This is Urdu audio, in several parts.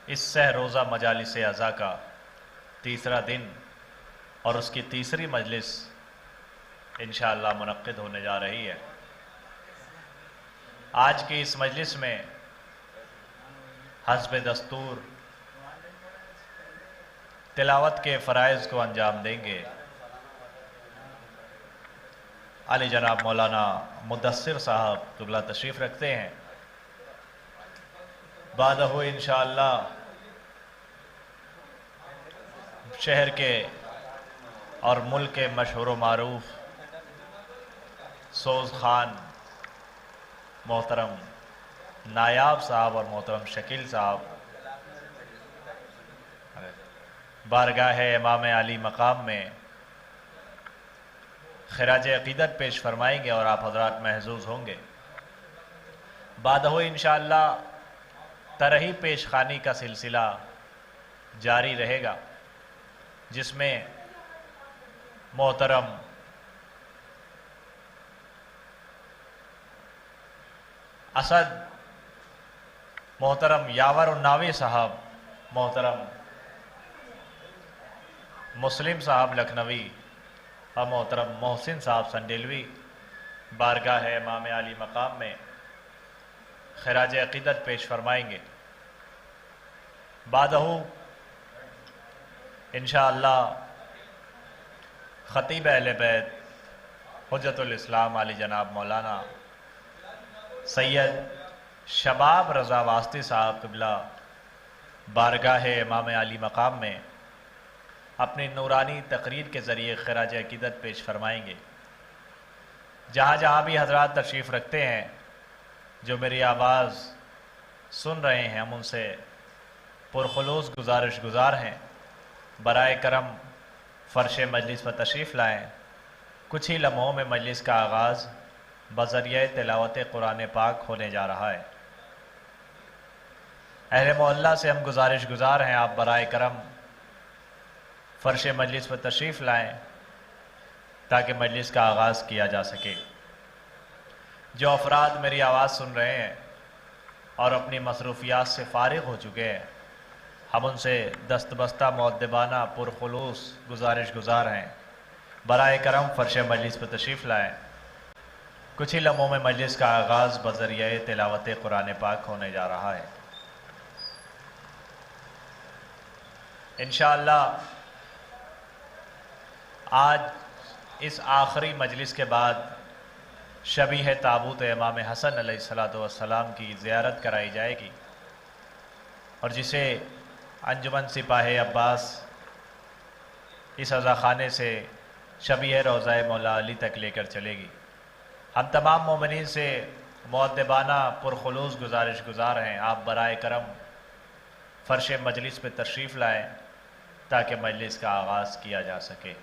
اس سہ روزہ مجالس ازا کا تیسرا دن اور اس کی تیسری مجلس انشاءاللہ منعقد ہونے جا رہی ہے۔ آج کی اس مجلس میں حسب دستور تلاوت کے فرائض کو انجام دیں گے علی جناب مولانا مدثر صاحب قبلہ تشریف رکھتے ہیں۔ بعدہ انشاءاللہ شہر کے اور ملک کے مشہور و معروف سوز خان محترم نایاب صاحب اور محترم شکیل صاحب بارگاہ امام علی مقام میں خراج عقیدت پیش فرمائیں گے اور آپ حضرات محظوظ ہوں گے۔ بعدہ انشاءاللہ ترہی پیش خوانی کا سلسلہ جاری رہے گا، جس میں محترم اسد، محترم یاور الناوی صاحب، محترم مسلم صاحب لکھنوی اور محترم محسن صاحب سنڈیلوی بارگاہ امام علی مقام میں خراج عقیدت پیش فرمائیں گے۔ بعدہ انشاءاللہ خطیب اہل بیت حجت الاسلام علی جناب مولانا سید شباب رضا واسطی صاحب قبلہ بارگاہ امام علی مقام میں اپنی نورانی تقریر کے ذریعے خراج عقیدت پیش فرمائیں گے۔ جہاں جہاں بھی حضرات تشریف رکھتے ہیں جو میری آواز سن رہے ہیں، ہم ان سے پرخلوص گزارش گزار ہیں، برائے کرم فرش مجلس پر تشریف لائیں۔ کچھ ہی لمحوں میں مجلس کا آغاز بذریعہ تلاوت قرآن پاک ہونے جا رہا ہے۔ اہل محلہ سے ہم گزارش گزار ہیں، آپ برائے کرم فرش مجلس پر تشریف لائیں تاکہ مجلس کا آغاز کیا جا سکے۔ جو افراد میری آواز سن رہے ہیں اور اپنی مصروفیات سے فارغ ہو چکے ہیں، ہم ان سے دستبستہ مؤدبانہ پرخلوص گزارش گزار ہیں، برائے کرم فرش مجلس پر تشریف لائیں۔ کچھ ہی لمحوں میں مجلس کا آغاز بذریعہ تلاوت قرآن پاک ہونے جا رہا ہے۔ انشاءاللہ آج اس آخری مجلس کے بعد شبیہ تابوت امام حسن علیہ السلام کی زیارت کرائی جائے گی، اور جسے انجمن سپاہ عباس اس عزا خانے سے شبیہ روضہ مولا علی تک لے کر چلے گی۔ ہم تمام مومنین سے مؤدبانہ پرخلوص گزارش گزار ہیں، آپ برائے کرم فرش مجلس پہ تشریف لائیں تاکہ مجلس کا آغاز کیا جا سکے۔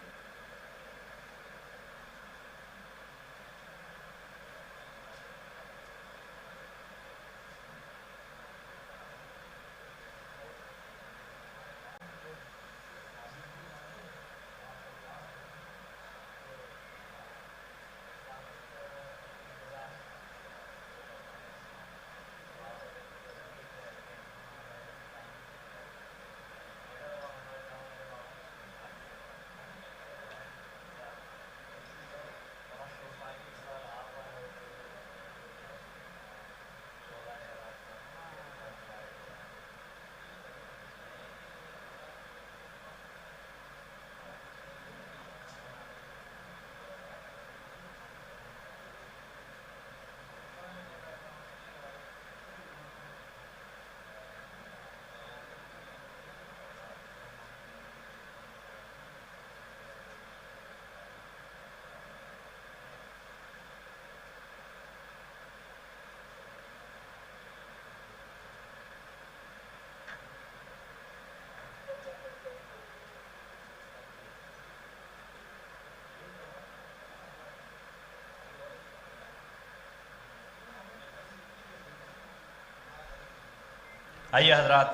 آئیے حضرات،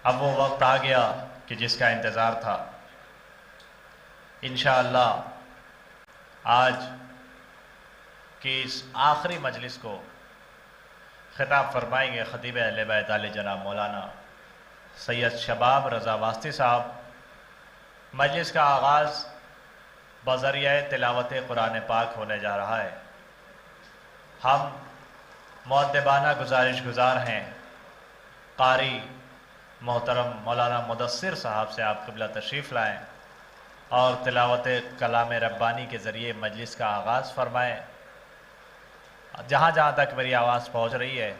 اب وہ وقت آ گیا کہ جس کا انتظار تھا۔ انشاءاللہ آج کی اس آخری مجلس کو خطاب فرمائیں گے خطیب اہل بیت علی جناب مولانا سید شباب رضا واسطی صاحب۔ مجلس کا آغاز بذریعہ تلاوت قرآن پاک ہونے جا رہا ہے۔ ہم مؤدبانہ گزارش گزار ہیں قاری محترم مولانا مدثر صاحب سے آپ قبلہ تشریف لائیں اور تلاوت کلام ربانی کے ذریعے مجلس کا آغاز فرمائیں۔ جہاں جہاں تک میری آواز پہنچ رہی ہے،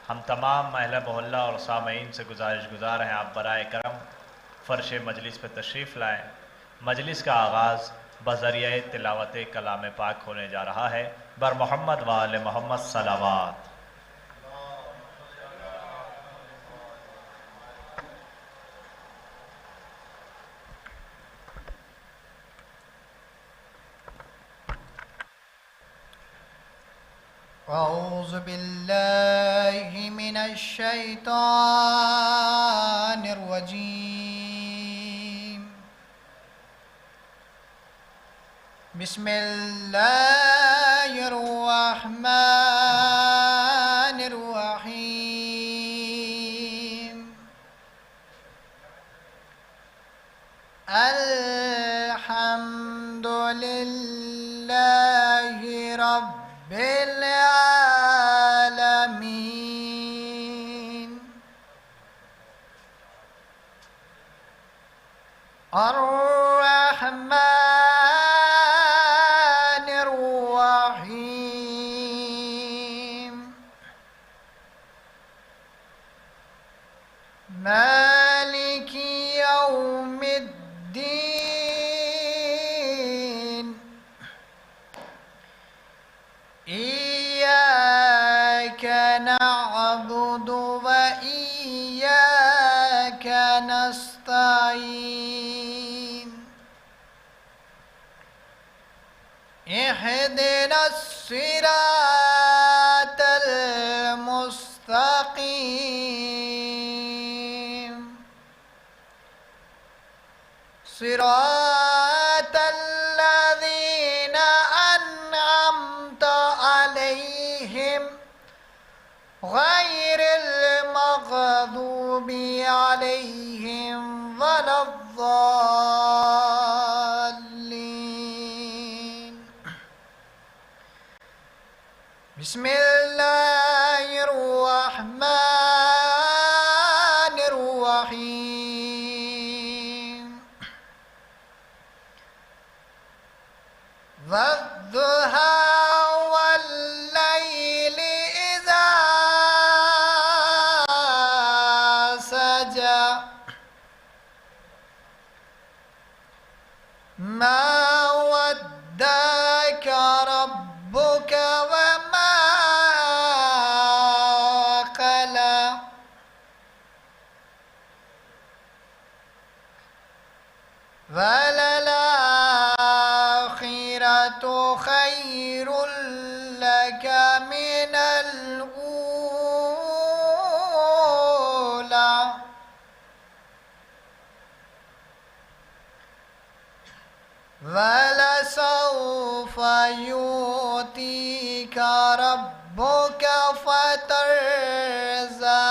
ہم تمام اہل محلہ اور سامعین سے گزارش گزار ہیں آپ برائے کرم فرش مجلس پہ تشریف لائیں۔ مجلس کا آغاز بذریعہ تلاوت کلام پاک ہونے جا رہا ہے۔ بر محمد و آل محمد صلوات۔ اعوذ باللہ من الشیطان الرجیم، بسم اللہ الرحمن الرحیم، الحمد للہ رب العالمین، الرحمن الرحیم، مالک یوم الدین، إياك نعبد وإياك نستعين، اهدنا الصراط المستقيم، صراط الذين أنعمت عليهم غير المغضوب عليهم ولا الضالين، بسم الله الرحمن الرحيم، والضحى والليل إذا سجى، ما ودعك ربك وما قلى، وللآخرة خير لك من الأولى، ولسوف يؤتيك ربك فترضى،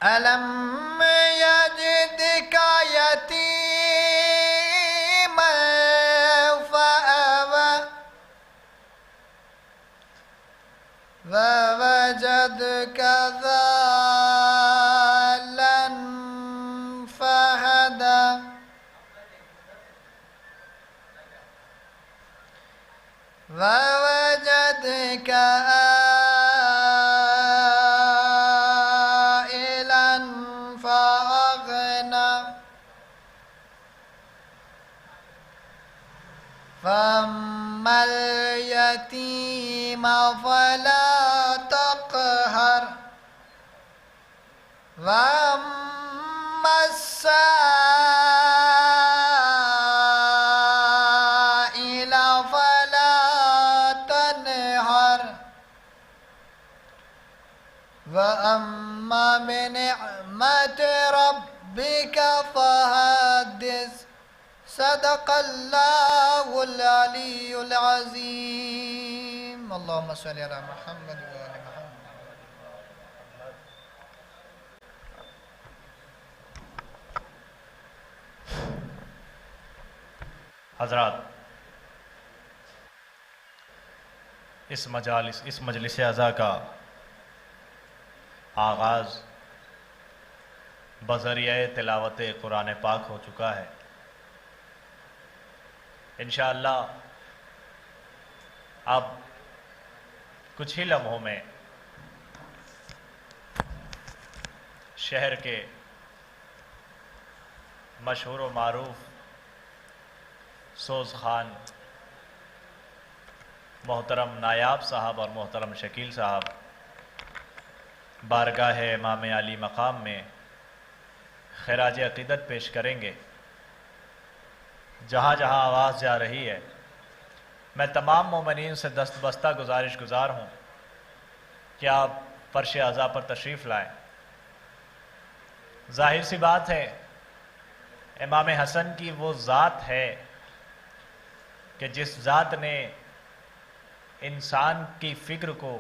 ألم يجدك يتيما فآوى، ووجدك ضالا فهدى، ووجدك عائلا فأغنى، فأما اليتيم فلا تقهر، وأما السائل فلا تنهر، وأما بنعمة ربك فحدث، صدق اللہ العلی العظیم اللہم صلی علی محمد وآل محمد. حضرات، اس مجلس عزا کا آغاز بذریعہ تلاوت قرآن پاک ہو چکا ہے. انشاءاللہ اب کچھ ہی لمحوں میں شہر کے مشہور و معروف سوز خان محترم نایاب صاحب اور محترم شکیل صاحب بارگاہ امام علی مقام میں خراج عقیدت پیش کریں گے. جہاں جہاں آواز جا رہی ہے میں تمام مومنین سے دست بستہ گزار ہوں کہ آپ فرش عزا پر تشریف لائیں. ظاہر سی بات ہے امام حسن کی وہ ذات ہے کہ جس ذات نے انسان کی فکر کو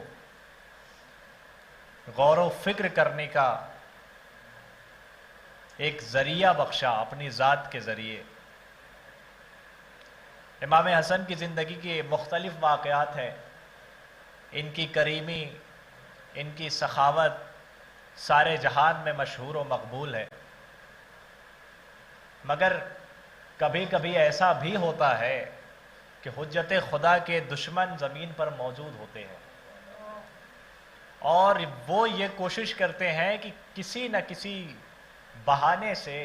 غور و فکر کرنے کا ایک ذریعہ بخشا اپنی ذات کے ذریعے. امام حسن کی زندگی کے مختلف واقعات ہیں. ان کی کریمی، ان کی سخاوت سارے جہان میں مشہور و مقبول ہے. مگر کبھی کبھی ایسا بھی ہوتا ہے کہ حجت خدا کے دشمن زمین پر موجود ہوتے ہیں اور وہ یہ کوشش کرتے ہیں کہ کسی نہ کسی بہانے سے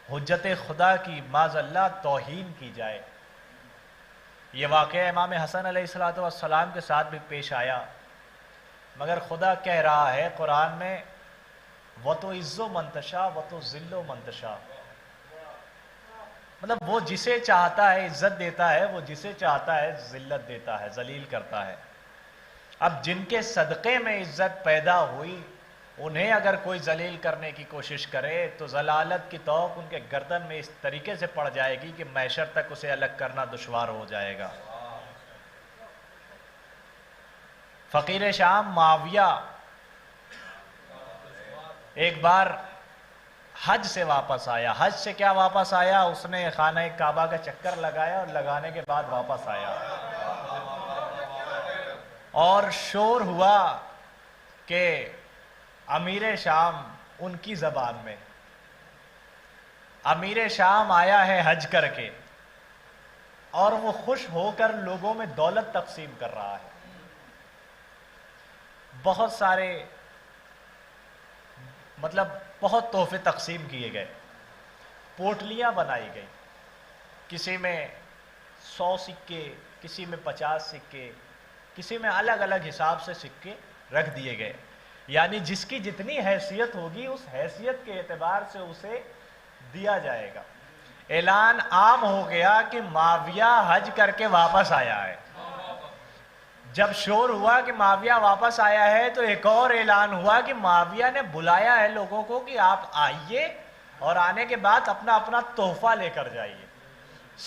حجت خدا کی معاذ اللہ توہین کی جائے. یہ واقعہ امام حسن علیہ السلام کے ساتھ بھی پیش آیا. مگر خدا کہہ رہا ہے قرآن میں وَتُعِزُّ مَن تَشَاءُ وَتُذِلُّ مَن تَشَاءُ، مطلب وہ جسے چاہتا ہے عزت دیتا ہے، وہ جسے چاہتا ہے ذلت دیتا ہے، ذلیل کرتا ہے. اب جن کے صدقے میں عزت پیدا ہوئی انہیں اگر کوئی ذلیل کرنے کی کوشش کرے تو ضلالت کی توق ان کے گردن میں اس طریقے سے پڑ جائے گی کہ محشر تک اسے الگ کرنا دشوار ہو جائے گا. فقیر شام معاویہ ایک بار حج سے واپس آیا. حج سے کیا واپس آیا؟ اس نے خانہ کعبہ کا چکر لگایا اور لگانے کے بعد واپس آیا اور شور ہوا کہ امیر شام ان کی زبان میں، امیر شام آیا ہے حج کر کے اور وہ خوش ہو کر لوگوں میں دولت تقسیم کر رہا ہے. بہت سارے بہت تحفے تقسیم کیے گئے، پوٹلیاں بنائی گئی، کسی میں 100 سکے، کسی میں 50 سکے، کسی میں الگ الگ حساب سے سکے رکھ دیے گئے. یعنی جس کی جتنی حیثیت ہوگی اس حیثیت کے اعتبار سے اسے دیا جائے گا. اعلان عام ہو گیا کہ معاویہ حج کر کے واپس آیا ہے. جب شور ہوا کہ معاویہ واپس آیا ہے تو ایک اور اعلان ہوا کہ معاویہ نے بلایا ہے لوگوں کو کہ آپ آئیے اور آنے کے بعد اپنا اپنا تحفہ لے کر جائیے.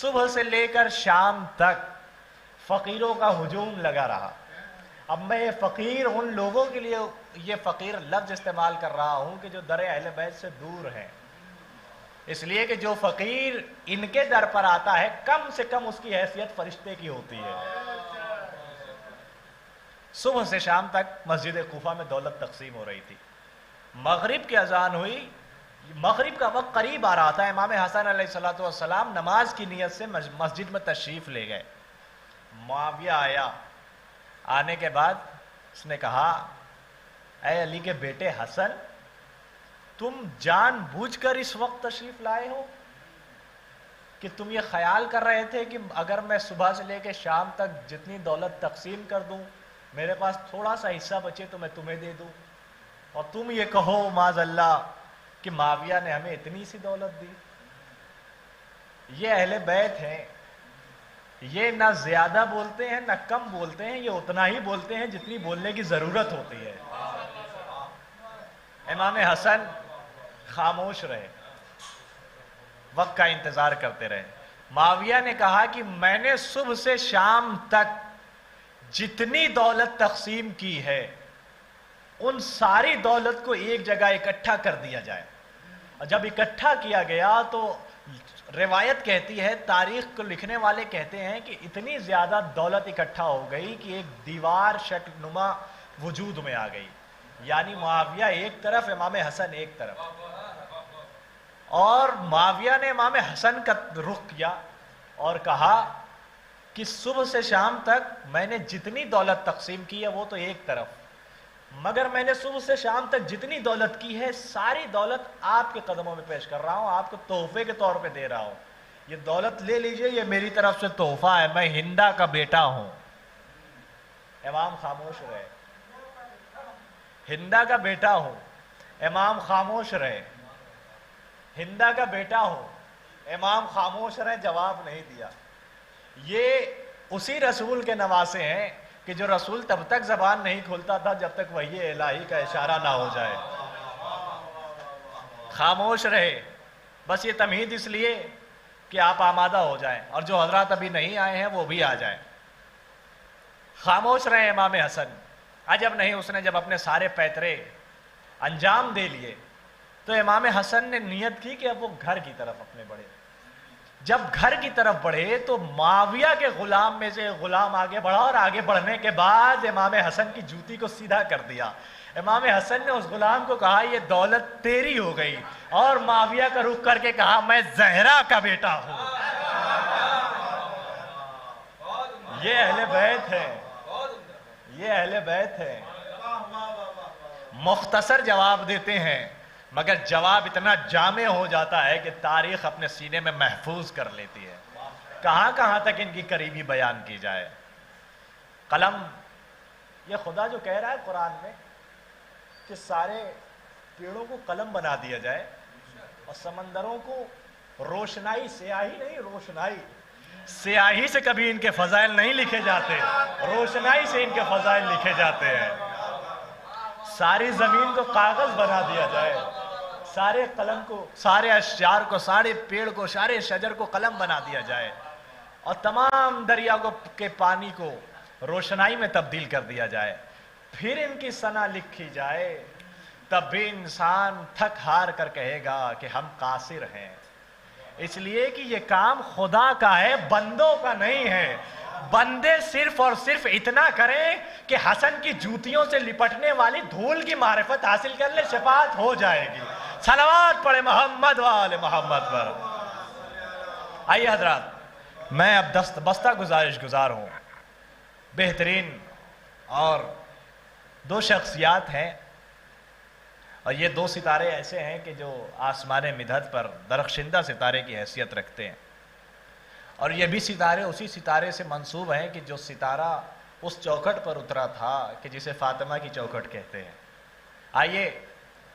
صبح سے لے کر شام تک فقیروں کا ہجوم لگا رہا. اب میں یہ فقیر ان لوگوں کے لیے یہ فقیر لفظ استعمال کر رہا ہوں کہ جو در اہل بیت سے دور ہیں، اس لیے کہ جو فقیر ان کے در پر آتا ہے کم سے کم اس کی حیثیت فرشتے کی ہوتی ہے. صبح سے شام تک مسجد کوفہ میں دولت تقسیم ہو رہی تھی. مغرب کی اذان ہوئی، مغرب کا وقت قریب آ رہا تھا. امام حسن علیہ السلام نماز کی نیت سے مسجد میں تشریف لے گئے. معاویہ آیا. آنے کے بعد اس نے کہا اے علی کے بیٹے حسن، تم جان بوجھ کر اس وقت تشریف لائے ہو کہ تم یہ خیال کر رہے تھے کہ اگر میں صبح سے لے کے شام تک جتنی دولت تقسیم کر دوں میرے پاس تھوڑا سا حصہ بچے تو میں تمہیں دے دوں، اور تم یہ کہو معاذ اللہ کہ معاویہ نے ہمیں اتنی سی دولت دی. یہ اہل بیت ہیں، یہ نہ زیادہ بولتے ہیں نہ کم بولتے ہیں، یہ اتنا ہی بولتے ہیں جتنی بولنے کی ضرورت ہوتی ہے. امام حسن خاموش رہے. وقت کا انتظار کرتے رہے. معاویہ نے کہا کہ میں نے صبح سے شام تک جتنی دولت تقسیم کی ہے ان ساری دولت کو ایک جگہ اکٹھا کر دیا جائے. اور جب اکٹھا کیا گیا تو روایت کہتی ہے، تاریخ کو لکھنے والے کہتے ہیں کہ اتنی زیادہ دولت اکٹھا ہو گئی کہ ایک دیوار شکل نما وجود میں آ گئی. یعنی معاویہ ایک طرف، امام حسن ایک طرف. اور معاویہ نے امام حسن کا رخ کیا اور کہا کہ صبح سے شام تک میں نے جتنی دولت تقسیم کی ہے وہ تو ایک طرف، مگر میں نے صبح سے شام تک جتنی دولت کی ہے ساری دولت آپ کے قدموں میں پیش کر رہا ہوں، آپ کو تحفے کے طور پہ دے رہا ہوں. یہ دولت لے لیجئے، یہ میری طرف سے تحفہ ہے، میں ہندا کا بیٹا ہوں. امام خاموش رہے. ہندا کا بیٹا ہوں. امام خاموش رہے. ہندا کا بیٹا ہوں. امام خاموش رہے، جواب نہیں دیا. یہ اسی رسول کے نواسے ہیں کہ جو رسول تب تک زبان نہیں کھولتا تھا جب تک وحی الہی کا اشارہ نہ ہو جائے. خاموش رہے. بس یہ تمہید اس لیے کہ آپ آمادہ ہو جائیں، اور جو حضرات ابھی نہیں آئے ہیں وہ بھی آ جائیں. خاموش رہے امام حسن. عجب نہیں، اس نے جب اپنے سارے پیترے انجام دے لیے تو امام حسن نے نیت کی کہ اب وہ گھر کی طرف اپنے بڑھے. جب گھر کی طرف بڑھے تو معاویہ کے غلام میں سے غلام آگے بڑھا، اور آگے بڑھنے کے بعد امام حسن کی جوتی کو سیدھا کر دیا. امام حسن نے اس غلام کو کہا یہ دولت تیری ہو گئی، اور معاویہ کا رخ کر کے کہا میں زہرا کا بیٹا ہوں. یہ اہل بیت ہے، یہ اہل بیت ہے. مختصر جواب دیتے ہیں مگر جواب اتنا جامع ہو جاتا ہے کہ تاریخ اپنے سینے میں محفوظ کر لیتی ہے. کہاں کہاں تک ان کی قریبی بیان کی جائے. قلم، یہ خدا جو کہہ رہا ہے قرآن میں کہ سارے پیڑوں کو قلم بنا دیا جائے اور سمندروں کو روشنائی، سیاہی نہیں روشنائی، سیاہی سے کبھی ان کے فضائل نہیں لکھے جاتے، روشنائی سے ان کے فضائل لکھے جاتے ہیں. ساری زمین کو کاغذ بنا دیا جائے، سارے قلم کو، سارے اشجار کو، سارے پیڑ کو، سارے شجر کو قلم بنا دیا جائے، اور تمام دریا کے پانی کو روشنائی میں تبدیل کر دیا جائے، پھر ان کی ثنا لکھی جائے، تب بھی انسان تھک ہار کر کہے گا کہ ہم قاصر ہیں. اس لیے کہ یہ کام خدا کا ہے، بندوں کا نہیں ہے. بندے صرف اور صرف اتنا کریں کہ حسن کی جوتیوں سے لپٹنے والی دھول کی معرفت حاصل کر لے، شفاعت ہو جائے گی. صلوات پڑھے محمد وآل محمد پر. آئیے حضرات، میں اب بستہ گزارش گزار ہوں. بہترین اور دو شخصیات ہیں، اور یہ دو ستارے ایسے ہیں کہ جو آسمان مدحت پر درخشندہ ستارے کی حیثیت رکھتے ہیں، اور یہ بھی ستارے اسی ستارے سے منسوب ہیں کہ جو ستارہ اس چوکھٹ پر اترا تھا کہ جسے فاطمہ کی چوکھٹ کہتے ہیں. آئیے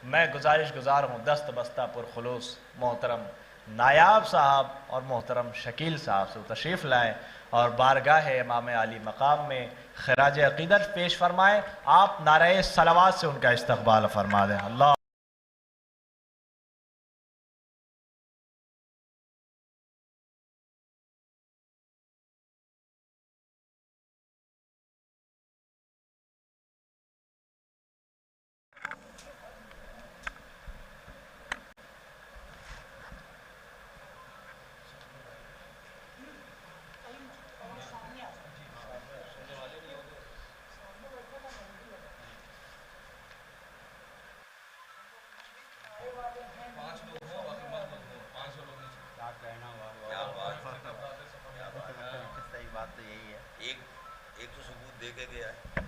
میں گزارش گزار ہوں دست بستہ پرخلوص محترم نایاب صاحب اور محترم شکیل صاحب سے تشریف لائیں اور بارگاہ امام علی مقام میں خراج عقیدت پیش فرمائیں. آپ نعرہ صلوات سے ان کا استقبال فرما دیں. اللہ ایک تو ثبوت دے کے گیا ہے.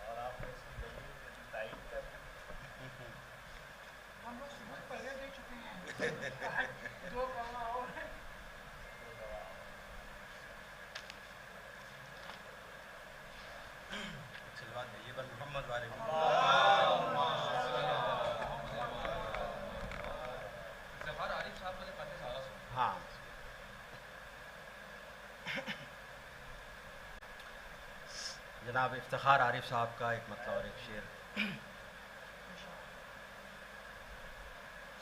اور آپ نے اس کی دلیل تائید کر دی. ہم لوگ ثبوت پہلے دے چکے ہیں. جو کرنا ہو سلوات دیجیے بس محمد والے. ہاں جناب افتخار عارف صاحب کا ایک مطلب اور ایک شعر.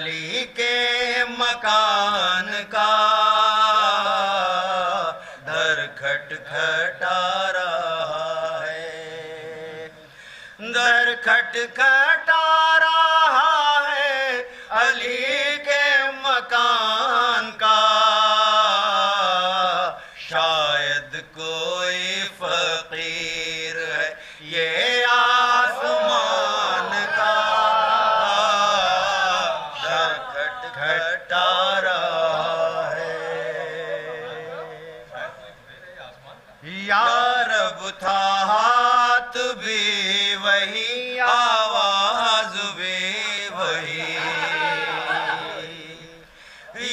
علی کے مکان کا در کھٹکھٹا رہا ہے، در کھٹکھٹا رہا ہے علی کے مکان کا، شاید کوئی فقیر ہے یہ آسمان کا، در کھٹکھٹا رہا ہے۔ یا رب تھا ہاتھ بھی وہی، آواز بھی وہی،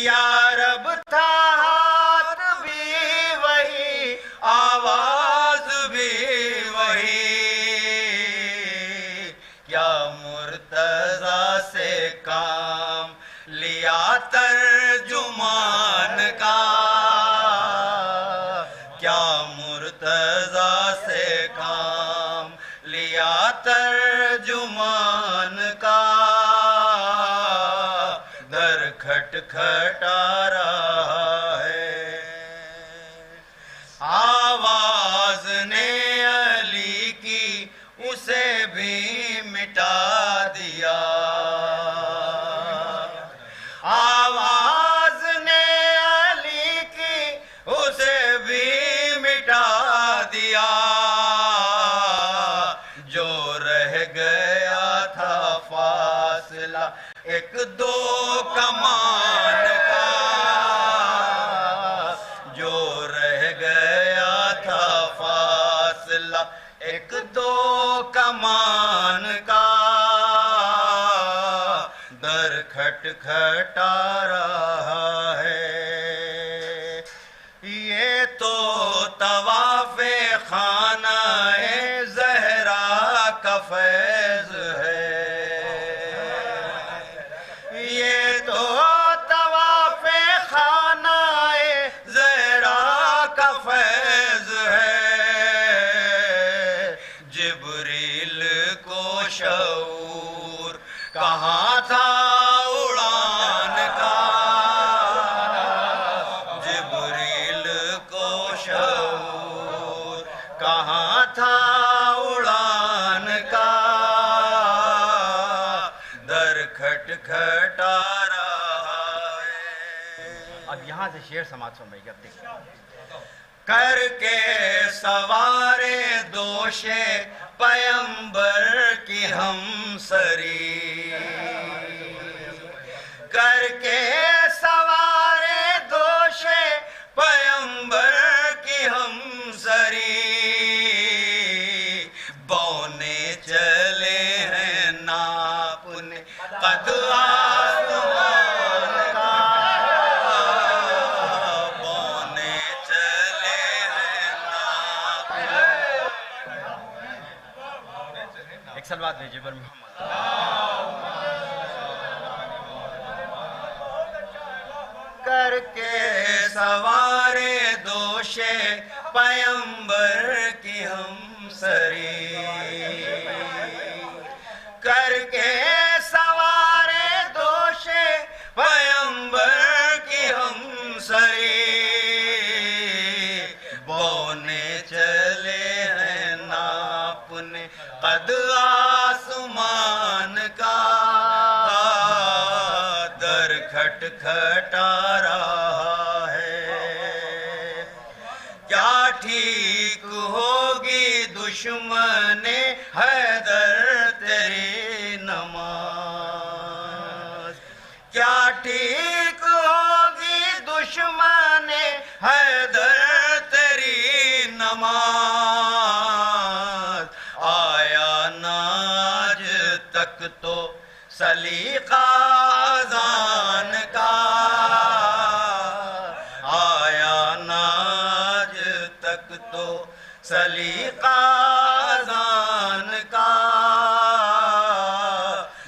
یا رب تھا ہاتھ بھی وہی، آواز بھی وہی، کیا مرتضیٰ سے کام لیا ترجمان کا، کیا مرتضیٰ سے کام لیا ترجمان کا، در کھٹکھٹا رہا ہے۔ آواز نے علی کی اسے بھی مٹا دیا، آواز نے علی کی اسے بھی مٹا دیا، جو رہ گیا تھا فاصلہ ایک دو کمان کا، جو رہ گیا تھا فاصلہ ایک دو کمان کا، در کھٹکھٹا رہا ہے۔ یہ تو طواف خانہ زہرا کا فیض ہے، یہ تو طواف خانہ زہرا کا فیض ہے، جبریل کو شعور کہاں تھا اڑان کا، جبریل کو شعور کہاں تھا اڑان کا، در کھٹکھٹا رہا ہے۔ اب یہاں سے شعر سماعت فرمائیے، اب دیکھیں۔ کر کے سوارے دوش پیمبر کی ہم سری، کر کے سوارے دوش پیمبر کی ہم سری، بونے چلے ہیں ناپنے قد آسمان کا، بونے چلے ہیں ناپنے۔ ایک سلوات بھیجئے بر محمد۔ کر کے سوارے دوش پیمبر کی ہم سری، کر کے سوارے دوش پیمبر کی ہم سری، بونے چلے ہیں ناپنے قد آسمان کا، در کھٹکھٹا رہا ہے۔ کیا ٹھیک ہوگی دشمن حیدر تیری نماز، کیا ٹھیک ہوگی دشمن حیدر تیری نماز، آیا ناج تک تو سلیقہ اذان کا، آیا ناج تک تو سلیقہ اذان کا،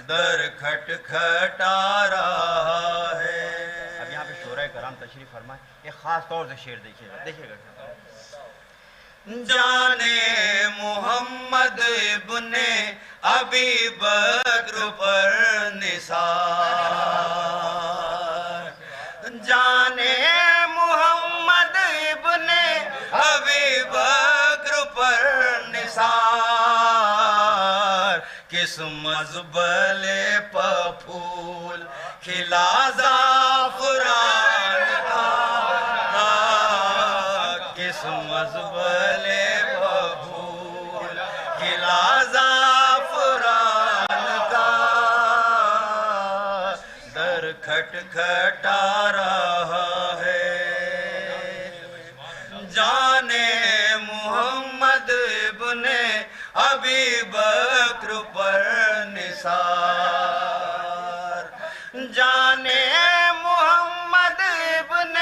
در کھٹکھٹا رہا ہے۔ اب یہاں پہ شورائے کرام تشریف فرمائیں، ایک خاص طور سے شعر دیکھیے گا، دیکھیے گا۔ جانے محمد ابن ابی بکر پر نثار جانے محمد ابن ابی بکر پر نثار کس مزبل پہ پھول کھلا زعفران کا کس مزبل پہ پھول کھلا زعفران کا در کھٹکھٹا رہا ہے جانے محمد ابن ابی بکر پر نثار جانے محمد ابن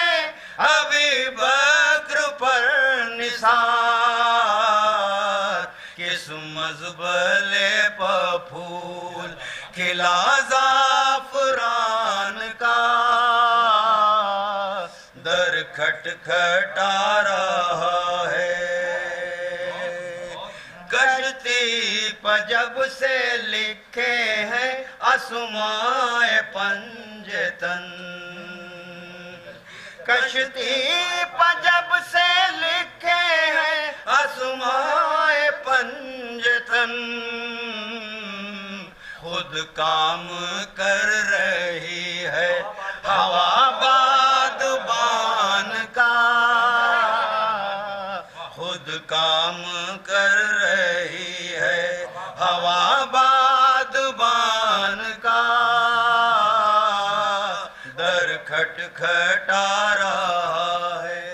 ابی بکر پر نثار کس مزبل پہ پھول کھلا زعفران کا در کھٹکھٹا رہا ہے کشتی پہ جب سے لکھے ہیں اسماء پنجتن کشتی پہ جب سے لکھے ہیں اسماء پنجتن خود کام کر رہی ہے ہوا بادبان کا خود کام کر رہی ہے ہوا بادبان کا در کھٹکھٹا رہا ہے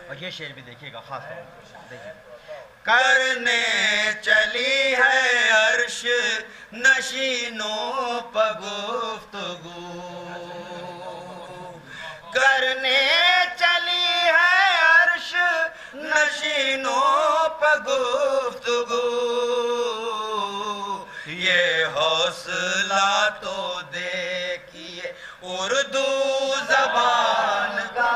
اور یہ شعر بھی دیکھیے گا خاص طور پر دیکھیے کرنے چلی ہے عرش نشینوں پہ گفتگو کرنے چلی ہے عرش نشینوں پہ گفتگو یہ حوصلہ تو دیکھیے اردو زبان کا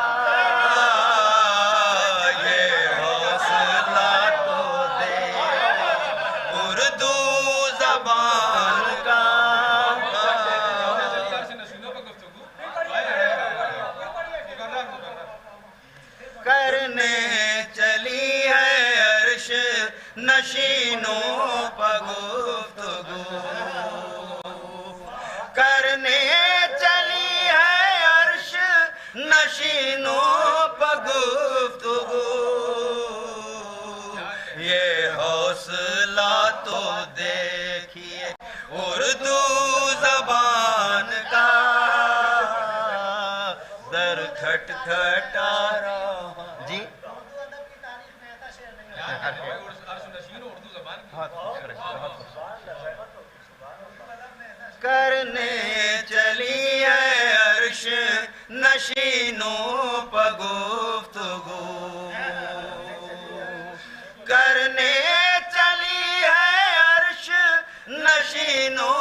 نشینوں پہ گفتگو کرنے چلی ہے عرش نشینوں پہ گفتگو یہ حوصلہ تو دیکھیے اردو زبان کا در کھٹکھٹا رہا جی کرنے چلی ہے عرش نشینوں پہ گفتگو کرنے چلی ہے عرش نشینوں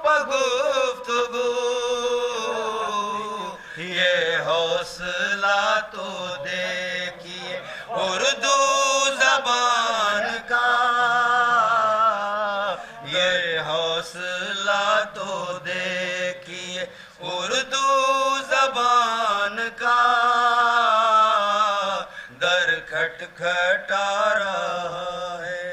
پہ گفتگو یہ حوصلہ تو دیکھیے اردو زبان کا یہ حوصلہ تو دیکھیے اردو زبان کا در کھٹکھٹا رہا ہے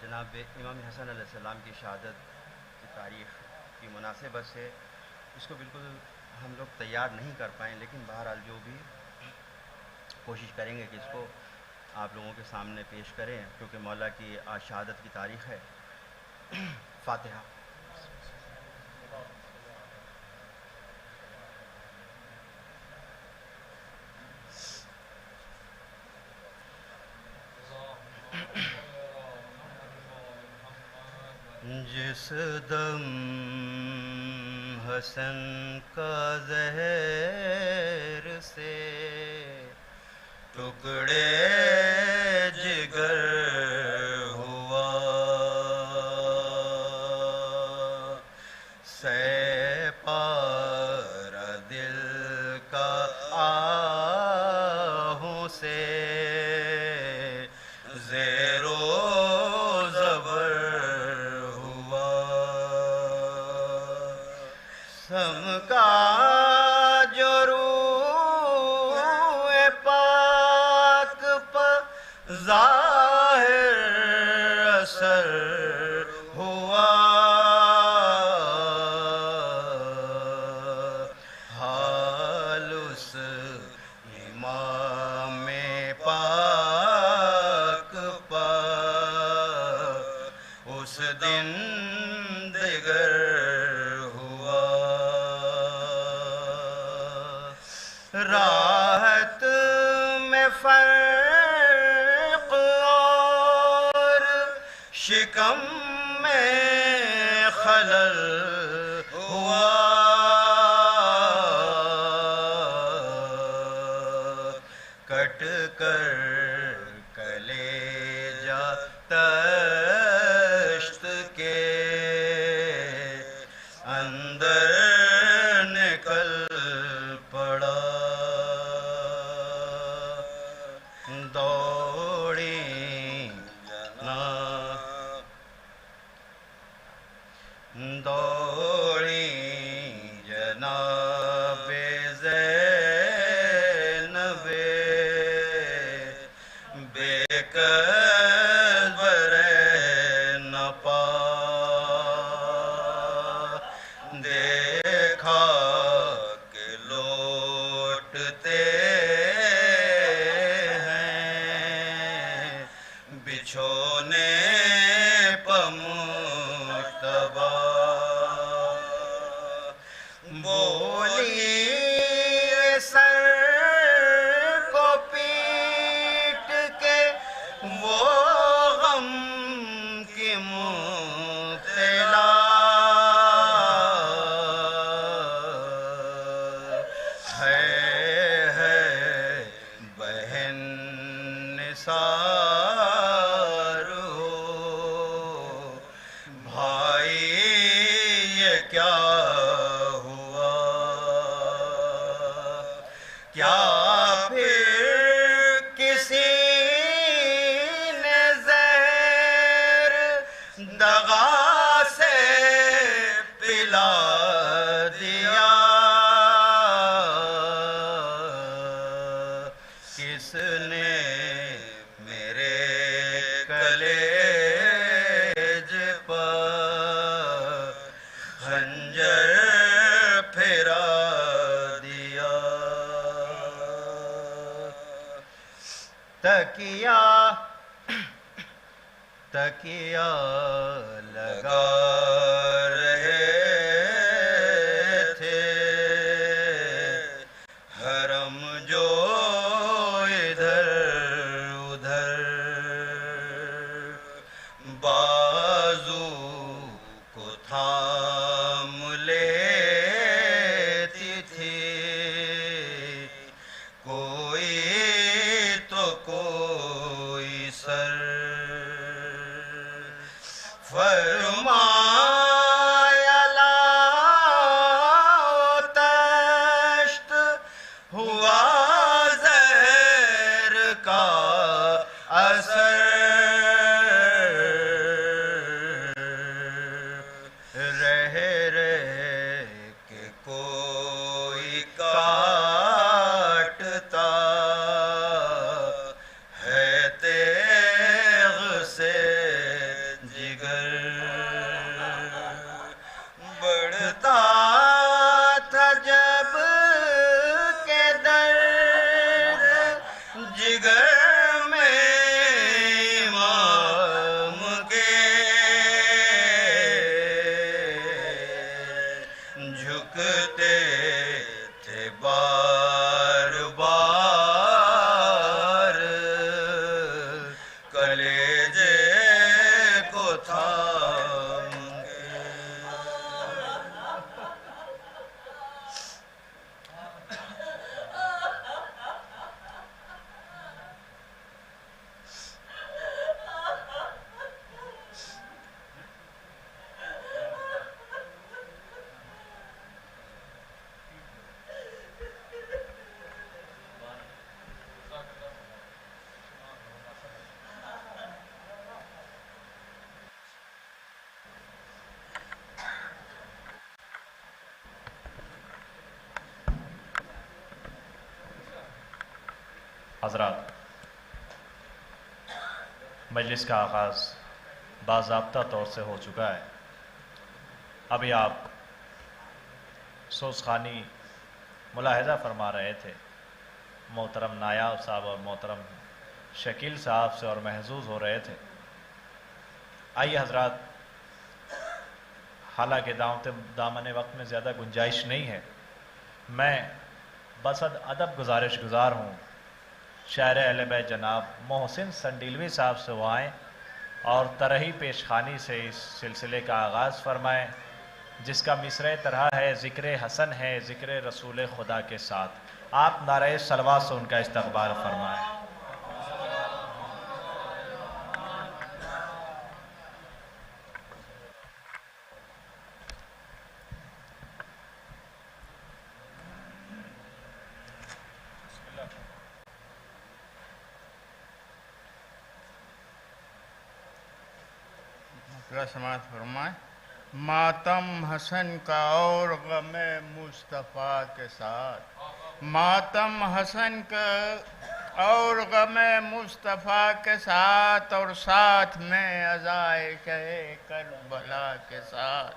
جناب امام حسن علیہ السلام کی شہادت کی تاریخ کی مناسبت سے اس کو بالکل ہم لوگ تیار نہیں کر پائیں لیکن بہرحال جو بھی کوشش کریں گے کہ اس کو آپ لوگوں کے سامنے پیش کریں کیونکہ مولا کی آج شہادت کی تاریخ ہے فاتحہ جس دم حسن کا زہر سے ٹکڑے جگر ہوا سہ پارا دل کا غم کا جو روح پاک پہ ظاہر اثر ہوا، حال اس امام پاک پہ اس دن دیگر ہوا، راحت میں فرق اور شکم میں خلل ہوا، کٹ کر کلیجہ تشت کے اندر نکل پڑا، دوڑی جناب زینب بے قدر نپا، دیکھا کہ لوٹتے ہیں بچھونے پمشتبہ، بولی سر کو پیٹ کے وہ غم کی مبتلا، ہے بہن نثار ہو، بھائی یہ کیا ہوا، کیا پھر کسی نے زہر دغا سے پلا دیا، کس نے میرے کلیج پر خنجر پھرا دیا، تکیہ لگا رہے تھے، حرم جو ادھر ادھر، بازو کو تھام لیتی تھی، کوئی تو کوئی سر، فرمایا لاؤ تشت، ہوا زہر کا اثر، رہ کے کوئی کاٹتا ہے تیغ سے جگر، بڑھتا تھا جب کہ درد جگر میں امام کے، جھکتے تھے بار بار کلیجے کو تھام کے، حضرات، مجلس کا آغاز باضابطہ طور سے ہو چکا ہے۔ ابھی آپ سوزخانی ملاحظہ فرما رہے تھے محترم نایاب صاحب اور محترم شکیل صاحب سے، اور محظوظ ہو رہے تھے۔ آئیے حضرات، حالانکہ دامن وقت میں زیادہ گنجائش نہیں ہے، میں بصد ادب گزارش گزار ہوں شاعر اہل بیت جناب محسن سنڈیلوی صاحب سے وہ آئیں اور ترہی پیش خانی سے اس سلسلے کا آغاز فرمائیں، جس کا مصرع طرح ہے: ذکر حسن ہے ذکر رسول خدا کے ساتھ۔ آپ نعرہ صلوات سے ان کا استقبال فرمائیں۔ سماعت فرمائیں۔ ماتم حسن کا اور غم مصطفیٰ کے ساتھ، ماتم حسن کا اور غم مصطفیٰ کے ساتھ، اور ساتھ میں عزائے شہ کربلا کے ساتھ۔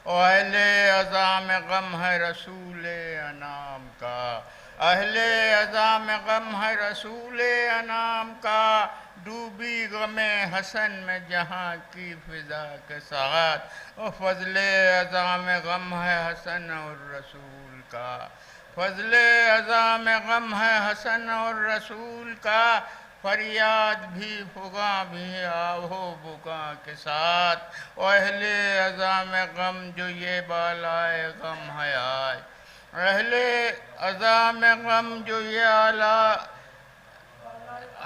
اہل عزا میں غم ہے رسول انام کا، اہل عزا میں غم ہے رسول انام کا، ڈوبی غم حسن میں جہاں کی فضا کے ساتھ۔ فضل عزا میں غم ہے حسن اور رسول کا، فضل عزا میں غم ہے حسن اور رسول کا، فریاد بھی فغاں بھی آہو بکا کے ساتھ۔ اہل عزا میں غم جو یہ بالائے غم ہے آج، اہل عزا میں غم جو یہ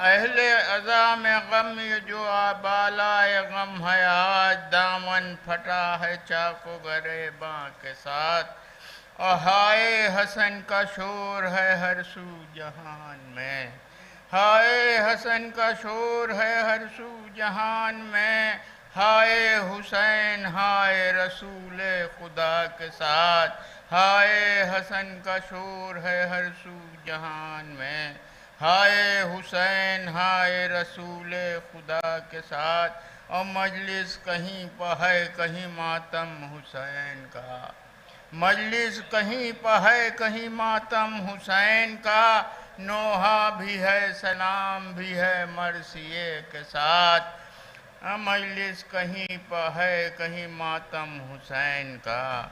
اہل عزا میں غم جو بالائے غم ہے آج، دامن پھٹا ہے چاق و گریباں کے ساتھ۔ اور ہائے حسن کا شور ہے ہر سو جہان میں، ہائے حسن کا شور ہے ہر سو جہان میں، ہائے حسین ہائے رسول خدا کے ساتھ۔ ہائے حسن کا شور ہے ہر سو جہان میں، ہائے حسین ہائے رسول خدا کے ساتھ۔ اور مجلس کہیں پہ ہے کہیں ماتم حسین کا، مجلس کہیں پہ ہے کہیں ماتم حسین کا، نوحہ بھی ہے سلام بھی ہے مرثیے کے ساتھ۔ مجلس کہیں پہ ہے کہیں ماتم حسین کا،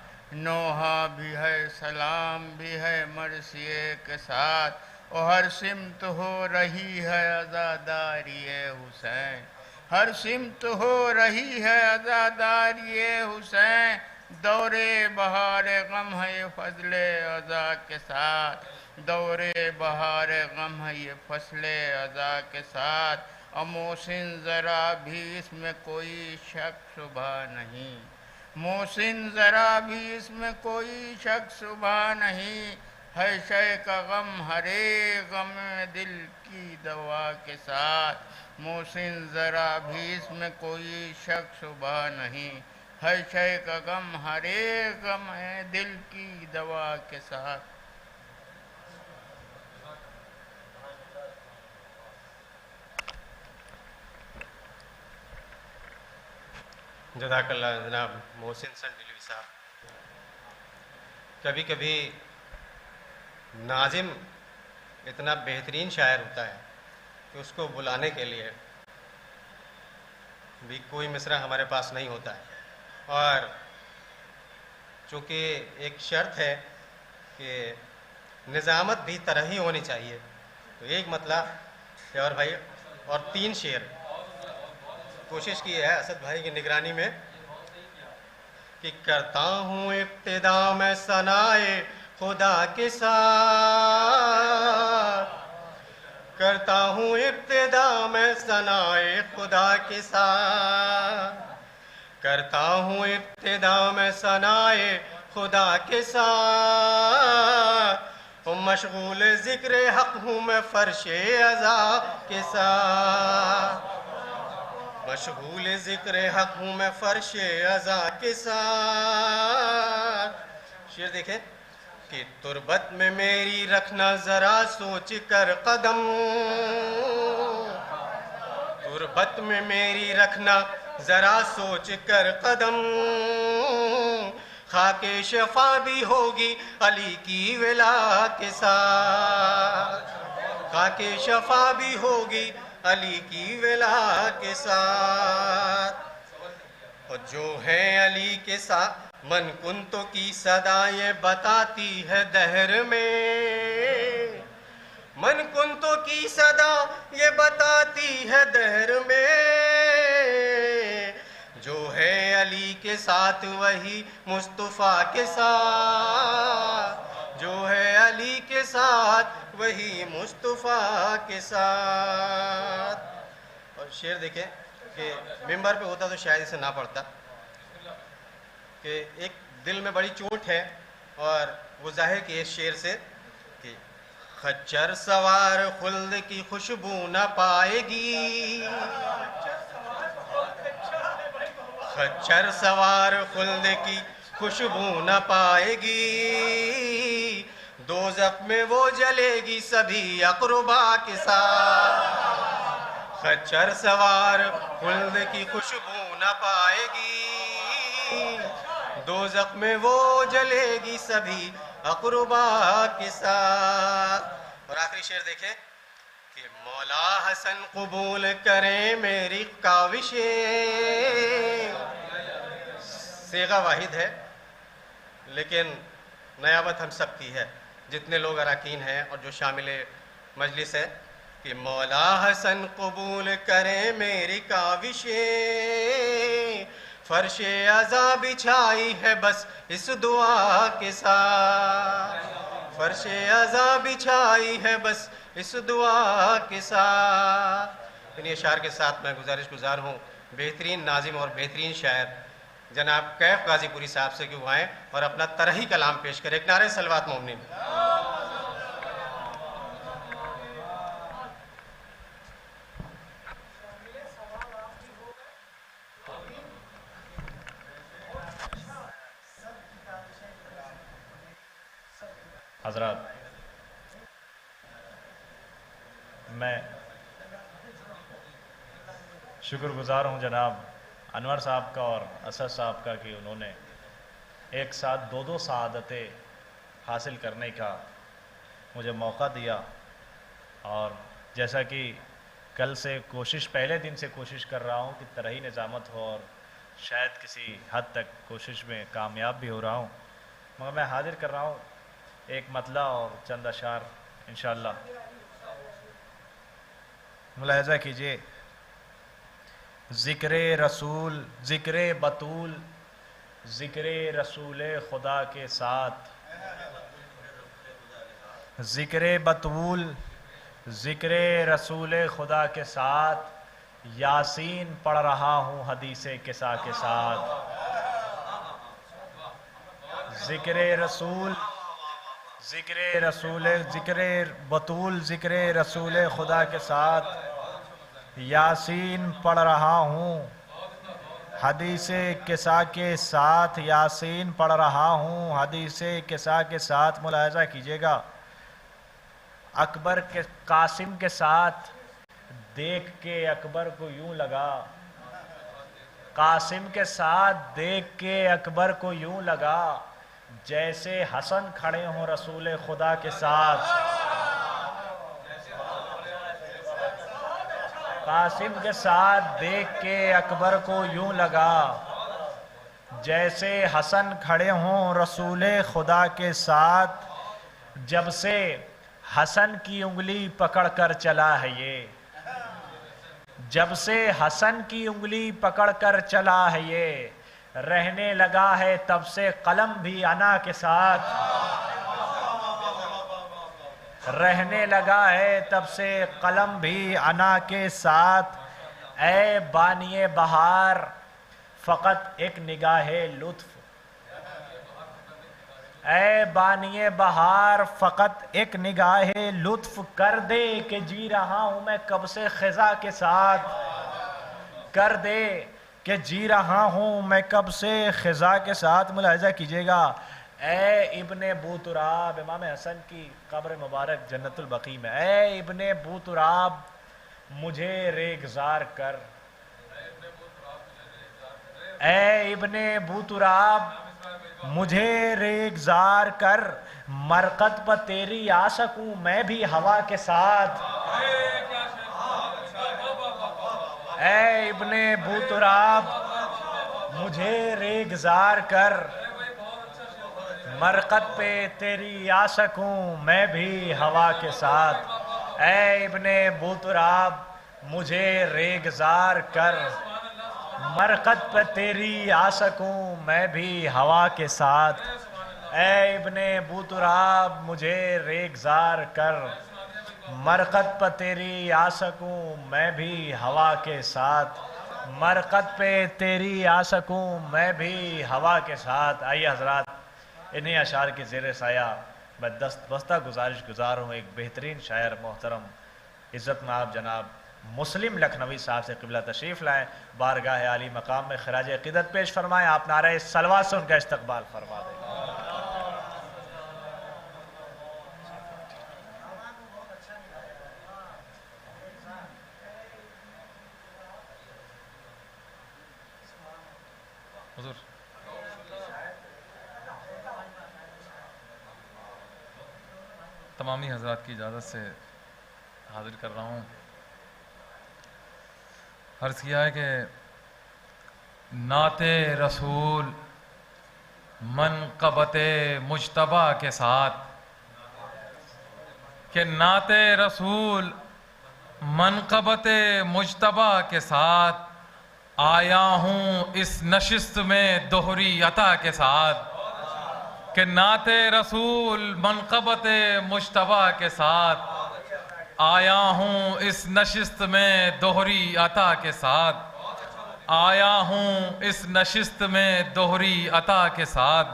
نوحہ بھی ہے سلام بھی ہے مرثیے کے ساتھ۔ اور ہر سمت ہو رہی ہے عزاداری حسین، ہر سمت ہو رہی ہے عزاداری حسین، دور بہار غم ہے یہ فضل عزا کے ساتھ، دور بہار غم ہے یہ فصل عزا کے ساتھ۔ اور محسن ذرا بھی اس میں کوئی شک شبہ نہیں، محسن ذرا بھی اس میں کوئی شک شبہ نہیں، ہے شے کا غم ہر ایک غم دل کی دوا کے ساتھ۔ محسن ذرا بھی اس میں کوئی شک شبہ نہیں، ہے شے کا غم ہر ایک غم دل کی دوا کے ساتھ۔ جزاک اللہ جناب محسن سنڈیلوی صاحب۔ کبھی کبھی ناظم اتنا بہترین شاعر ہوتا ہے کہ اس کو بلانے کے لیے بھی کوئی مصرع ہمارے پاس نہیں ہوتا ہے، اور چونکہ ایک شرط ہے کہ نظامت بھی طرح ہی ہونی چاہیے، تو ایک مطلب ہے اور بھائی اور 3 شعر کوشش کی ہے اسد بھائی کی نگرانی میں کہ کرتا ہوں ابتدا میں ثنائے خدا کے ساتھ، کرتا ہوں ابتدا میں ثنائے خدا کے ساتھ، کرتا ہوں ابتدا میں ثنائے خدا کے ساتھ، مشغول ذکر حق ہوں میں فرش عزا کے ساتھ، مشغول ذکر حق ہوں میں فرش عزا کے ساتھ۔ شعر دیکھیں کہ تربت میں میری رکھنا ذرا سوچ کر قدم، تربت میں میری رکھنا ذرا سوچ کر قدم، خاک شفا بھی ہوگی علی کی ولا کے ساتھ، خاک شفا بھی ہوگی علی کی ولا کے ساتھ، اور جو ہے علی کے ساتھ من کنتو کی صدا یہ بتاتی ہے دہر میں، من کنتو کی صدا یہ بتاتی ہے دہر میں، جو ہے علی کے ساتھ وہی مصطفیٰ کے ساتھ، جو ہے علی کے ساتھ وہی مصطفیٰ کے ساتھ۔ اور شعر دیکھیں کہ ممبر پہ ہوتا تو شاید اسے نہ پڑھتا، کہ ایک دل میں بڑی چوٹ ہے اور وہ ظاہر کی اس شعر سے کہ خچر سوار خلد کی خوشبو نہ پائے گی، خچر سوار خلد کی خوشبو نہ پائے گی، دوزخ میں وہ جلے گی سبھی اقربا کے ساتھ، خچر سوار خلد کی خوشبو نہ پائے گی، دوزخ میں وہ جلے گی سبھی اقربا کے ساتھ۔ اور آخری شعر دیکھیں کہ مولا حسن قبول کریں میری کاوشیں، صیغہ واحد ہے لیکن نیابت ہم سب کی ہے، جتنے لوگ اراکین ہیں اور جو شامل مجلس ہے، کہ مولا حسن قبول کریں میری کاوشیں، فرش عزا بچھائی ہے بس اس دعا کے ساتھ، فرش عزا بچھائی ہے بس اس دعا کے ساتھ۔ ان اشعار کے ساتھ میں گزارش گزار ہوں بہترین ناظم اور بہترین شاعر جناب کیف غازی پوری صاحب سے کہ وہ آئیں اور اپنا طرحی کلام پیش کریں۔ ایک نعرہ صلوات مومنین۔ حضرات، میں شکر گزار ہوں جناب انور صاحب کا اور اسد صاحب کا کہ انہوں نے ایک ساتھ دو سعادتیں حاصل کرنے کا مجھے موقع دیا، اور جیسا کہ کل سے کوشش، پہلے دن سے کوشش کر رہا ہوں کہ طرحی نظامت ہو اور شاید کسی حد تک کوشش میں کامیاب بھی ہو رہا ہوں، مگر میں حاضر کر رہا ہوں ایک مطلع اور چند اشعار انشاءاللہ۔ ملاحظہ کیجئے، ذکر رسول، ذکر بطول، ذکر رسول خدا کے ساتھ، ذکر بطول، ذکر رسول خدا کے ساتھ، یاسین پڑھ رہا ہوں حدیث کسا کے ساتھ، ذکر رسول، ذکر رسول، ذکر بطول، ذکر رسول خدا کے ساتھ، یاسین پڑھ رہا ہوں حدیث کسا کے ساتھ، یاسین پڑھ رہا ہوں حدیث کسا کے ساتھ۔ ملاحظہ کیجئے گا، اکبر کے قاسم کے ساتھ دیکھ کے اکبر کو یوں لگا، قاسم کے ساتھ دیکھ کے اکبر کو یوں لگا جیسے حسن کھڑے ہوں رسول خدا کے ساتھ، قاسم کے ساتھ دیکھ کے اکبر کو یوں لگا جیسے حسن کھڑے ہوں رسول خدا کے ساتھ، جب سے حسن کی انگلی پکڑ کر چلا ہے یہ، جب سے حسن کی انگلی پکڑ کر چلا ہے یہ، رہنے لگا ہے تب سے قلم بھی انا کے ساتھ، رہنے لگا ہے تب سے قلم بھی انا کے ساتھ، اے بانی بہار فقط ایک نگاہ لطف، اے بانی بہار فقط ایک نگاہ لطف کر دے کہ جی رہا ہوں میں کب سے خزاں کے ساتھ، کر دے کہ جی رہا ہوں میں کب سے خزاں کے ساتھ۔ ملاحظہ کیجئے گا، اے ابن بوتراب، امام حسن کی قبر مبارک جنت البقیع میں، اے ابن بوتراب مجھے ریگزار کر، اے ابن بوتراب مجھے ریگزار کر، مرقد پر تیری آ سکوں میں بھی ہوا کے ساتھ، اے ابن بوتراب مجھے ریگزار کر، مرقد پہ تیری آ سکوں میں بھی ہوا کے ساتھ، اے ابن بوتراب مجھے ریگزار کر، مرقد پہ تیری آ سکوں میں بھی ہوا کے ساتھ، اے ابن بوتراب مجھے ریگزار کر، مرقد پہ تیری آ سکوں میں بھی ہوا کے ساتھ، مرقد پہ تیری آ سکوں میں بھی ہوا کے ساتھ۔ آئیے حضرات انہیں اشعار کے زیر سایہ میں دست بستہ گزار ہوں ایک بہترین شاعر محترم عزت مآب جناب مسلم لکھنوی صاحب سے قبلہ تشریف لائیں، بارگاہ عالی مقام میں خراج عقیدت پیش فرمائیں، آپ نعرہ صلوات سے ان کا استقبال فرما دیں۔ حضور تمامی حضرات کی اجازت سے حاضر کر رہا ہوں۔ عرض کیا ہے کہ نعت رسول منقبت مجتبیٰ کے ساتھ، کہ نعت رسول منقبت مجتبیٰ کے ساتھ آیا ہوں اس نشست میں دوہری عطا کے ساتھ، کہ نعت رسول منقبت مجتبیٰ کے ساتھ آیا ہوں اس نشست میں دوہری عطا کے ساتھ، آیا ہوں اس نشست میں دوہری عطا کے ساتھ۔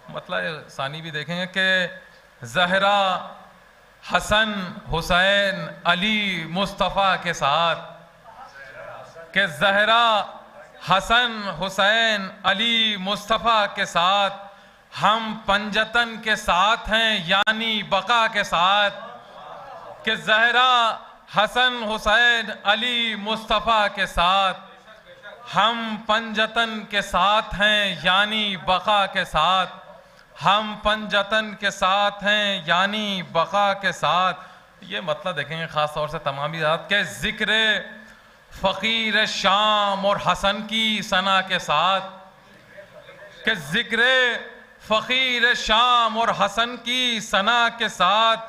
مطلب ثانی بھی دیکھیں گے کہ زہرا حسن حسین علی مصطفیٰ کے ساتھ، کہ زہرا حسن حسین علی مصطفیٰ کے ساتھ ہم پنجتن کے ساتھ ہیں یعنی بقا کے ساتھ، کہ زہرا حسن حسین علی مصطفیٰ کے ساتھ ہم پنجتن کے ساتھ ہیں یعنی بقا کے ساتھ، ہم پنجتن کے ساتھ ہیں یعنی بقا کے ساتھ۔ یہ مطلب دیکھیں گے خاص طور سے تمامی ذات کے ذکر فقیر شام اور حسن کی ثنا کے ساتھ، کہ ذکر فقیر شام اور حسن کی ثنا کے ساتھ،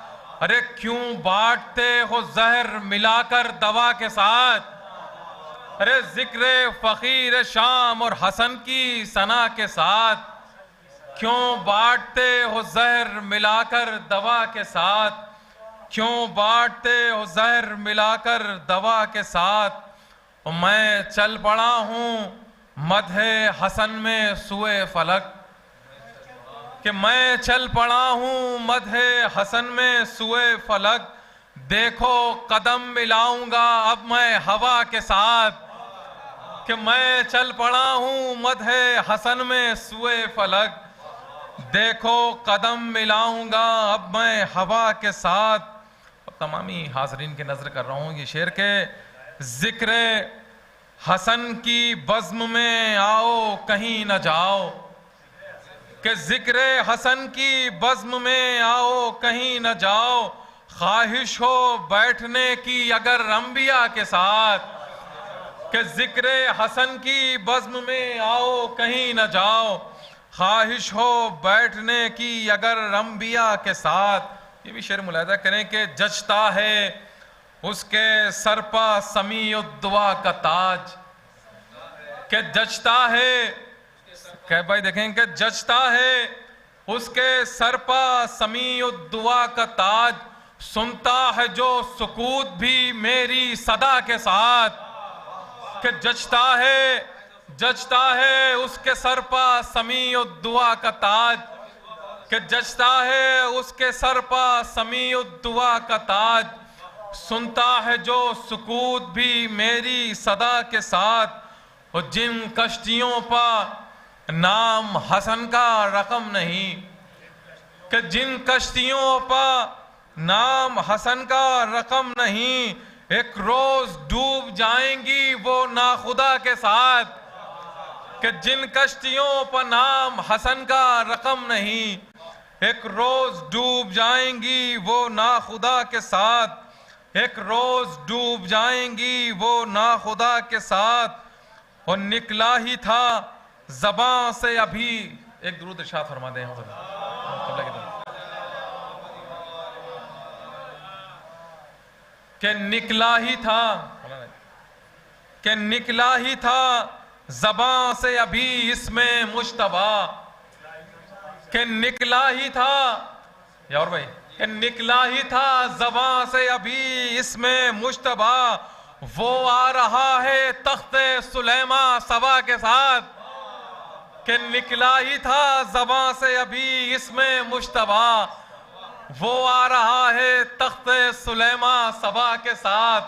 ارے کیوں بانٹتے ہو زہر ملا کر دوا کے ساتھ، ارے ذکر فقیر شام اور حسن کی ثنا کے ساتھ کیوں بانٹتے ہو زہر ملا کر دوا کے ساتھ، کیوں بانٹتے ہو زہر ملا کر دوا کے ساتھ۔ میں چل پڑا ہوں مدح حسن میں سوئے فلک، کہ میں چل پڑا ہوں مدح حسن میں سوئے فلک، دیکھو قدم ملاؤں گا اب میں ہوا کے ساتھ، کہ میں چل پڑا ہوں مدح حسن میں سوئے فلک، دیکھو قدم ملاؤں گا اب میں ہوا کے ساتھ۔ اب تمامی حاضرین کی نظر کر رہا ہوں یہ شعر کے ذکر حسن کی بزم میں آؤ کہیں نہ جاؤ، کہ ذکر حسن کی بزم میں آؤ کہیں نہ جاؤ، خواہش ہو بیٹھنے کی اگر انبیاء کے ساتھ، کہ ذکر حسن کی بزم میں آؤ کہیں نہ جاؤ، خواہش ہو بیٹھنے کی اگر انبیاء کے ساتھ۔ یہ بھی شعر ملاحظہ کریں کہ جچتا ہے اس کے سر پا سمیع الدعا کا تاج، کہ جچتا ہے، کہ بھائی دیکھیں کہ جچتا ہے اس کے سر پا سمیع الدعا کا تاج، سنتا ہے جو سکوت بھی میری صدا کے ساتھ، کہ جچتا ہے اس کے سر پا سمیع الدعا کا تاج، کہ جچتا ہے اس کے سر پا سمیع الدعا کا تاج، سنتا ہے جو سکوت بھی میری صدا کے ساتھ، اور جن کشتیوں پا نام حسن کا رقم نہیں، کہ جن کشتیوں پر نام حسن کا رقم نہیں، ایک روز ڈوب جائیں گی وہ ناخدا کے ساتھ. کہ جن کشتیوں پر نام حسن کا رقم نہیں، ایک روز ڈوب جائیں گی وہ ناخدا کے ساتھ. ایک روز ڈوب جائیں گی وہ ناخدا کے ساتھ. اور نکلا ہی تھا زباں سے ابھی. ایک درود ارشاد فرما دیں قبلہ کی طرف. کہ نکلا ہی تھا زباں سے ابھی اس میں مجتبیٰ. کہ نکلا ہی تھا یا اور بھائی، کہ نکلا ہی تھا زباں سے ابھی اس میں مجتبیٰ. وہ آ رہا ہے تخت سلیمان سبا کے ساتھ. کہ نکلا ہی تھا زباں سے ابھی اس میں مجتبیٰ. وہ آ رہا ہے تخت سلیمان سبا کے ساتھ.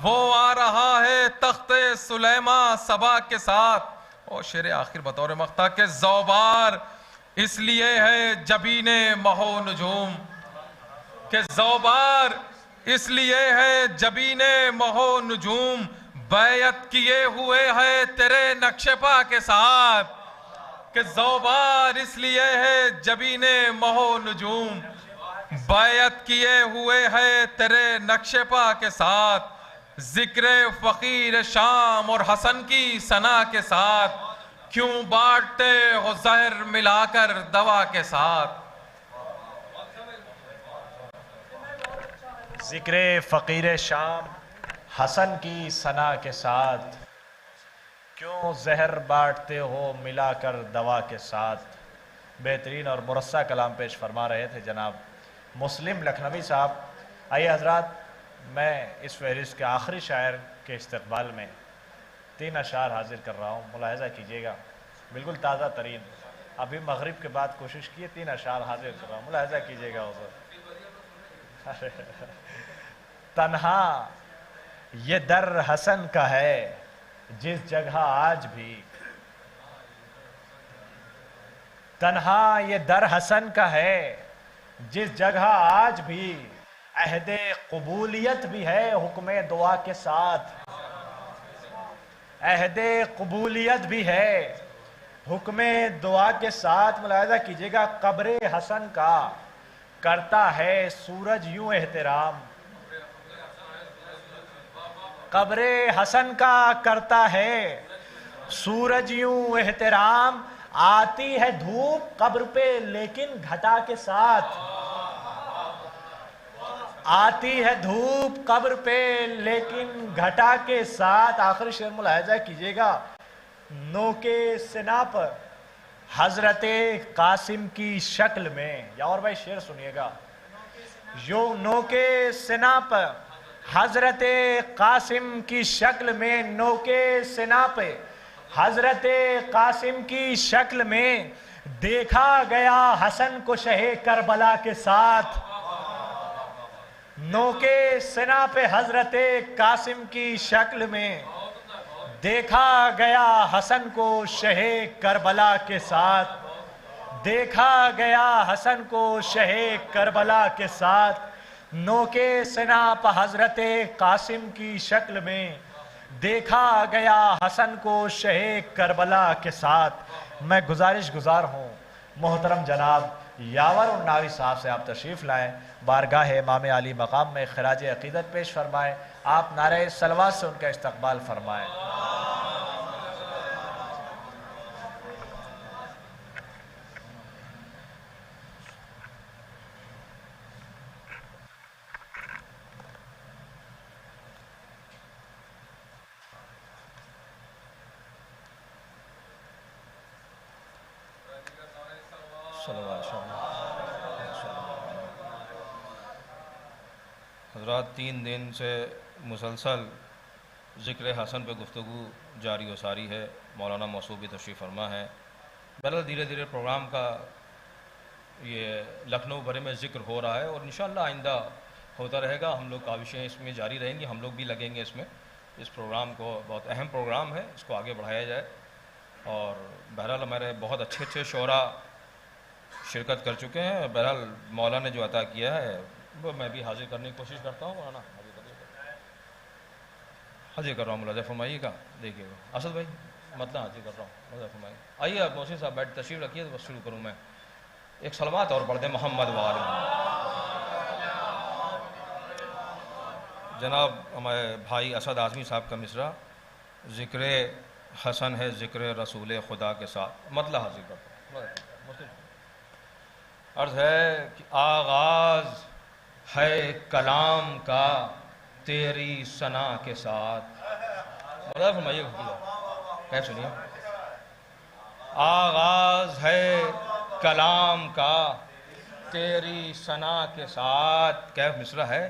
وہ آ رہا ہے تخت سلیمان سبا کے ساتھ. اور شعر آخر بطور مقطع کہ زوبار اس لیے ہے جبین مہو نجوم. کہ زوبار اس لیے ہے جبین مہو نجوم. بیعت کیے ہوئے ہے تیرے نقش پا کے ساتھ. کہ زوبار اس لیے ہے جبین مہو نجوم. بیعت کیے ہوئے ہے تیرے نقش پا کے ساتھ. ذکر فقیر شام اور حسن کی ثنا کے ساتھ. کیوں بانٹتے ہو زہر ملا کر دوا کے ساتھ. ذکر فقیر شام حسن کی ثنا کے ساتھ. کیوں زہر بانٹتے ہو ملا کر دوا کے ساتھ. بہترین اور مرصع کلام پیش فرما رہے تھے جناب مسلم لکھنوی صاحب. آئیے حضرات، میں اس فہرست کے آخری شاعر کے استقبال میں 3 اشعار حاضر کر رہا ہوں. ملاحظہ کیجیے گا، بالکل تازہ ترین. ابھی مغرب کے بعد کوشش کیے 3 اشعار حاضر کر رہا ہوں. ملاحظہ کیجیے گا حضور. تنہا یہ در حسن کا ہے جس جگہ آج بھی. تنہا یہ در حسن کا ہے جس جگہ آج بھی. عہد قبولیت بھی ہے حکم دعا کے ساتھ. عہد قبولیت بھی ہے حکم دعا کے ساتھ. ملاحظہ کیجیے گا، قبر حسن کا کرتا ہے سورج یوں احترام. قبر حسن کا کرتا ہے سورج یوں احترام. آتی ہے دھوپ قبر پہ لیکن گھٹا کے ساتھ. آتی ہے دھوپ قبر پہ لیکن گھٹا کے ساتھ. آخری شعر ملاحظہ کیجیے گا، نوک سنا پر حضرت قاسم کی شکل میں. یا اور بھائی شعر سنیے گا، یو نوک سنا پر حضرت قاسم کی شکل میں. نوک سنا پہ حضرت قاسم کی شکل میں دیکھا گیا حسن کو شہ کربلا کے ساتھ. نوک سنا پہ حضرت قاسم کی شکل میں دیکھا گیا حسن کو شہ کربلا کے ساتھ. دیکھا گیا حسن کو شہ کربلا کے ساتھ. نوک سنا پہ حضرت قاسم کی شکل میں دیکھا گیا حسن کو شہ کربلا کے ساتھ. میں گزارش گزار ہوں محترم جناب یاور الناوی صاحب سے آپ تشریف لائیں، بارگاہ امام علی مقام میں خراج عقیدت پیش فرمائیں. آپ نعرہ صلوات سے ان کا استقبال فرمائیں. حضرات 3 دن سے مسلسل ذکر حسن پہ گفتگو جاری و ساری ہے. مولانا موصوف بھی تشریف فرما ہے. بہرحال دھیرے دھیرے پروگرام کا یہ لکھنؤ بھرے میں ذکر ہو رہا ہے اور انشاءاللہ آئندہ ہوتا رہے گا. ہم لوگ کاوشیں اس میں جاری رہیں گی، ہم لوگ بھی لگیں گے اس میں. اس پروگرام کو بہت اہم پروگرام ہے، اس کو آگے بڑھایا جائے. اور بہرحال ہمارے بہت اچھے شعراء شرکت کر چکے ہیں. بہرحال مولا نے جو عطا کیا ہے وہ میں بھی حاضر کرنے کی کوشش کرتا ہوں. مولانا حاضر کر رہا ہوں. ملاحظہ فرمائیے گا. دیکھیے گا اسد بھائی مطلب حاضر کر رہا ہوں. ملاحظہ فرمائیے. آئیے آپ محسن صاحب بیٹھ تشریف رکھیے تو بس شروع کروں میں. ایک سلوات اور پڑھ دیں محمد وآلہ. جناب ہمارے بھائی اسد اعظمی صاحب کا مصرع ذکر حسن ہے ذکر رسول خدا کے ساتھ. مطلب حاضر کرتا ہوں. عرض ہے کہ آغاز ہے کلام کا تیری ثنا کے ساتھ. مطلب فرمائیے کہ سنیے. آغاز ہے کلام کا تیری ثنا کے ساتھ. کیف مصرع ہے.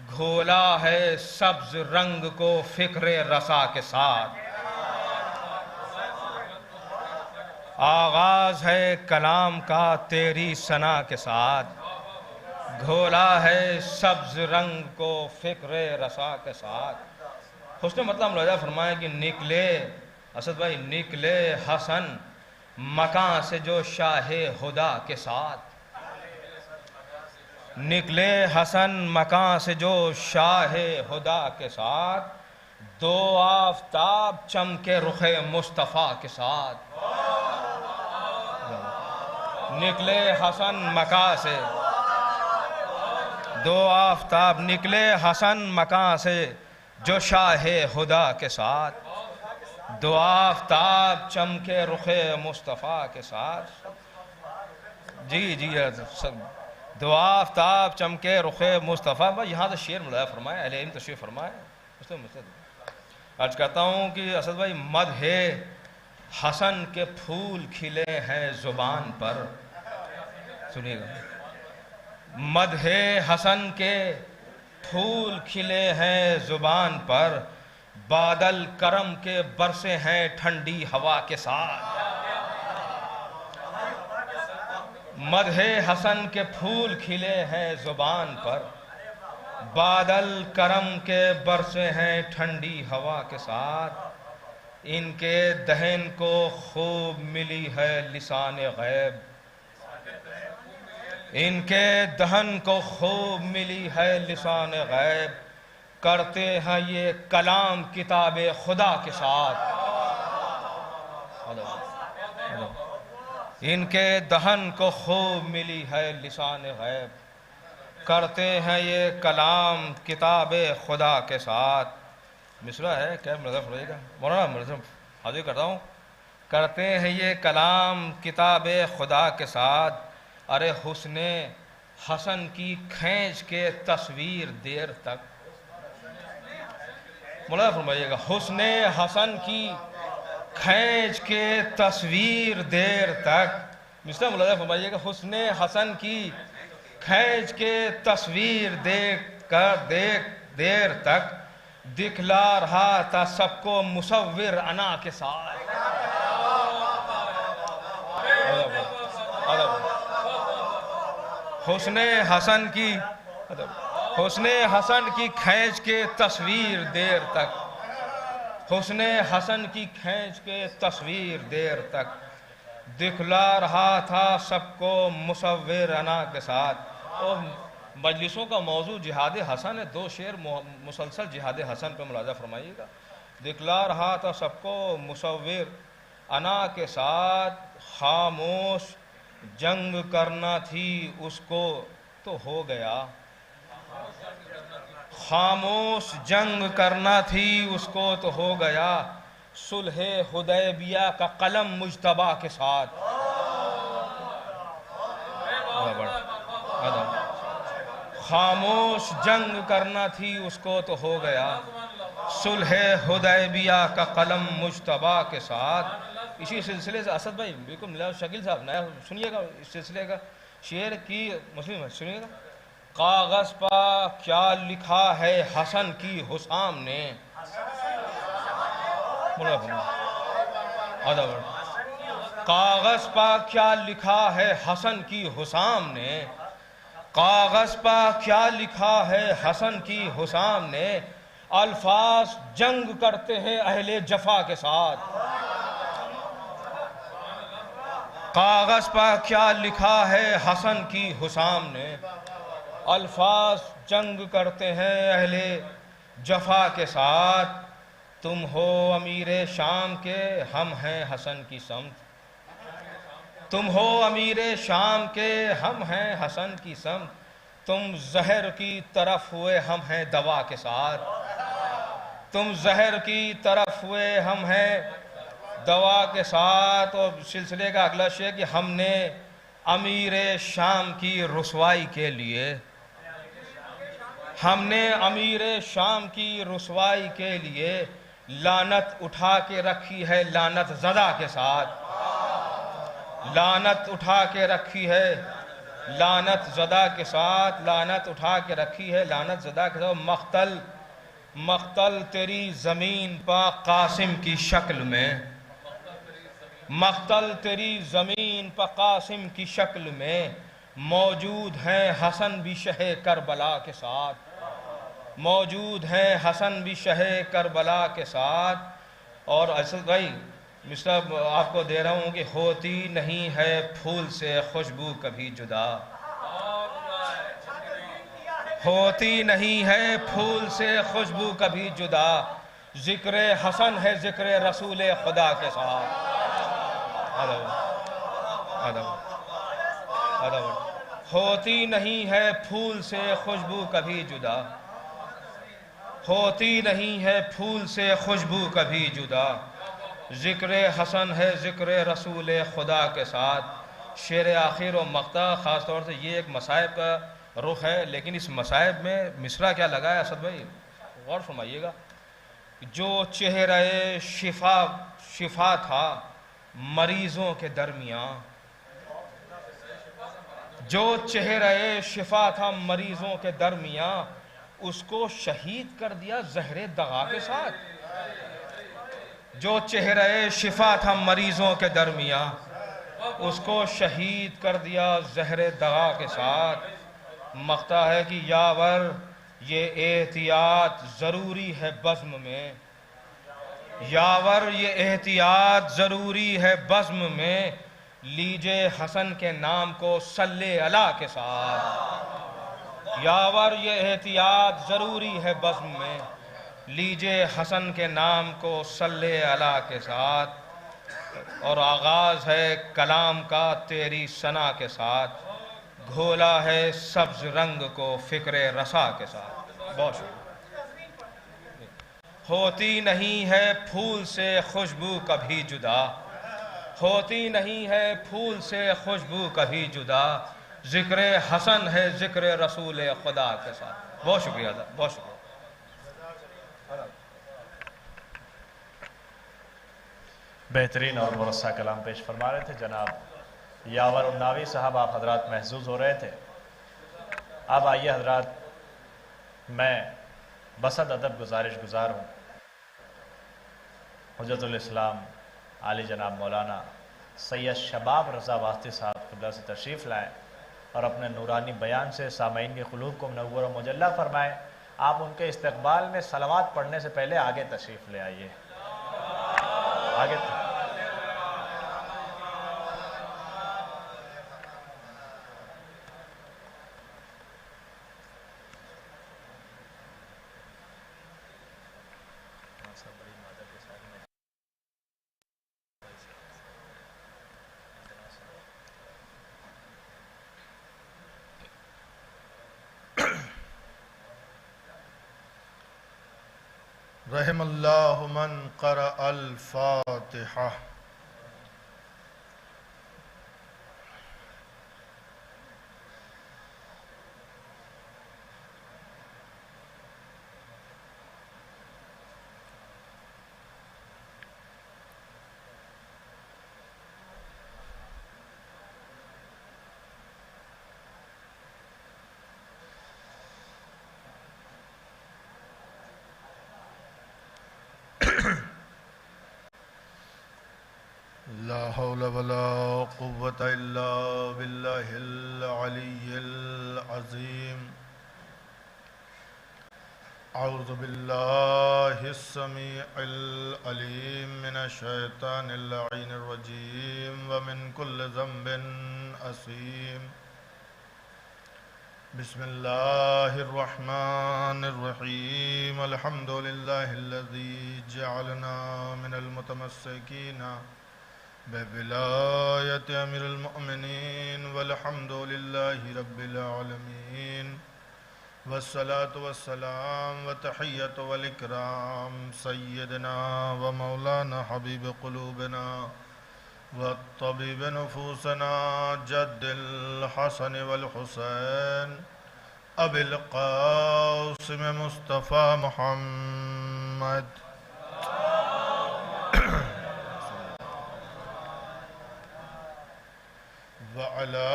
گھولا ہے سبز رنگ کو فکر رسا کے ساتھ. آغاز ہے کلام کا تیری ثنا کے ساتھ. گھولا ہے سبز رنگ کو فکر رسا کے ساتھ. حسن مطلب ملاحظہ فرمائے کہ نکلے اسد بھائی نکلے حسن مکان سے جو شاہ خدا کے ساتھ. نکلے حسن مکان سے جو شاہ خدا کے ساتھ. دو آفتاب چمکے رخ مصطفیٰ کے ساتھ. نکلے حسن مکان سے دو آفتاب نکلے حسن مکان سے جو شاہ خدا کے ساتھ. دو آفتاب چمکے رخ مصطفیٰ کے ساتھ. جی جی دو آفتاب چمکے رخ مصطفیٰ. بھائی یہاں سے شعر ملاحظہ فرمائے. اہل علم تشریف فرمائے. عرض کرتا ہوں کہ اسد بھائی مدح حسن کے پھول کھلے ہیں زبان پر. سنیے گا. مدح حسن کے پھول کھلے ہیں زبان پر. بادل کرم کے برسے ہیں ٹھنڈی ہوا کے ساتھ. مدح حسن کے پھول کھلے ہیں زبان پر. بادل کرم کے برسے ہیں ٹھنڈی ہوا کے ساتھ. ان کے دہن کو خوب ملی ہے لسان غیب. ان کے دہن کو خوب ملی ہے لسان غیب. کرتے ہیں یہ کلام کتاب خدا کے ساتھ. ان کے دہن کو خوب ملی ہے لسان غیب. کرتے ہیں یہ کلام کتاب خدا کے ساتھ. مصرع ہے کیا ملاحظہ فرمائیے گا. مولانا ملاحظہ حاضر کرتا ہوں. کرتے ہیں یہ کلام کتاب خدا کے ساتھ. ارے حسن حسن کی کھینچ کے تصویر دیر تک. ملاحظہ فرمائیے گا. حسن حسن کی کھینچ کے تصویر دیر تک. مصرع ملاحظہ فرمائیے گا. حسن حسن کی کھینچ کے تصویر دیر تک. دکھلا رہا تھا سب کو مصور انا کے ساتھ. حسن حسن کی کھینچ کے تصویر دیر تک. حسن حسن کی کھینچ کے تصویر دیر تک. دکھلا رہا تھا سب کو مصور انا کے ساتھ. اور مجلسوں کا موضوع جہاد حسن ہے. دو شعر مسلسل جہاد حسن پہ ملاحظہ فرمائیے گا. دکھلا رہا تھا سب کو مصور انا کے ساتھ. خاموش جنگ کرنا تھی اس کو تو ہو گیا. خاموش جنگ کرنا تھی اس کو تو ہو گیا. صلح حدیبیہ کا قلم مجتبیٰ کے ساتھ. خاموش جنگ کرنا تھی اس کو تو ہو گیا. صلح حدیبیہ کا قلم مجتبیٰ کے ساتھ. اسی سلسلے سے اسد بھائی بالکل ملا شکیل صاحب نیا سنیے گا. اس سلسلے کا شعر کی مسلم سنیے گا. کاغذ پہ کیا لکھا ہے حسن کی حسام نے. کاغذ پہ کیا لکھا ہے حسن کی حسام نے. کاغذ پہ کیا لکھا ہے حسن کی حسام نے. الفاظ جنگ کرتے ہیں اہل جفا کے ساتھ. کاغذ پر کیا لکھا ہے حسن کی حسام نے، الفاظ جنگ کرتے ہیں اہل جفا کے ساتھ، تم ہو امیر شام کے ہم ہیں حسن کی سمت، تم ہو امیر شام کے ہم ہیں حسن کی سمت، تم زہر کی طرف ہوئے ہم ہیں دوا کے ساتھ، تم زہر کی طرف ہوئے ہم ہیں دوا کے ساتھ۔ اور سلسلے کا اگلا شعر کہ ہم نے امیر شام کی رسوائی کے لیے، ہم نے امیر شام کی رسوائی کے لیے لعنت اٹھا کے رکھی ہے لعنت زدہ کے ساتھ، لعنت اٹھا کے رکھی ہے لعنت زدہ کے ساتھ، لعنت اٹھا کے رکھی ہے لعنت زدہ کے ساتھ۔ مقتل تیری زمین پا قاسم کی شکل میں، مقتل تیری زمین پا قاسم کی شکل میں، موجود ہیں حسن بھی شہ کربلا کے ساتھ، موجود ہیں حسن بھی شہ کربلا کے ساتھ۔ اور اسد بھائی مصرع آپ کو دے رہا ہوں کہ ہوتی نہیں ہے پھول سے خوشبو کبھی جدا، ہوتی نہیں ہے پھول سے خوشبو کبھی جدا، ذکر حسن ہے ذکر رسول خدا کے ساتھ۔ ہوتی نہیں ہے پھول سے خوشبو کبھی جدا، ہوتی نہیں ہے پھول سے خوشبو کبھی جدا، ذکر حسن ہے ذکر رسول خدا کے ساتھ۔ شعر آخر و مقطع خاص طور سے یہ ایک مصائب کا رخ ہے، لیکن اس مصائب میں مصرع کیا لگا ہے اسد بھائی غور فرمائیے گا، جو چہرہ شفا تھا مریضوں کے درمیان، جو چہرہ شفا تھا مریضوں کے درمیان، اس کو شہید کر دیا زہر دغا کے ساتھ، جو چہرہ شفا تھا مریضوں کے درمیان، اس کو شہید کر دیا زہر دغا کے ساتھ۔ مقطع ہے کہ یاور یہ احتیاط ضروری ہے بزم میں، یاور یہ احتیاط ضروری ہے بزم میں، لیجے حسن کے نام کو صلی اللہ کے ساتھ، یاور یہ احتیاط ضروری ہے بزم میں، لیجے حسن کے نام کو صلی اللہ کے ساتھ۔ اور آغاز ہے کلام کا تیری ثنا کے ساتھ، گھولا ہے سبز رنگ کو فکر رسا کے ساتھ۔ بہت شکریہ۔ ہوتی نہیں ہے پھول سے خوشبو کبھی جدا، ہوتی نہیں ہے پھول سے خوشبو کبھی جدا، ذکر حسن ہے ذکر رسول خدا کے ساتھ۔ بہت شکریہ، بہت شکریہ۔ بہترین اور مرصع کلام پیش فرما رہے تھے جناب یاور الناوی صاحب، آپ حضرات محظوظ ہو رہے تھے۔ اب آئیے حضرات، میں بسط ادب گزارش گزار ہوں، حجت الاسلام عالی جناب مولانا سید شباب رضا واسطی صاحب قبلہ سے تشریف لائیں اور اپنے نورانی بیان سے سامعین کے قلوب کو منور و مجلہ فرمائیں۔ آپ ان کے استقبال میں صلوات پڑھنے سے پہلے آگے تشریف لے آئیے، آگے رحم اللہ من قرأ الفاتحہ۔ لا حول ولا قوة الا باللہ العلی العظیم۔ أعوذ بالله السميع العليم من الشيطان اللعين الرجيم ومن كل ذنب أثيم. بسم الله الرحمن الرحيم. الحمد لله الذي جعلنا من المتمسكين بولاية أمير المؤمنين والحمد لله رب العالمين، والصلاة والسلام وتحية والإكرام سيدنا ومولانا حبيب قلوبنا والطبيب نفوسنا جد الحسن والحسين أبي القاسم مصطفى محمد وعلى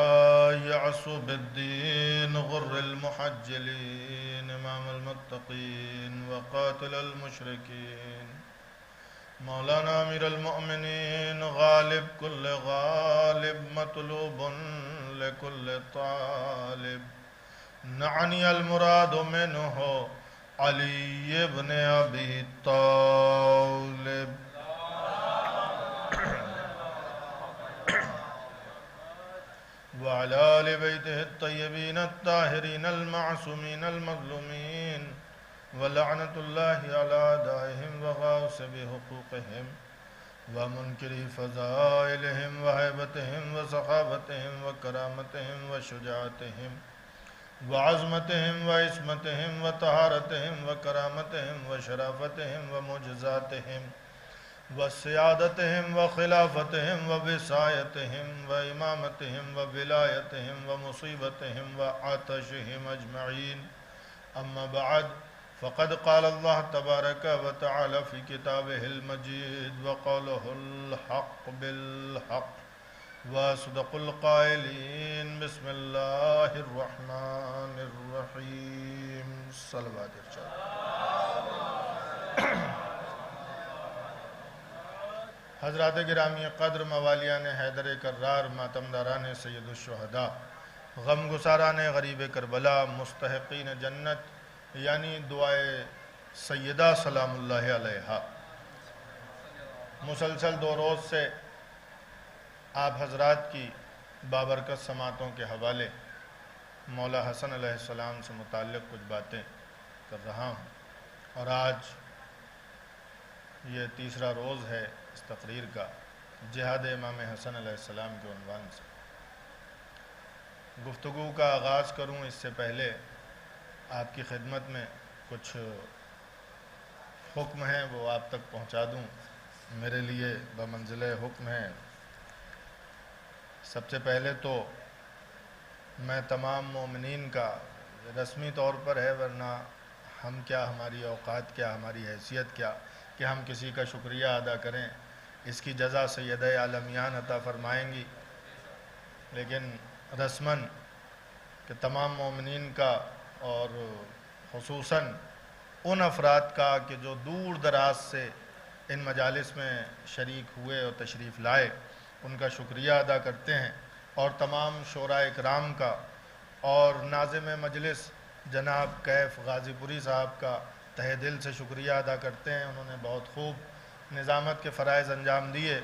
يعصب الدين غر المحجلين إمام المتقين وقاتل المشركين مولانا أمير المؤمنين غالب كل غالب مطلوب لكل طالب نعني المراد منه علي بن أبي طالب وعلى آل بيته الطيبين الطاهرين المعصومين المظلومين ولعنة الله على أعدائهم وغاصب حقوقهم ومنكر فضائلهم وهيبتهم وسخاوتهم وكرامتهم وشجاعتهم وعظمتهم وعصمتهم وطهارتهم وكرامتهم وشرافتهم ومعجزاتهم وسيادتهم وخلافتهم ووصايتهم وإمامتهم وولايتهم ومصيبتهم وعطشهم أجمعين. أما بعد، فقد قال الله تبارك وتعالى في كتابه المجيد وقوله الحق بالحق وصدق القائلين. بسم الله الرحمن الرحيم. صلوات ارشاد. حضرات گرامی قدر، موالیان حیدر کرار، ماتمداران سید الشہداء، غم گساران غریب کربلا، مستحقین جنت یعنی دعائے سیدہ سلام اللہ علیہا، مسلسل 2 روز سے آپ حضرات کی بابرکت سماعتوں کے حوالے مولا حسن علیہ السلام سے متعلق کچھ باتیں کر رہا ہوں، اور آج یہ 3را روز ہے اس تقریر کا، جہاد امام حسن علیہ السلام کے عنوان سے گفتگو کا آغاز کروں اس سے پہلے آپ کی خدمت میں کچھ حکم ہیں، وہ آپ تک پہنچا دوں، میرے لیے بمنزلِ حکم ہے۔ سب سے پہلے تو میں تمام مومنین کا، رسمی طور پر ہے ورنہ ہم کیا، ہماری اوقات کیا، ہماری حیثیت کیا کہ ہم کسی کا شکریہ ادا کریں، اس کی جزا سیدہ عالمیان عطا فرمائیں گی، لیکن رسماً کہ تمام مومنین کا اور خصوصاً ان افراد کا کہ جو دور دراز سے ان مجالس میں شریک ہوئے اور تشریف لائے، ان کا شکریہ ادا کرتے ہیں، اور تمام شعراء اکرام کا اور ناظم مجلس جناب کیف غازی پوری صاحب کا تہہ دل سے شکریہ ادا کرتے ہیں۔ انہوں نے بہت خوب نظامت کے فرائض انجام دیے،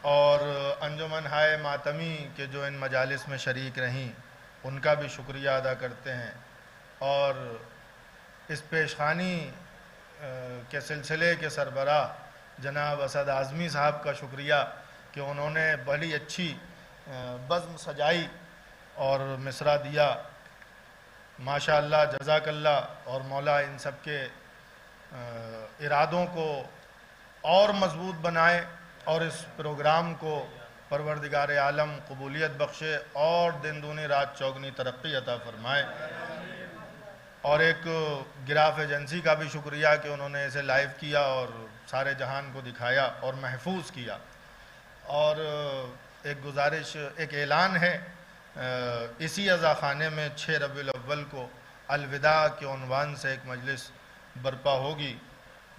اور انجمن ہائے ماتمی کے جو ان مجالس میں شریک رہیں ان کا بھی شکریہ ادا کرتے ہیں، اور اس پیشخانی کے سلسلے کے سربراہ جناب اسد اعظمی صاحب کا شکریہ کہ انہوں نے بڑی اچھی بزم سجائی اور مصرع دیا، ماشاءاللہ جزاک اللہ، اور مولا ان سب کے ارادوں کو اور مضبوط بنائے اور اس پروگرام کو پروردگار عالم قبولیت بخشے اور دن دونی رات چوگنی ترقی عطا فرمائے۔ اور ایک گراف ایجنسی کا بھی شکریہ کہ انہوں نے اسے لائیو کیا اور سارے جہان کو دکھایا اور محفوظ کیا۔ اور ایک گزارش، ایک اعلان ہے، اسی عزا خانے میں 6 ربیع الاول کو الوداع کے عنوان سے ایک مجلس برپا ہوگی،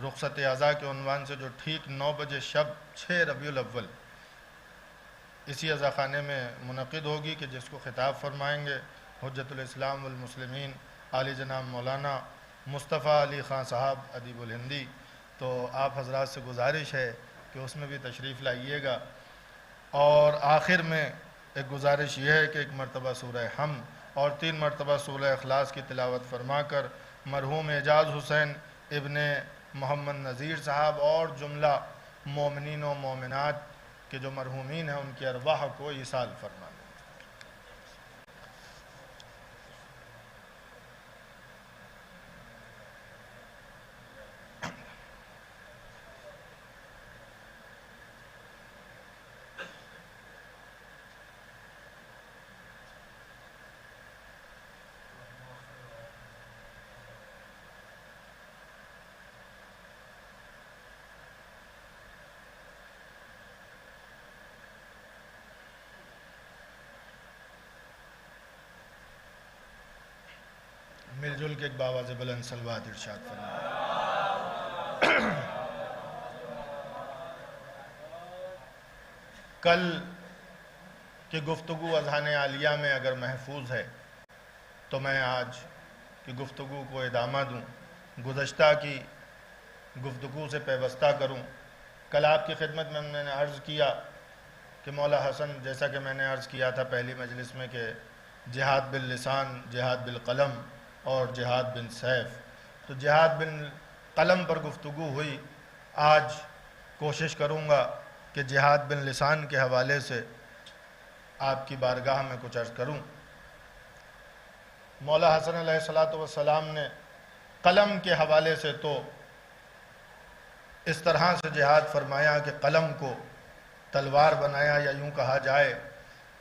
رخصت عزا کے عنوان سے، جو ٹھیک 9 بجے شب 6 ربیع الاول اسی عزا خانے میں منعقد ہوگی، کہ جس کو خطاب فرمائیں گے حجت الاسلام والمسلمین عالی جناب مولانا مصطفیٰ علی خان صاحب ادیب الہندی، تو آپ حضرات سے گزارش ہے کہ اس میں بھی تشریف لائیے گا۔ اور آخر میں ایک گزارش یہ ہے کہ ایک مرتبہ سورہ حمد اور 3 مرتبہ سورہ اخلاص کی تلاوت فرما کر مرحوم اعجاز حسین ابن محمد نذیر صاحب اور جملہ مومنین و مومنات کے جو مرحومین ہیں ان کی ارواح کو ایصال فرما دیں۔ مل جل کے ایک بآواز بلند صلوات ارشاد فرمائیں۔ کل کی گفتگو اذہان عالیہ میں اگر محفوظ ہے تو میں آج کی گفتگو کو ادامہ دوں، گزشتہ کی گفتگو سے پیوستہ کروں۔ کل آپ کی خدمت میں نے عرض کیا کہ مولا حسن، جیسا کہ میں نے عرض کیا تھا پہلی مجلس میں، کہ جہاد باللسان، جہاد بالقلم اور جہاد بن سیف، تو جہاد بن قلم پر گفتگو ہوئی۔ آج کوشش کروں گا کہ جہاد بن لسان کے حوالے سے آپ کی بارگاہ میں کچھ عرض کروں۔ مولا حسن علیہ السلام نے قلم کے حوالے سے تو اس طرح سے جہاد فرمایا کہ قلم کو تلوار بنایا، یا یوں کہا جائے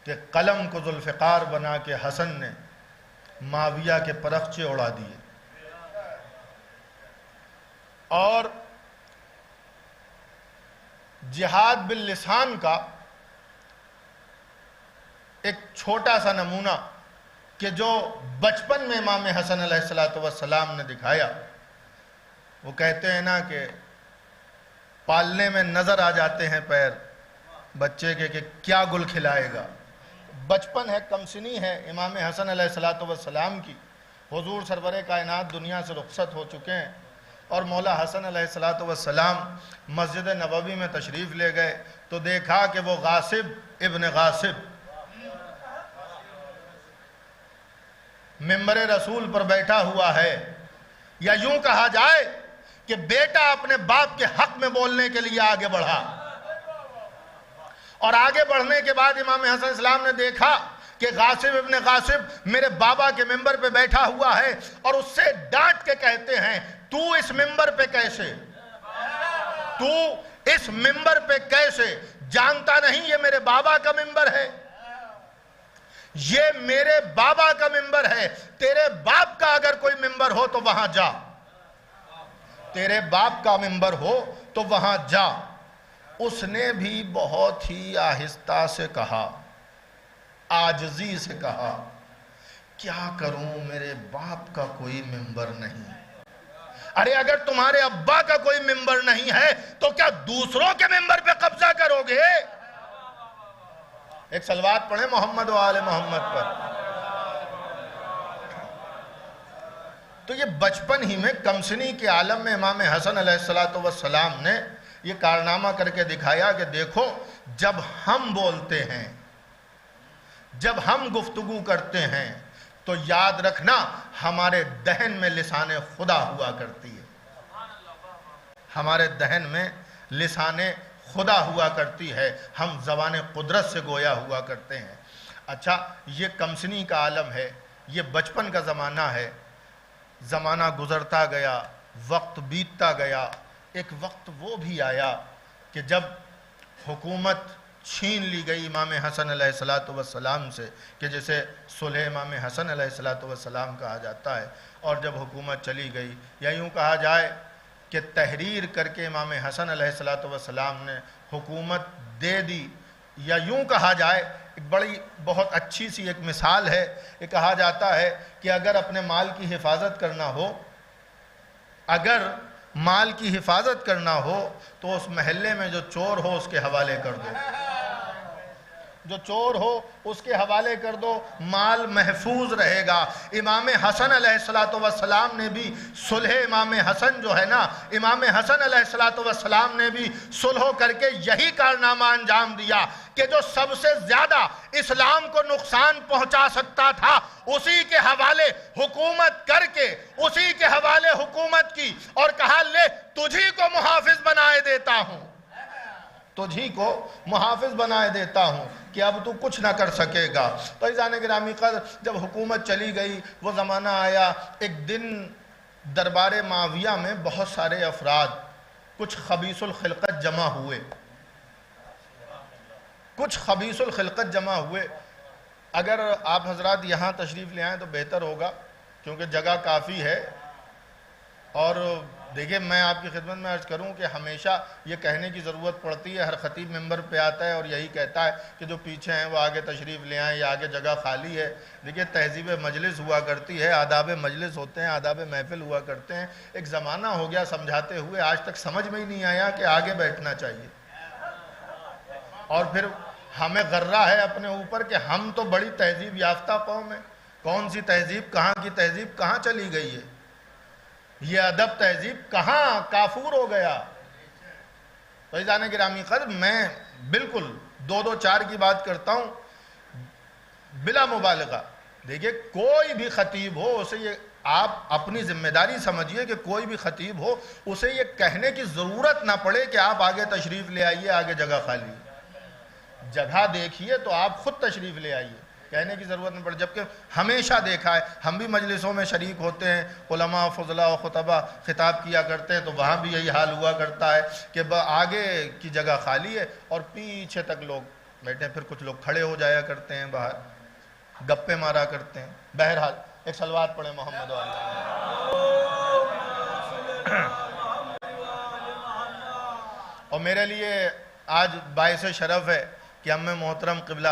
کہ قلم کو ذوالفقار بنا کے حسن نے معاویہ کے پرخچے اڑا دیے۔ اور جہاد باللسان کا ایک چھوٹا سا نمونہ کہ جو بچپن میں امام حسن علیہ السلام نے دکھایا، وہ کہتے ہیں نا کہ پالنے میں نظر آ جاتے ہیں پیر بچے کے کہ کیا گل کھلائے گا۔ بچپن ہے، کمسنی ہے امام حسن علیہ السلام کی۔ حضور سرور کائنات دنیا سے رخصت ہو چکے ہیں، اور مولا حسن علیہ السلام مسجد نبوی میں تشریف لے گئے تو دیکھا کہ وہ غاصب ابن غاصب ممبر رسول پر بیٹھا ہوا ہے، یا یوں کہا جائے کہ بیٹا اپنے باپ کے حق میں بولنے کے لیے آگے بڑھا، اور آگے بڑھنے کے بعد امام حسن السلام نے دیکھا کہ غاصب ابن غاصب میرے بابا کے ممبر پہ بیٹھا ہوا ہے، اور اس سے ڈانٹ کے کہتے ہیں تو اس ممبر پہ کیسے، تو اس ممبر پہ کیسے، جانتا نہیں یہ میرے بابا کا ممبر ہے، یہ میرے بابا کا ممبر ہے، تیرے باپ کا اگر کوئی ممبر ہو تو وہاں جا، تیرے باپ کا ممبر ہو تو وہاں جا۔ اس نے بھی بہت ہی آہستہ سے کہا، عاجزی سے کہا، کیا کروں میرے باپ کا کوئی ممبر نہیں۔ ارے اگر تمہارے ابا کا کوئی ممبر نہیں ہے تو کیا دوسروں کے ممبر پہ قبضہ کرو گے؟ ایک صلوات پڑھیں محمد و آل محمد پر۔ تو یہ بچپن ہی میں کمسنی کے عالم میں امام حسن علیہ السلام نے یہ کارنامہ کر کے دکھایا کہ دیکھو، جب ہم بولتے ہیں، جب ہم گفتگو کرتے ہیں تو یاد رکھنا ہمارے دہن میں لسان خدا ہوا کرتی ہے، ہمارے دہن میں لسان خدا ہوا کرتی ہے، ہم زبان قدرت سے گویا ہوا کرتے ہیں۔ اچھا، یہ کمسنی کا عالم ہے، یہ بچپن کا زمانہ ہے، زمانہ گزرتا گیا، وقت بیتتا گیا۔ ایک وقت وہ بھی آیا کہ جب حکومت چھین لی گئی امام حسن علیہ السلام سے، کہ جسے صلح امام حسن علیہ السلام کہا جاتا ہے، اور جب حکومت چلی گئی، یا یوں کہا جائے کہ تحریر کر کے امام حسن علیہ السلام نے حکومت دے دی، یا یوں کہا جائے ایک بڑی بہت اچھی سی ایک مثال ہے، یہ کہا جاتا ہے کہ اگر اپنے مال کی حفاظت کرنا ہو، اگر مال کی حفاظت کرنا ہو تو اس محلے میں جو چور ہو اس کے حوالے کر دو، جو چور ہو اس کے حوالے کر دو، مال محفوظ رہے گا۔ امام حسن علیہ السلام نے بھی صلح، امام حسن جو ہے نا، امام حسن علیہ السلام نے بھی صلح کر کے یہی کارنامہ انجام دیا کہ جو سب سے زیادہ اسلام کو نقصان پہنچا سکتا تھا اسی کے حوالے حکومت کر کے اسی کے حوالے حکومت کی، اور کہا لے تجھی کو محافظ بنائے دیتا ہوں، تجھی کو محافظ بنائے دیتا ہوں کہ اب تو کچھ نہ کر سکے گا۔ تو عزیزان گرامی قدر، جب حکومت چلی گئی وہ زمانہ آیا، ایک دن دربار معاویہ میں بہت سارے افراد کچھ خبیث الخلقت جمع ہوئے، کچھ خبیث الخلقت جمع ہوئے۔ اگر آپ حضرات یہاں تشریف لے آئیں تو بہتر ہوگا کیونکہ جگہ کافی ہے۔ اور دیکھیں، میں آپ کی خدمت میں عرض کروں کہ ہمیشہ یہ کہنے کی ضرورت پڑتی ہے، ہر خطیب ممبر پہ آتا ہے اور یہی کہتا ہے کہ جو پیچھے ہیں وہ آگے تشریف لے آئیں یا آگے جگہ خالی ہے۔ دیکھیں، تہذیب مجلس ہوا کرتی ہے، آداب مجلس ہوتے ہیں، آداب محفل ہوا کرتے ہیں۔ ایک زمانہ ہو گیا سمجھاتے ہوئے، آج تک سمجھ میں ہی نہیں آیا کہ آگے بیٹھنا چاہیے، اور پھر ہمیں غرہ ہے اپنے اوپر کہ ہم تو بڑی تہذیب یافتہ قوم ہیں۔ کون سی تہذیب، کہاں کی تہذیب کہاں چلی گئی ہے؟ یہ ادب تہذیب کہاں کافور ہو گیا؟ تو عزیزان گرامی قدر، میں بالکل 2-2-4 کی بات کرتا ہوں بلا مبالغہ۔ دیکھیے، کوئی بھی خطیب ہو اسے یہ آپ اپنی ذمہ داری سمجھیے کہ کوئی بھی خطیب ہو اسے یہ کہنے کی ضرورت نہ پڑے کہ آپ آگے تشریف لے آئیے، آگے جگہ خالی ہے۔ جگہ دیکھیے تو آپ خود تشریف لے آئیے، کہنے کی ضرورت نہیں پڑے۔ جبکہ ہمیشہ دیکھا ہے، ہم بھی مجلسوں میں شریک ہوتے ہیں، علماء فضلاء و خطبہ خطاب کیا کرتے ہیں تو وہاں بھی یہی حال ہوا کرتا ہے کہ آگے کی جگہ خالی ہے اور پیچھے تک لوگ بیٹھے ہیں، پھر کچھ لوگ کھڑے ہو جایا کرتے ہیں، باہر گپے مارا کرتے ہیں۔ بہرحال ایک صلوات پڑھیں محمد علیہ۔ اور میرے لیے آج باعث شرف ہے کہ ہم میں محترم قبلہ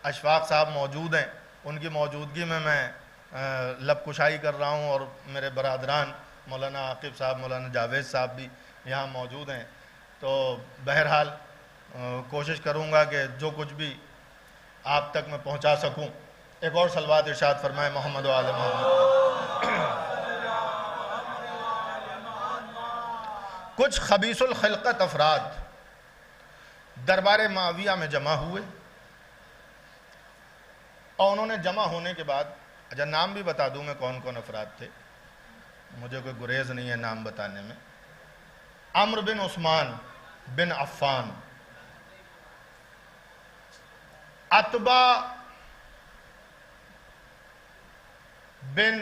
اشفاق صاحب موجود ہیں، ان کی موجودگی میں لب کشائی کر رہا ہوں، اور میرے برادران مولانا عاقب صاحب، مولانا جاوید صاحب بھی یہاں موجود ہیں۔ تو بہرحال کوشش کروں گا کہ جو کچھ بھی آپ تک میں پہنچا سکوں۔ ایک اور صلوات ارشاد فرمائے محمد و آل محمد۔ کچھ خبیث الخلقت افراد دربار معاویہ میں جمع ہوئے، اور انہوں نے جمع ہونے کے بعد، اچھا نام بھی بتا دوں میں کون کون افراد تھے، مجھے کوئی گریز نہیں ہے نام بتانے میں۔ عمر بن عثمان بن عفان، عتبہ بن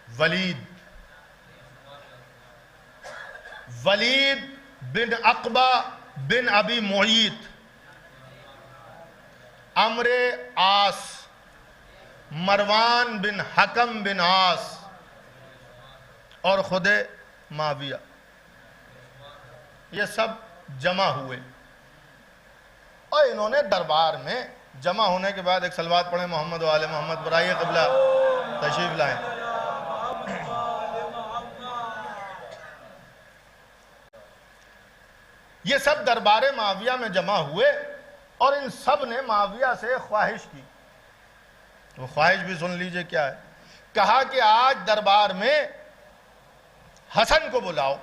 ولید، ولید بن عقبہ بن ابی معیط، عمر عاص، مروان بن حکم بن عاص، اور خود معاویہ، یہ سب جمع ہوئے۔ اور انہوں نے دربار میں جمع ہونے کے بعد ایک صلوات پڑھیں محمد و آل محمد، برائے قبلہ تشریف لائیں۔ یہ سب دربار معاویہ میں جمع ہوئے اور ان سب نے معاویہ سے خواہش کی۔ وہ خواہش بھی سن لیجئے کیا ہے۔ کہا کہ آج دربار میں حسن کو بلاؤ۔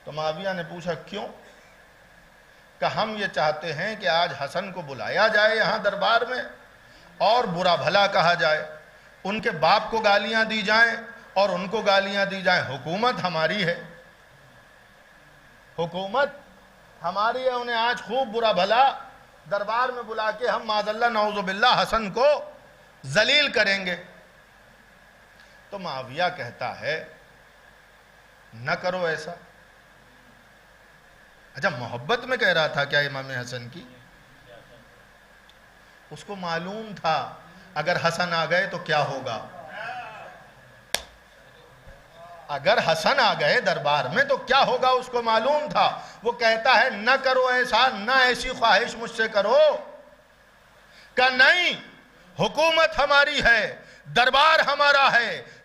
تو معاویہ نے پوچھا کیوں؟ کہ ہم یہ چاہتے ہیں کہ آج حسن کو بلایا جائے یہاں دربار میں اور برا بھلا کہا جائے، ان کے باپ کو گالیاں دی جائیں اور ان کو گالیاں دی جائیں۔ حکومت ہماری ہے، حکومت ہماری ہے، انہیں آج خوب برا بھلا دربار میں بلا کے ہم معاذ اللہ نعوذ باللہ حسن کو ذلیل کریں گے۔ تو معاویہ کہتا ہے نہ کرو ایسا۔ اچھا محبت میں کہہ رہا تھا کیا امام حسن کی؟ اس کو معلوم تھا اگر حسن آ گئے تو کیا ہوگا، اگر حسن آ گئے دربار میں تو کیا ہوگا اس کو معلوم تھا۔ وہ کہتا ہے نہ کرو ایسا، نہ ایسی خواہش مجھ سے کرو۔ کہ نہیں، حکومت ہماری ہے، دربار ہمارا ہے،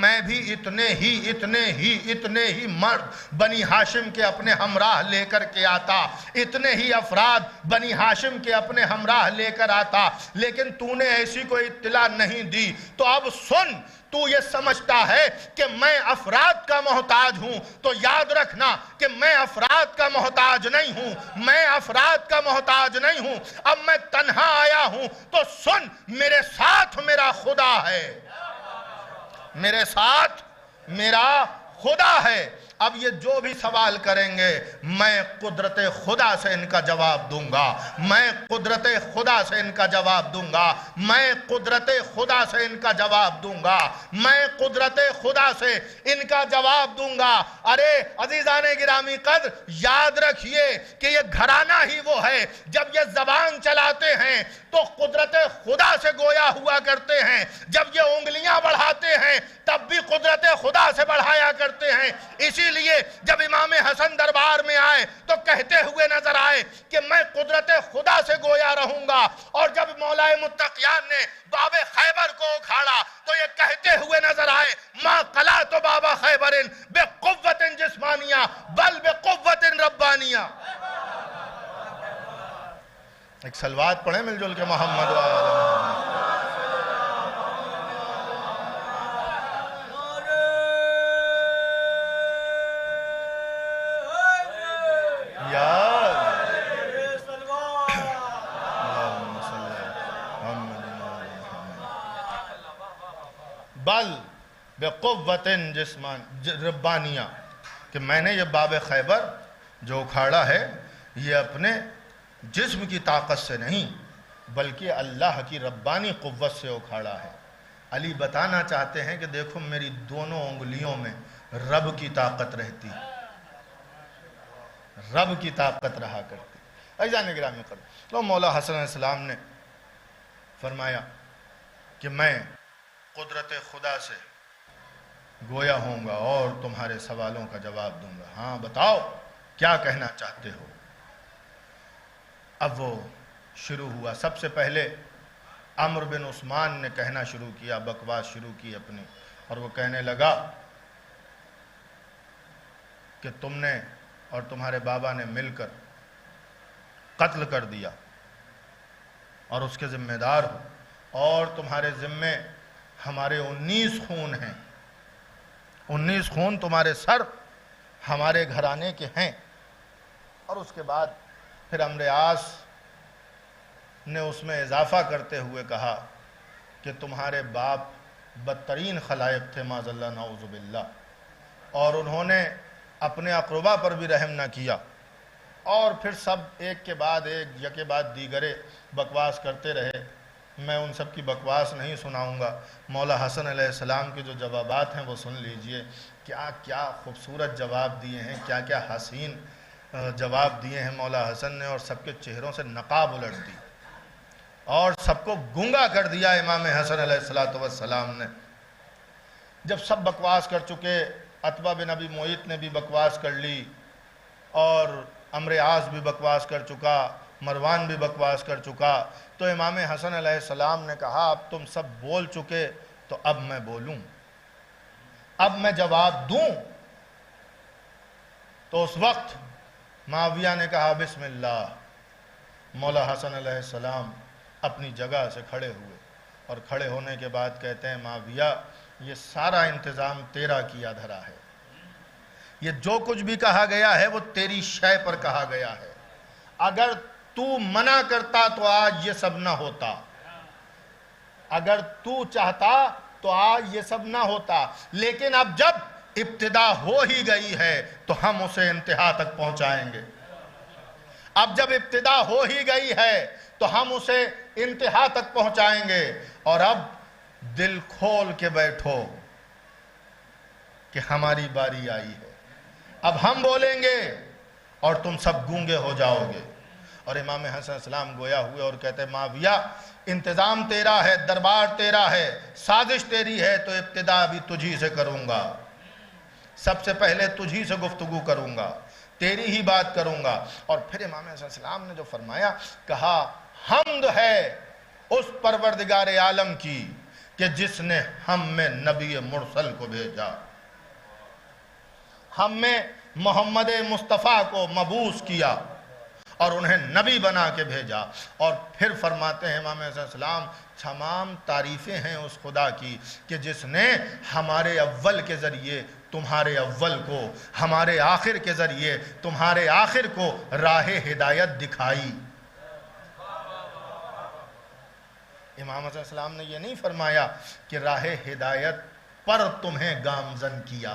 میں بھی اتنے ہی مرد بنی ہاشم کے اپنے ہمراہ لے کر کے آتا، اتنے ہی افراد بنی ہاشم کے اپنے ہمراہ لے کر آتا، لیکن تو نے ایسی کوئی اطلاع نہیں دی۔ تو اب سن، تو یہ سمجھتا ہے کہ میں افراد کا محتاج ہوں، تو یاد رکھنا کہ میں افراد کا محتاج نہیں ہوں، میں افراد کا محتاج نہیں ہوں۔ اب میں تنہا آیا ہوں تو سن، میرے ساتھ میرا خدا ہے، میرے ساتھ میرا خدا ہے۔ اب یہ جو بھی سوال کریں گے میں قدرت خدا سے ان کا جواب دوں گا، میں قدرت خدا سے ان کا جواب دوں گا، میں قدرت خدا سے ان کا جواب دوں گا، میں قدرت خدا سے ان کا جواب دوں گا۔ ارے عزیزان گرامی قدر، یاد رکھیے کہ یہ گھرانہ ہی وہ ہے، جب یہ زبان چلاتے ہیں تو قدرت خدا سے گویا ہوا کرتے ہیں، جب یہ انگلیاں بڑھاتے ہیں تب بھی قدرت خدا سے بڑھایا کرتے ہیں۔ اسی لیے جب امام حسن دربار میں آئے تو کہتے ہوئے نظر آئے کہ میں قدرت خدا سے گویا رہوں گا، اور جب مولا متقیان نے باب خیبر کو اکھاڑا تو یہ کہتے ہوئے نظر آئے ما قلعت باب خیبر بقوت جسمانیہ بل بقوت ربانیہ۔ ایک صلوات پڑھیں مل جل کے محمد و آل محمد۔ بل بقوت ربانیہ، کہ میں نے یہ باب خیبر جو اکھاڑا ہے یہ اپنے جسم کی طاقت سے نہیں بلکہ اللہ کی ربانی قوت سے اکھاڑا ہے۔ علی بتانا چاہتے ہیں کہ دیکھو میری دونوں انگلیوں میں رب کی طاقت رہتی، رب کی طاقت رہا کرتی۔ عزیزان گرامی قدر، تو مولا حسن علیہ السلام نے فرمایا کہ میں قدرت خدا سے گویا ہوں گا اور تمہارے سوالوں کا جواب دوں گا۔ ہاں بتاؤ کیا کہنا چاہتے ہو؟ اب وہ شروع ہوا۔ سب سے پہلے عمرو بن عثمان نے کہنا شروع کیا، بکواس شروع کی اپنی، اور وہ کہنے لگا کہ تم نے اور تمہارے بابا نے مل کر قتل کر دیا اور اس کے ذمہ دار ہو، اور تمہارے ذمے ہمارے 19 خون ہیں، 19 خون تمہارے سر ہمارے گھرانے کے ہیں۔ اور اس کے بعد پھر عمرو عاص نے اس میں اضافہ کرتے ہوئے کہا کہ تمہارے باپ بدترین خلائق تھے معاذ اللہ نعوذ باللہ، اور انہوں نے اپنے اقربا پر بھی رحم نہ کیا۔ اور پھر سب ایک کے بعد ایک یکے بعد دیگرے بکواس کرتے رہے۔ میں ان سب کی بکواس نہیں سناؤں گا، مولا حسن علیہ السلام کے جو جوابات ہیں وہ سن لیجئے۔ کیا کیا خوبصورت جواب دیے ہیں، کیا کیا حسین جواب دیے ہیں مولا حسن نے، اور سب کے چہروں سے نقاب الٹ دی اور سب کو گنگا کر دیا امام حسن علیہ السلام نے۔ جب سب بکواس کر چکے، عتبہ بن ابی معیط نے بھی بکواس کر لی، اور عمرو عاص بھی بکواس کر چکا، مروان بھی بکواس کر چکا، تو امام حسن علیہ السلام نے کہا اب تم سب بول چکے تو اب میں بولوں، اب میں جواب دوں۔ تو اس وقت معاویہ نے کہا بسم اللہ۔ مولا حسن علیہ السلام اپنی جگہ سے کھڑے ہوئے، اور کھڑے ہونے کے بعد کہتے ہیں معاویہ یہ سارا انتظام تیرا کیا دھرا ہے، یہ جو کچھ بھی کہا گیا ہے وہ تیری شے پر کہا گیا ہے، اگر تو منع کرتا تو آج یہ سب نہ ہوتا، اگر تو چاہتا تو آج یہ سب نہ ہوتا، لیکن اب جب ابتدا ہو ہی گئی ہے تو ہم اسے انتہا تک پہنچائیں گے، اب جب ابتدا ہو ہی گئی ہے تو ہم اسے انتہا تک پہنچائیں گے۔ اور اب دل کھول کے بیٹھو کہ ہماری باری آئی ہے، اب ہم بولیں گے اور تم سب گونگے ہو جاؤ گے۔ اور امام حسن علیہ السلام گویا ہوئے اور کہتے ہیں معاویہ انتظام تیرا ہے، دربار تیرا ہے، سازش تیری ہے، تو ابتدا بھی تجھی سے کروں گا، سب سے پہلے تجھی سے گفتگو کروں گا، تیری ہی بات کروں گا۔ اور پھر امام حسن علیہ السلام نے جو فرمایا، کہا حمد ہے اس پروردگار عالم کی کہ جس نے ہم میں نبی مرسل کو بھیجا، ہم میں محمد مصطفیٰ کو مبعوث کیا اور انہیں نبی بنا کے بھیجا۔ اور پھر فرماتے ہیں امام علیہ السلام تمام تعریفیں ہیں اس خدا کی کہ جس نے ہمارے اول کے ذریعے تمہارے اول کو، ہمارے آخر کے ذریعے تمہارے آخر کو راہ ہدایت دکھائی۔ امام علیہ السلام نے یہ نہیں فرمایا کہ راہ ہدایت پر تمہیں گامزن کیا،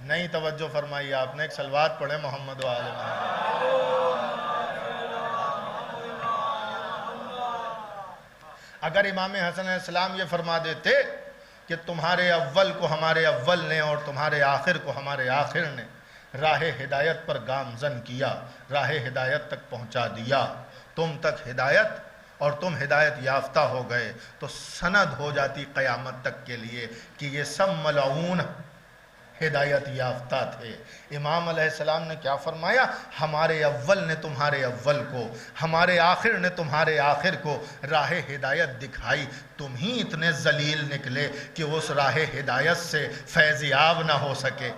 نہیں توجہ فرمائی آپ نے۔ ایک صلوات پڑھے محمد و آل محمد۔ اگر امام حسن علیہ السلام یہ فرما دیتے کہ تمہارے اول کو ہمارے اول نے اور تمہارے آخر کو ہمارے آخر نے راہ ہدایت پر گامزن کیا، راہ ہدایت تک پہنچا دیا، تم تک ہدایت اور تم ہدایت یافتہ ہو گئے، تو سند ہو جاتی قیامت تک کے لیے کہ یہ سب ملعون ہدایت یافتہ تھے۔ امام علیہ السلام نے کیا فرمایا؟ ہمارے اول نے تمہارے اول کو، ہمارے آخر نے تمہارے آخر کو راہ ہدایت دکھائی، تم ہی اتنے ذلیل نکلے کہ اس راہ ہدایت سے فیض یاب نہ ہو سکے،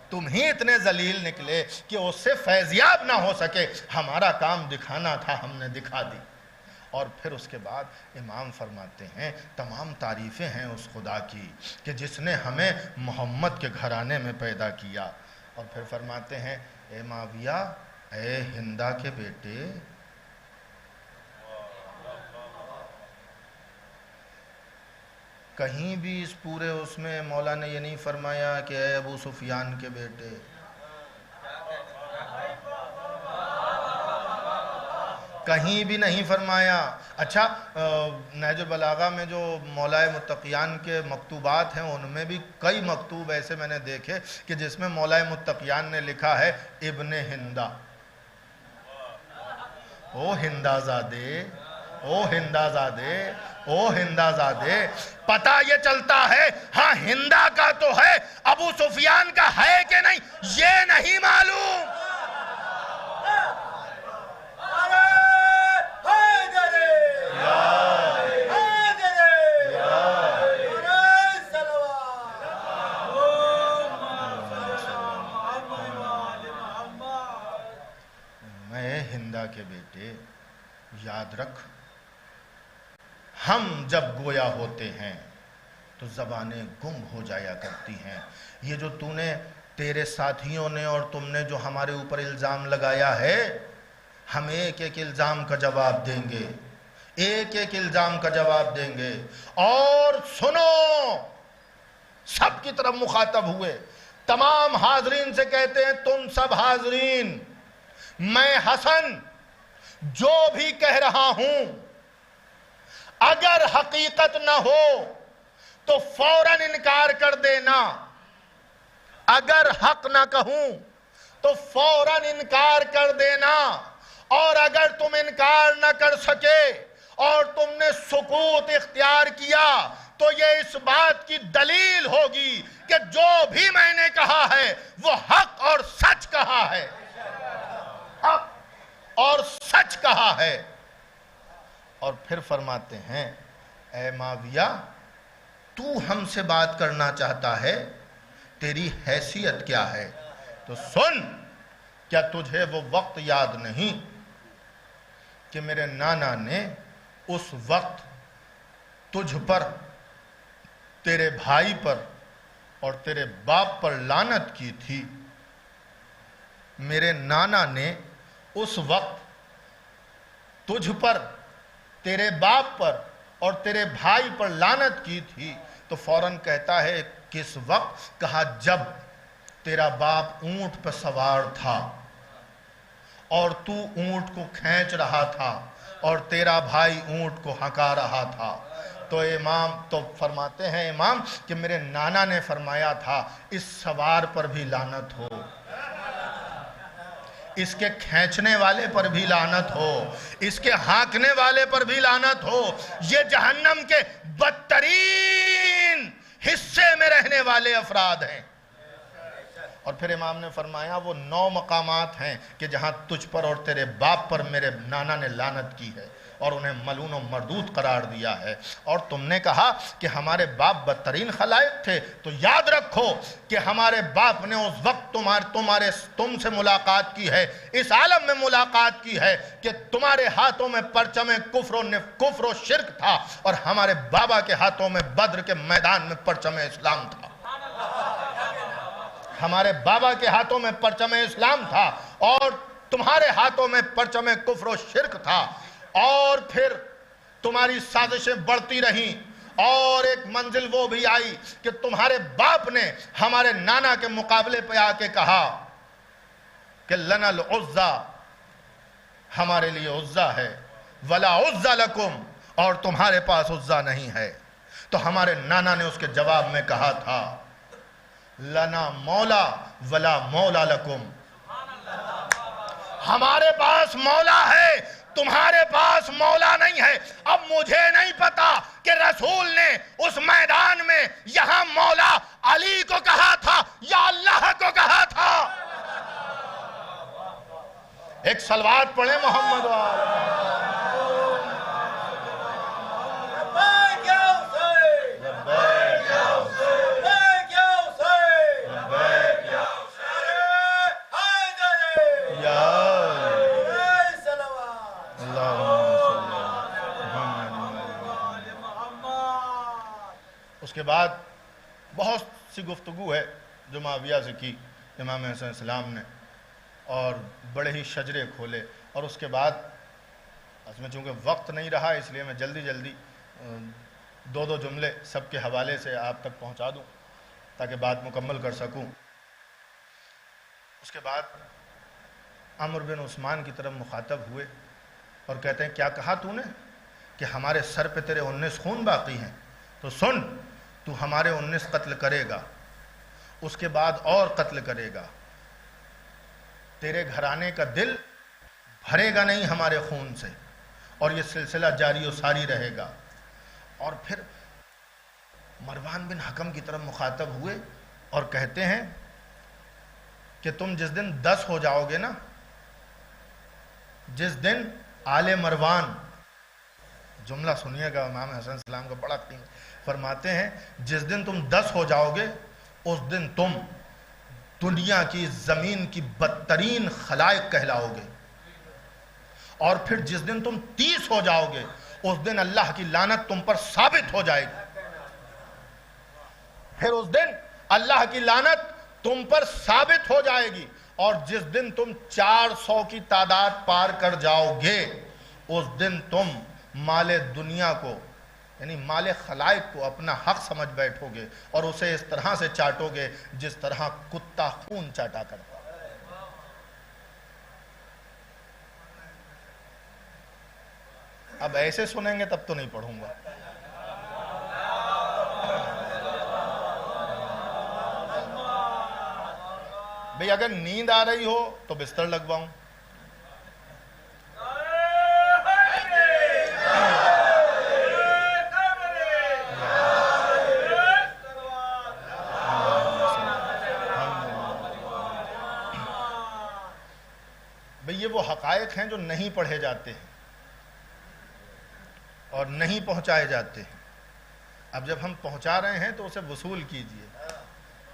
تم ہی اتنے ذلیل نکلے کہ اس سے فیض یاب نہ ہو سکے۔ ہمارا کام دکھانا تھا، ہم نے دکھا دی۔ اور پھر اس کے بعد امام فرماتے ہیں تمام تعریفیں ہیں اس خدا کی کہ جس نے ہمیں محمد کے گھرانے میں پیدا کیا۔ اور پھر فرماتے ہیں اے معاویہ، اے ہندا کے بیٹے، کہیں بھی اس پورے اس میں مولا نے یہ نہیں فرمایا کہ اے ابو سفیان کے بیٹے، کہیں بھی نہیں فرمایا۔ اچھا نہج البلاغہ میں جو مولائے متقیان کے مکتوبات ہیں ان میں بھی کئی مکتوب ایسے میں نے دیکھے کہ جس میں مولائے متقیان نے لکھا ہے ابن ہندا، او ہندا زادے، او ہندا زادے، او ہندا زادے۔ پتہ یہ چلتا ہے ہاں ہندا کا تو ہے، ابو سفیان کا ہے کہ نہیں یہ نہیں معلوم۔ میں ہندا کے بیٹے یاد رکھ، ہم جب گویا ہوتے ہیں تو زبانیں گم ہو جایا کرتی ہیں۔ یہ جو تو نے تیرے ساتھیوں نے اور تم نے جو ہمارے اوپر الزام لگایا ہے، ہم ایک ایک الزام کا جواب دیں گے، ایک ایک الزام کا جواب دیں گے۔ اور سنو، سب کی طرف مخاطب ہوئے، تمام حاضرین سے کہتے ہیں تم سب حاضرین، میں حسن جو بھی کہہ رہا ہوں اگر حقیقت نہ ہو تو فوراً انکار کر دینا، اگر حق نہ کہوں تو فوراً انکار کر دینا، اور اگر تم انکار نہ کر سکے اور تم نے سکوت اختیار کیا تو یہ اس بات کی دلیل ہوگی کہ جو بھی میں نے کہا ہے وہ حق اور سچ کہا ہے، حق اور سچ کہا ہے۔ اور پھر فرماتے ہیں اے معاویہ، تو ہم سے بات کرنا چاہتا ہے، تیری حیثیت کیا ہے؟ تو سن، کیا تجھے وہ وقت یاد نہیں کہ میرے نانا نے اس وقت تجھ پر، تیرے بھائی پر اور تیرے باپ پر لعنت کی تھی؟ میرے نانا نے اس وقت تجھ پر، تیرے باپ پر اور تیرے بھائی پر لعنت کی تھی۔ تو فوراً کہتا ہے کس وقت؟ کہا جب تیرا باپ اونٹ پہ سوار تھا اور تو اونٹ کو کھینچ رہا تھا اور تیرا بھائی اونٹ کو ہکا رہا تھا۔ تو فرماتے ہیں امام کہ میرے نانا نے فرمایا تھا اس سوار پر بھی لعنت ہو، اس کے کھینچنے والے پر بھی لعنت ہو، اس کے ہانکنے والے پر بھی لعنت ہو، یہ جہنم کے بدترین حصے میں رہنے والے افراد ہیں۔ اور پھر امام نے فرمایا وہ 9 مقامات ہیں کہ جہاں تجھ پر اور تیرے باپ پر میرے نانا نے لعنت کی ہے اور انہیں ملعون و مردود قرار دیا ہے. اور تم نے کہا کہ ہمارے باپ بدترین خلائق تھے، تو یاد رکھو کہ ہمارے باپ نے اس وقت تم سے ملاقات کی ہے، اس عالم میں ملاقات کی ہے کہ تمہارے ہاتھوں میں پرچم کفر و شرک تھا اور ہمارے بابا کے ہاتھوں میں بدر کے میدان میں پرچم اسلام تھا. ہمارے بابا کے ہاتھوں میں پرچم اسلام تھا اور تمہارے ہاتھوں میں پرچم کفر و شرک تھا. اور پھر تمہاری سازشیں بڑھتی رہیں اور ایک منزل وہ بھی آئی کہ تمہارے باپ نے ہمارے نانا کے مقابلے پہ آ کے کہا کہ لنا العزا، ہمارے لیے عزا ہے، ولا عزا لکم، اور تمہارے پاس عزا نہیں ہے. تو ہمارے نانا نے اس کے جواب میں کہا تھا لنا مولا ولا مولا لکم، ہمارے پاس مولا ہے، تمہارے پاس مولا نہیں ہے. اب مجھے نہیں پتا کہ رسول نے اس میدان میں یہاں مولا علی کو کہا تھا یا اللہ کو کہا تھا. ایک صلوات پڑھیں محمد اس کے بعد بہت سی گفتگو ہے جو معاویہ سے کی امام حسن السلام نے اور بڑے ہی شجرے کھولے. اور اس کے بعد اس میں چونکہ وقت نہیں رہا اس لیے میں جلدی 2 جملے سب کے حوالے سے آپ تک پہنچا دوں تاکہ بات مکمل کر سکوں. اس کے بعد عمرو بن عثمان کی طرف مخاطب ہوئے اور کہتے ہیں کیا کہا تو نے کہ ہمارے سر پہ تیرے 19 خون باقی ہیں؟ تو سن، تو ہمارے 19 قتل کرے گا، اس کے بعد اور قتل کرے گا، تیرے گھرانے کا دل بھرے گا نہیں ہمارے خون سے، اور یہ سلسلہ جاری و ساری رہے گا. اور پھر مروان بن حکم کی طرف مخاطب ہوئے اور کہتے ہیں کہ تم جس دن 10 ہو جاؤ گے نا، جس دن آل مروان، جملہ سنیے گا امام حسن السلام کا بڑا قیمت، فرماتے ہیں جس دن تم 10 ہو جاؤ گے اس دن تم دنیا کی زمین کی بدترین خلائق کہلاؤ گے. اور پھر جس دن تم 30 ہو جاؤ گے اس دن اللہ کی لعنت تم پر ثابت ہو جائے گی. پھر اس دن اللہ کی لعنت تم پر ثابت ہو جائے گی. اور جس دن تم 400 کی تعداد پار کر جاؤ گے اس دن تم مال دنیا کو یعنی مال خلائق کو اپنا حق سمجھ بیٹھو گے اور اسے اس طرح سے چاٹو گے جس طرح کتا خون چاٹا کرتا. اب ایسے سنیں گے تب تو نہیں پڑھوں گا. بھئی اگر نیند آ رہی ہو تو بستر لگواؤں. بھئی یہ وہ حقائق ہیں جو نہیں پڑھے جاتے ہیں اور نہیں پہنچائے جاتے ہیں. اب جب ہم پہنچا رہے ہیں تو اسے وصول کیجئے،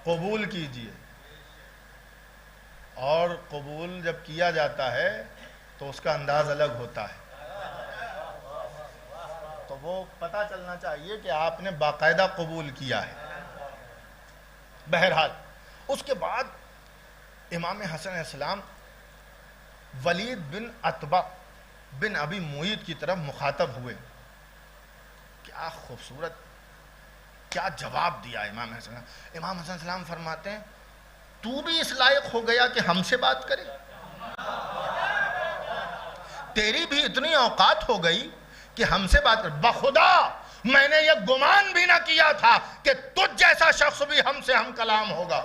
قبول کیجئے. اور قبول جب کیا جاتا ہے تو اس کا انداز الگ ہوتا ہے. تو وہ پتہ چلنا چاہیے کہ آپ نے باقاعدہ قبول کیا ہے. بہرحال اس کے بعد امام حسن علیہ السلام ولید بن عتبہ بن ابی معیط کی طرف مخاطب ہوئے. کیا خوبصورت، کیا جواب دیا امام حسن. امام حسن السلام فرماتے ہیں تو بھی اس لائق ہو گیا کہ ہم سے بات کرے؟ تیری بھی اتنی اوقات ہو گئی کہ ہم سے بات کر. بخدا میں نے یہ گمان بھی نہ کیا تھا کہ تجھ جیسا شخص بھی ہم سے ہم کلام ہوگا.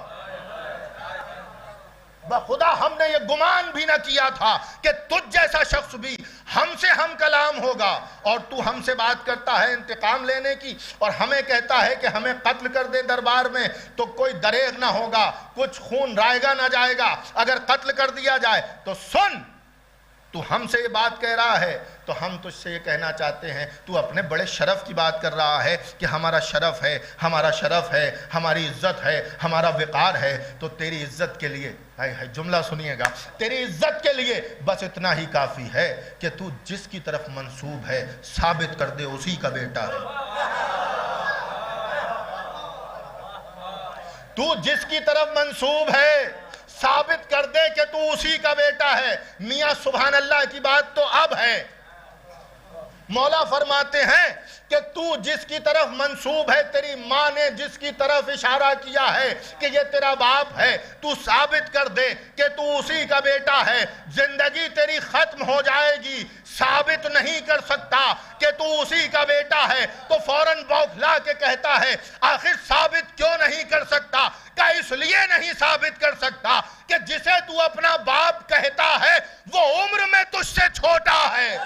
بخدا ہم نے یہ گمان بھی نہ کیا تھا کہ تجھ جیسا شخص بھی ہم سے ہم کلام ہوگا، اور تو ہم سے بات کرتا ہے انتقام لینے کی، اور ہمیں کہتا ہے کہ ہمیں قتل کر دے دربار میں تو کوئی دریغ نہ ہوگا، کچھ خون رائے گا نہ جائے گا اگر قتل کر دیا جائے تو۔ سن، تو ہم سے یہ بات کہہ رہا ہے تو ہم تجھ سے یہ کہنا چاہتے ہیں، تو اپنے بڑے شرف کی بات کر رہا ہے کہ ہمارا شرف ہے، ہمارا شرف ہے، ہماری عزت ہے، ہمارا وقار ہے، تو تیری عزت کے لیے جملہ سنیے گا، تیری عزت کے لیے بس اتنا ہی کافی ہے کہ تو جس کی طرف منسوب ہے ثابت کر دے اسی کا بیٹا ہے۔ تو جس کی طرف منسوب ہے ثابت کر دے کہ تو اسی کا بیٹا ہے۔ میاں سبحان اللہ کی بات تو اب ہے۔ مولا فرماتے ہیں کہ تو جس کی طرف منسوب ہے، تیری ماں نے جس کی طرف اشارہ کیا ہے کہ یہ تیرا باپ ہے، تو ثابت کر دے کہ تو اسی کا بیٹا ہے۔ زندگی تیری ختم ہو جائے گی، ثابت نہیں کر سکتا کہ تو اسی کا بیٹا ہے تو فوراً بوکھلا کے کہتا ہے آخر ثابت کیوں نہیں کر سکتا؟ کہ اس لیے نہیں ثابت کر سکتا کہ جسے تو اپنا باپ کہتا ہے وہ عمر میں تجھ سے چھوٹا ہے۔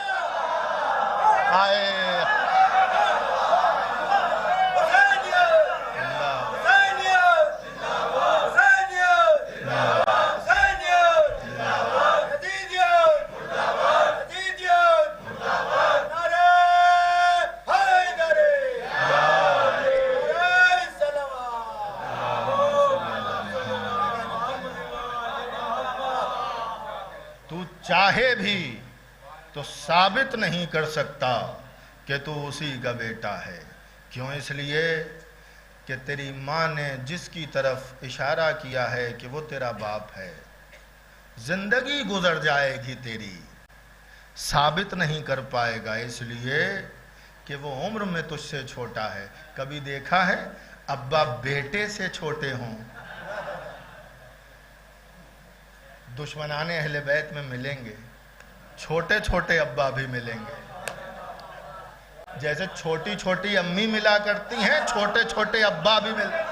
تو چاہے بھی تو ثابت نہیں کر سکتا کہ تو اسی کا بیٹا ہے۔ کیوں؟ اس لیے کہ تیری ماں نے جس کی طرف اشارہ کیا ہے کہ وہ تیرا باپ ہے، زندگی گزر جائے گی تیری، ثابت نہیں کر پائے گا، اس لیے کہ وہ عمر میں تجھ سے چھوٹا ہے۔ کبھی دیکھا ہے ابا بیٹے سے چھوٹے ہوں؟ دشمنان اہل بیت میں ملیں گے، چھوٹے چھوٹے ابا بھی ملیں گے، جیسے چھوٹی چھوٹی امی ملا کرتی ہیں چھوٹے چھوٹے ابا بھی ملیں۔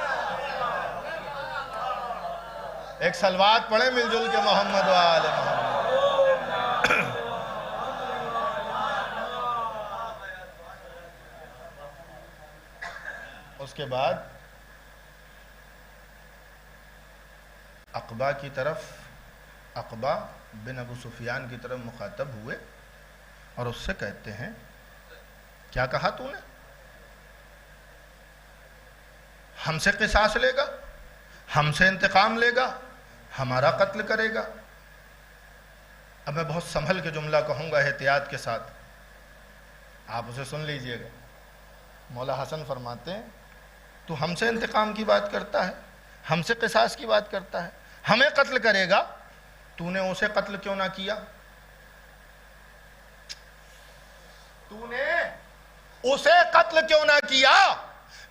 ایک صلوات پڑھیں مل جل کے محمد و آل محمد۔ اس کے بعد عقبہ کی طرف، عقبہ بن ابو سفیان کی طرف مخاطب ہوئے اور اس سے کہتے ہیں کیا کہا تو نے؟ ہم سے قصاص لے گا، ہم سے انتقام لے گا، ہمارا قتل کرے گا۔ اب میں بہت سنبھل کے جملہ کہوں گا احتیاط کے ساتھ، آپ اسے سن لیجئے گا۔ مولا حسن فرماتے ہیں تو ہم سے انتقام کی بات کرتا ہے، ہم سے قصاص کی بات کرتا ہے، ہمیں قتل کرے گا، تو نے اسے قتل کیوں نہ کیا؟ تو نے اسے قتل کیوں نہ کیا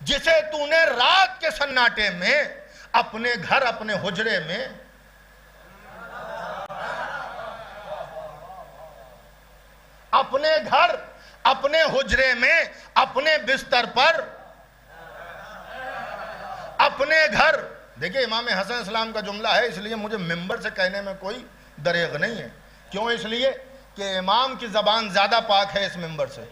جسے تو نے رات کے سناٹے میں اپنے گھر، اپنے حجرے میں اپنے گھر، اپنے حجرے میں، اپنے بستر پر، اپنے گھر۔ دیکھیں امام حسن اسلام کا جملہ ہے، اس لیے مجھے ممبر سے کہنے میں کوئی دریغ نہیں ہے۔ کیوں؟ اس لیے کہ امام کی زبان زیادہ پاک ہے اس ممبر سے۔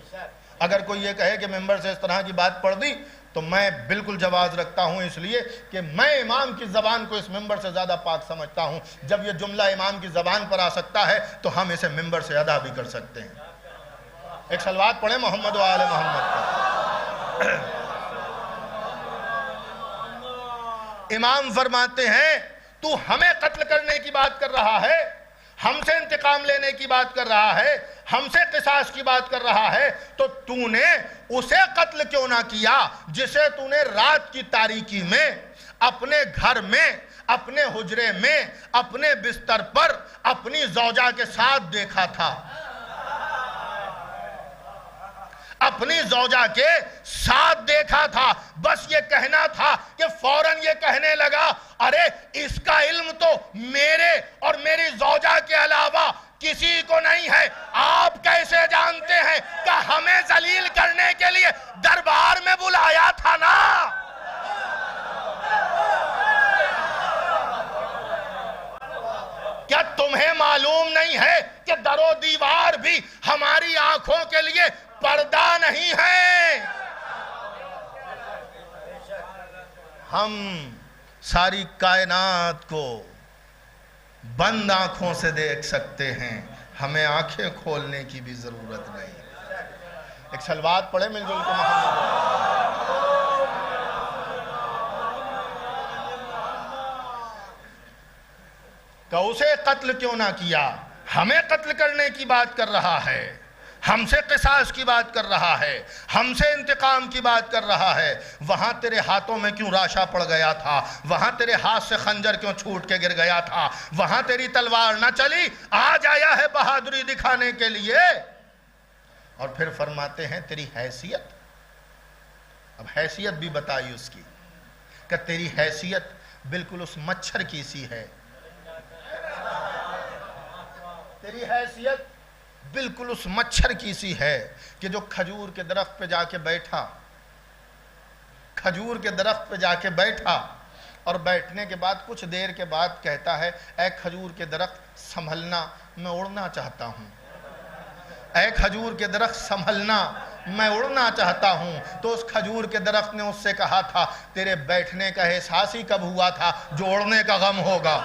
اگر کوئی یہ کہے کہ ممبر سے اس طرح کی بات پڑھ دی تو میں بالکل جواز رکھتا ہوں، اس لیے کہ میں امام کی زبان کو اس ممبر سے زیادہ پاک سمجھتا ہوں۔ جب یہ جملہ امام کی زبان پر آ سکتا ہے تو ہم اسے ممبر سے ادا بھی کر سکتے ہیں۔ ایک صلوات پڑھیں محمد و آل محمد پر۔ امام فرماتے ہیں تو ہمیں قتل کرنے کی بات کر رہا ہے، ہم سے انتقام لینے کی بات کر رہا ہے، ہم سے قصاص کی بات کر رہا ہے، تو تو نے اسے قتل کیوں نہ کیا جسے تو نے رات کی تاریکی میں، اپنے گھر میں، اپنے حجرے میں، اپنے بستر پر اپنی زوجہ کے ساتھ دیکھا تھا، اپنی زوجہ کے ساتھ دیکھا تھا۔ بس یہ کہنا تھا کہ فوراً یہ کہنے لگا ارے اس کا علم تو میرے اور میری زوجہ کے علاوہ کسی کو نہیں ہے، آپ کیسے جانتے ہیں کہ ہمیں ذلیل کرنے کے لیے دربار میں بلایا تھا نا۔ کہ در و دیوار بھی ہماری آنکھوں کے لیے پردہ نہیں ہے. ہم ساری کائنات کو بند آنکھوں سے دیکھ سکتے ہیں، ہمیں آنکھیں کھولنے کی بھی ضرورت نہیں. ایک صلوات پڑھے مل جل کے محمد. کہ اسے قتل کیوں نہ کیا، ہمیں قتل کرنے کی بات کر رہا ہے، ہم سے قصاص کی بات کر رہا ہے، ہم سے انتقام کی بات کر رہا ہے. وہاں تیرے ہاتھوں میں کیوں راشا پڑ گیا تھا، وہاں تیرے ہاتھ سے خنجر کیوں چھوٹ کے گر گیا تھا، وہاں تیری تلوار نہ چلی، آج آیا ہے بہادری دکھانے کے لیے. اور پھر فرماتے ہیں تیری حیثیت، اب حیثیت بھی بتائی اس کی کہ تیری حیثیت بالکل اس مچھر کی سی ہے. تیری حیثیت بالکل اس مچھر کی سی ہے کہ جو کھجور کے درخت پہ جا کے بیٹھا، کھجور کے درخت پہ جا کے بیٹھا اور بیٹھنے کے بعد کچھ دیر کے بعد کہتا ہے اے کھجور کے درخت سنبھلنا، میں اڑنا چاہتا ہوں. اے کھجور کے درخت سنبھلنا، میں اڑنا چاہتا ہوں. تو اس کھجور کے درخت نے اس سے کہا تھا تیرے بیٹھنے کا احساس ہی کب ہوا تھا جو اڑنے کا غم ہوگا.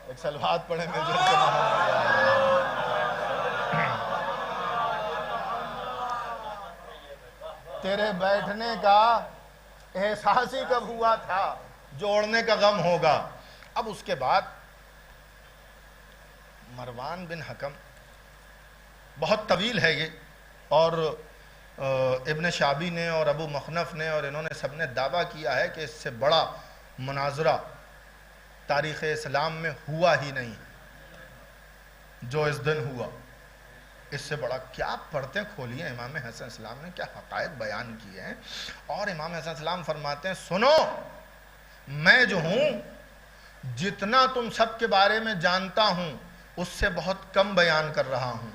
ایک صلوات پڑھیں مل جل کے تیرے بیٹھنے کا احساس ہی کب ہوا تھا جو اڑنے کا غم ہوگا. اب اس کے بعد مروان بن حکم، بہت طویل ہے یہ، اور ابن شابی نے اور ابو مخنف نے اور انہوں نے سب نے دعویٰ کیا ہے کہ اس سے بڑا مناظرہ تاریخ اسلام میں ہوا ہی نہیں جو اس دن ہوا. اس سے بڑا کیا پڑھتے کھولیے امام حسن اسلام نے کیا حقائق بیان کیے ہیں. اور امام حسن اسلام فرماتے ہیں سنو، میں جو ہوں جتنا تم سب کے بارے میں جانتا ہوں اس سے بہت کم بیان کر رہا ہوں،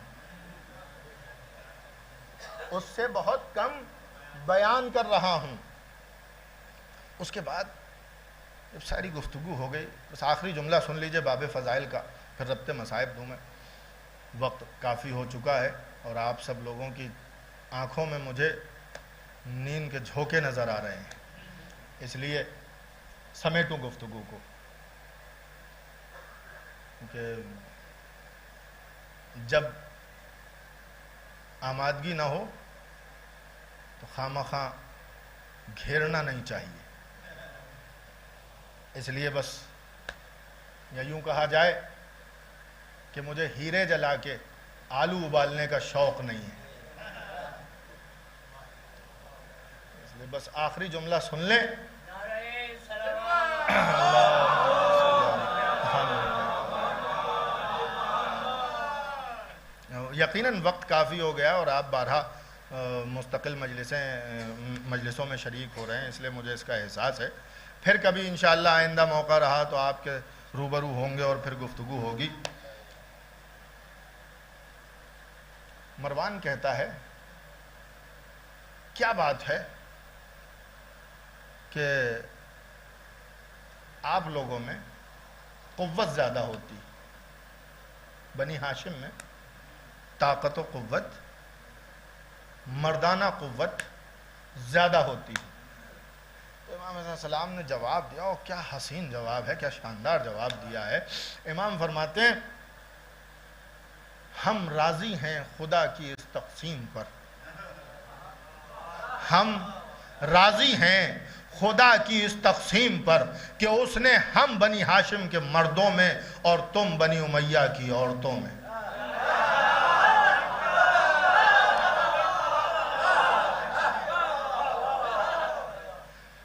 اس سے بہت کم بیان کر رہا ہوں. اس کے بعد جب ساری گفتگو ہو گئی، بس آخری جملہ سن لیجئے باب فضائل کا، پھر ربط مصائب دوں میں. وقت کافی ہو چکا ہے اور آپ سب لوگوں کی آنکھوں میں مجھے نیند کے جھونکے نظر آ رہے ہیں، اس لیے سمیٹوں گفتگو کو، کیونکہ جب آمادگی نہ ہو تو خامخواہ گھیرنا نہیں چاہیے. اس لیے بس یا یوں کہا جائے کہ مجھے ہیرے جلا کے آلو ابالنے کا شوق نہیں ہے، اس لیے بس آخری جملہ سن لیں. یقیناً وقت کافی ہو گیا اور آپ بارہا مستقل مجلسوں میں شریک ہو رہے ہیں، اس لیے مجھے اس کا احساس ہے. پھر کبھی انشاءاللہ آئندہ موقع رہا تو آپ کے روبرو ہوں گے اور پھر گفتگو ہوگی. مروان کہتا ہے کیا بات ہے کہ آپ لوگوں میں قوت زیادہ ہوتی، بنی ہاشم میں طاقت و قوت، مردانہ قوت زیادہ ہوتی. امام علیہ السلام نے جواب دیا، اور کیا حسین جواب ہے، کیا شاندار جواب دیا ہے. امام فرماتے ہیں ہم راضی ہیں خدا کی اس تقسیم پر، ہم راضی ہیں خدا کی اس تقسیم پر کہ اس نے ہم بنی ہاشم کے مردوں میں اور تم بنی امیہ کی عورتوں میں.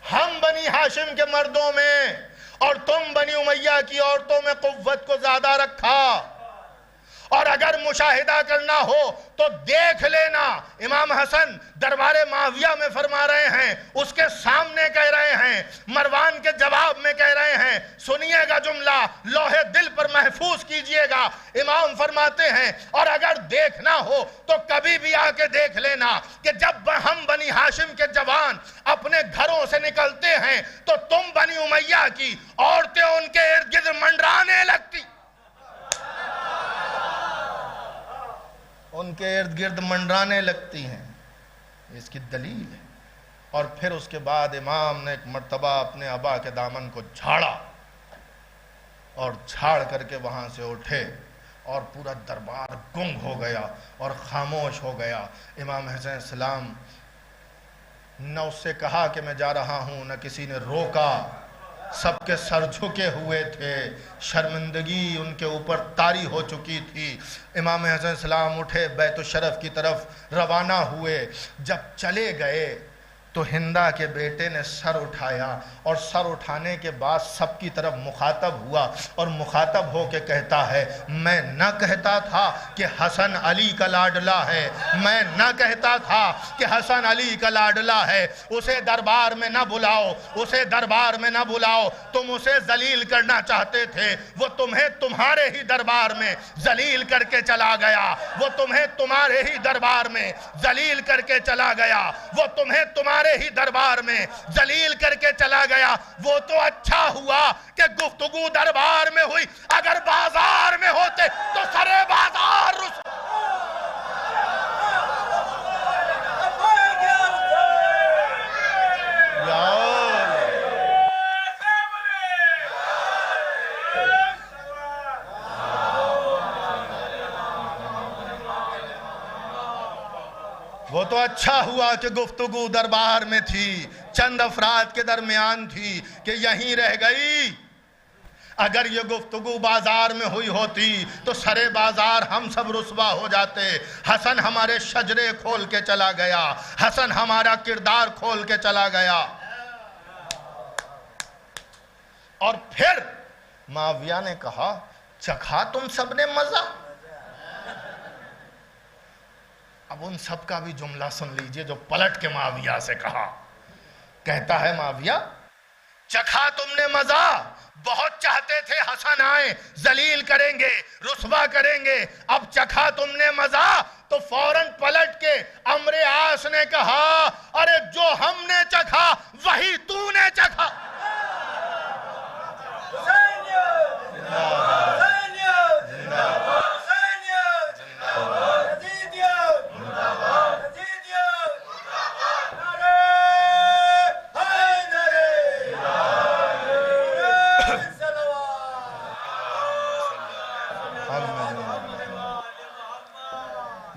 ہم بنی ہاشم کے مردوں میں اور تم بنی امیہ کی عورتوں میں قوت کو زیادہ رکھا، اور اگر مشاہدہ کرنا ہو تو دیکھ لینا. امام حسن دربار معاویہ میں فرما رہے ہیں, اس کے سامنے کہہ رہے ہیں, مروان کے جواب میں کہہ رہے ہیں. سنیے گا جملہ, لوہے دل پر محفوظ کیجئے گا. امام فرماتے ہیں اور اگر دیکھنا ہو تو کبھی بھی آ کے دیکھ لینا کہ جب ہم بنی ہاشم کے جوان اپنے گھروں سے نکلتے ہیں تو تم بنی امیہ کی عورتیں ان کے ارد گرد منڈرانے لگتی, ان کے ارد گرد منڈرانے لگتی ہیں. اس کی دلیل ہے. اور پھر اس کے بعد امام نے ایک مرتبہ اپنے ابا کے دامن کو جھاڑا اور جھاڑ کر کے وہاں سے اٹھے اور پورا دربار گنگ ہو گیا اور خاموش ہو گیا. امام حسین السلام نہ اس سے کہا کہ میں جا رہا ہوں, نہ کسی نے روکا. سب کے سر جھکے ہوئے تھے, شرمندگی ان کے اوپر طاری ہو چکی تھی. امام حسین السلام اٹھے, بیت الشرف کی طرف روانہ ہوئے. جب چلے گئے تو ہندا کے بیٹے نے سر اٹھایا اور سر اٹھانے کے بعد سب کی طرف مخاطب ہوا اور مخاطب ہو کے کہتا ہے, میں نہ کہتا تھا کہ حسن علی کا لاڈلا ہے, میں نہ کہتا تھا کہ حسن علی کا لاڈلا ہے. اسے دربار میں نہ بلاؤ, اسے دربار میں نہ بلاؤ. تم اسے ذلیل کرنا چاہتے تھے, وہ تمہیں تمہارے ہی دربار میں ذلیل کر کے چلا گیا. وہ تمہیں تمہارے ہی دربار میں ذلیل کر کے چلا گیا. وہ تمہیں تمہارے ہی دربار میں ذلیل کر کے چلا گیا. وہ تو اچھا ہوا کہ گفتگو دربار میں ہوئی, اگر بازار میں ہوتے تو سرے بازار وہ تو اچھا ہوا کہ گفتگو دربار میں تھی, چند افراد کے درمیان تھی کہ یہیں رہ گئی. اگر یہ گفتگو بازار میں ہوئی ہوتی تو سرے بازار ہم سب رسوا ہو جاتے. حسن ہمارے شجرے کھول کے چلا گیا, حسن ہمارا کردار کھول کے چلا گیا. اور پھر معاویہ نے کہا, چکھا تم سب نے مزہ. اب ان سب کا بھی جملہ سن لیجئے جو پلٹ کے معاویہ سے کہا. کہتا ہے معاویہ, چکھا تم نے مزہ, بہت چاہتے تھے حسن آئیں, ذلیل کریں گے, رسوا کریں گے. اب چکھا تم نے مزہ. تو فوراً پلٹ کے عمرو عاص نے کہا, ارے جو ہم نے چکھا وہی تو نے چکھا.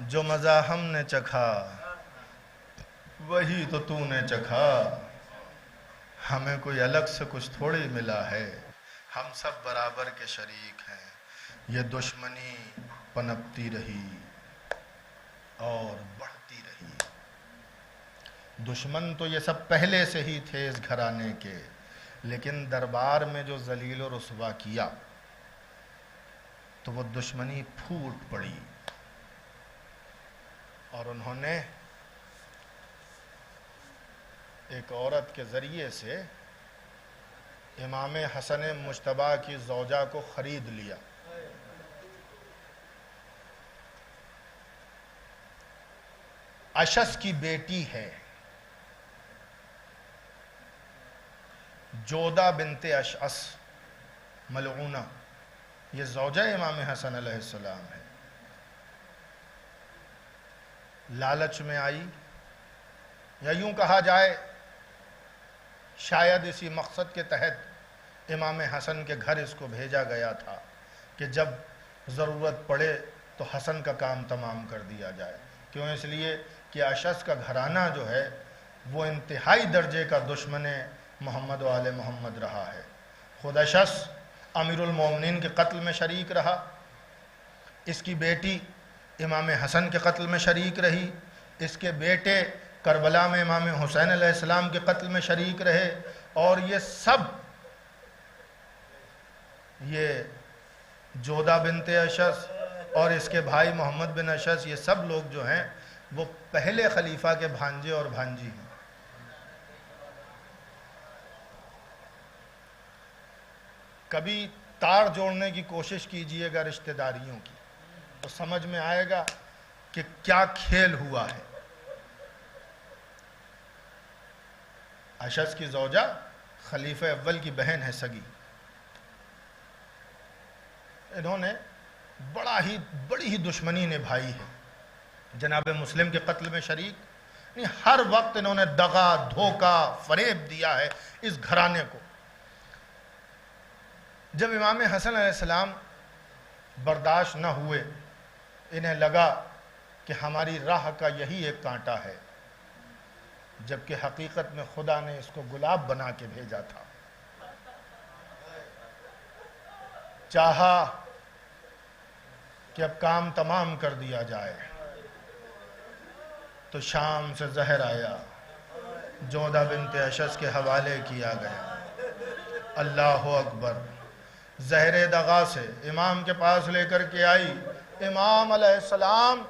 جو مزہ ہم نے چکھا وہی تو نے چکھا. ہمیں کوئی الگ سے کچھ تھوڑی ملا ہے, ہم سب برابر کے شریک ہیں. یہ دشمنی پنپتی رہی اور بڑھتی رہی. دشمن تو یہ سب پہلے سے ہی تھے اس گھرانے کے, لیکن دربار میں جو ذلیل و رسوا کیا تو وہ دشمنی پھوٹ پڑی. اور انہوں نے ایک عورت کے ذریعے سے امام حسن مجتبیٰ کی زوجہ کو خرید لیا. اشس کی بیٹی ہے, جودہ بنت اشعث ملعونہ, یہ زوجہ امام حسن علیہ السلام ہے. لالچ میں آئی, یا یوں کہا جائے شاید اسی مقصد کے تحت امام حسن کے گھر اس کو بھیجا گیا تھا کہ جب ضرورت پڑے تو حسن کا کام تمام کر دیا جائے. کیوں؟ اس لیے کہ اشعث کا گھرانہ جو ہے وہ انتہائی درجے کا دشمن محمد و آل محمد رہا ہے. خود اشعث امیر المومنین کے قتل میں شریک رہا, اس کی بیٹی امام حسن کے قتل میں شریک رہی, اس کے بیٹے کربلا میں امام حسین علیہ السلام کے قتل میں شریک رہے. اور یہ سب, یہ جودہ بنت اشعث اور اس کے بھائی محمد بن اشعث، یہ سب لوگ جو ہیں وہ پہلے خلیفہ کے بھانجے اور بھانجی ہیں۔ کبھی تار جوڑنے کی کوشش کیجئے گا رشتہ داریوں کی، تو سمجھ میں آئے گا کہ کیا کھیل ہوا ہے۔ اشعث کی زوجہ خلیفہ اول کی بہن ہے سگی، انہوں نے بڑی ہی دشمنی نبھائی ہے، جناب مسلم کے قتل میں شریک، ہر وقت انہوں نے دغا، دھوکہ، فریب دیا ہے اس گھرانے کو۔ جب امام حسن علیہ السلام برداشت نہ ہوئے، انہیں لگا کہ ہماری راہ کا یہی ایک کانٹا ہے، جبکہ حقیقت میں خدا نے اس کو گلاب بنا کے بھیجا تھا۔ چاہا کہ اب کام تمام کر دیا جائے، تو شام سے زہر آیا، جودہ بنت اشعث کے حوالے کیا گیا۔ اللہ اکبر! زہر دغا سے امام کے پاس لے کر کے آئی۔ امام علیہ السلام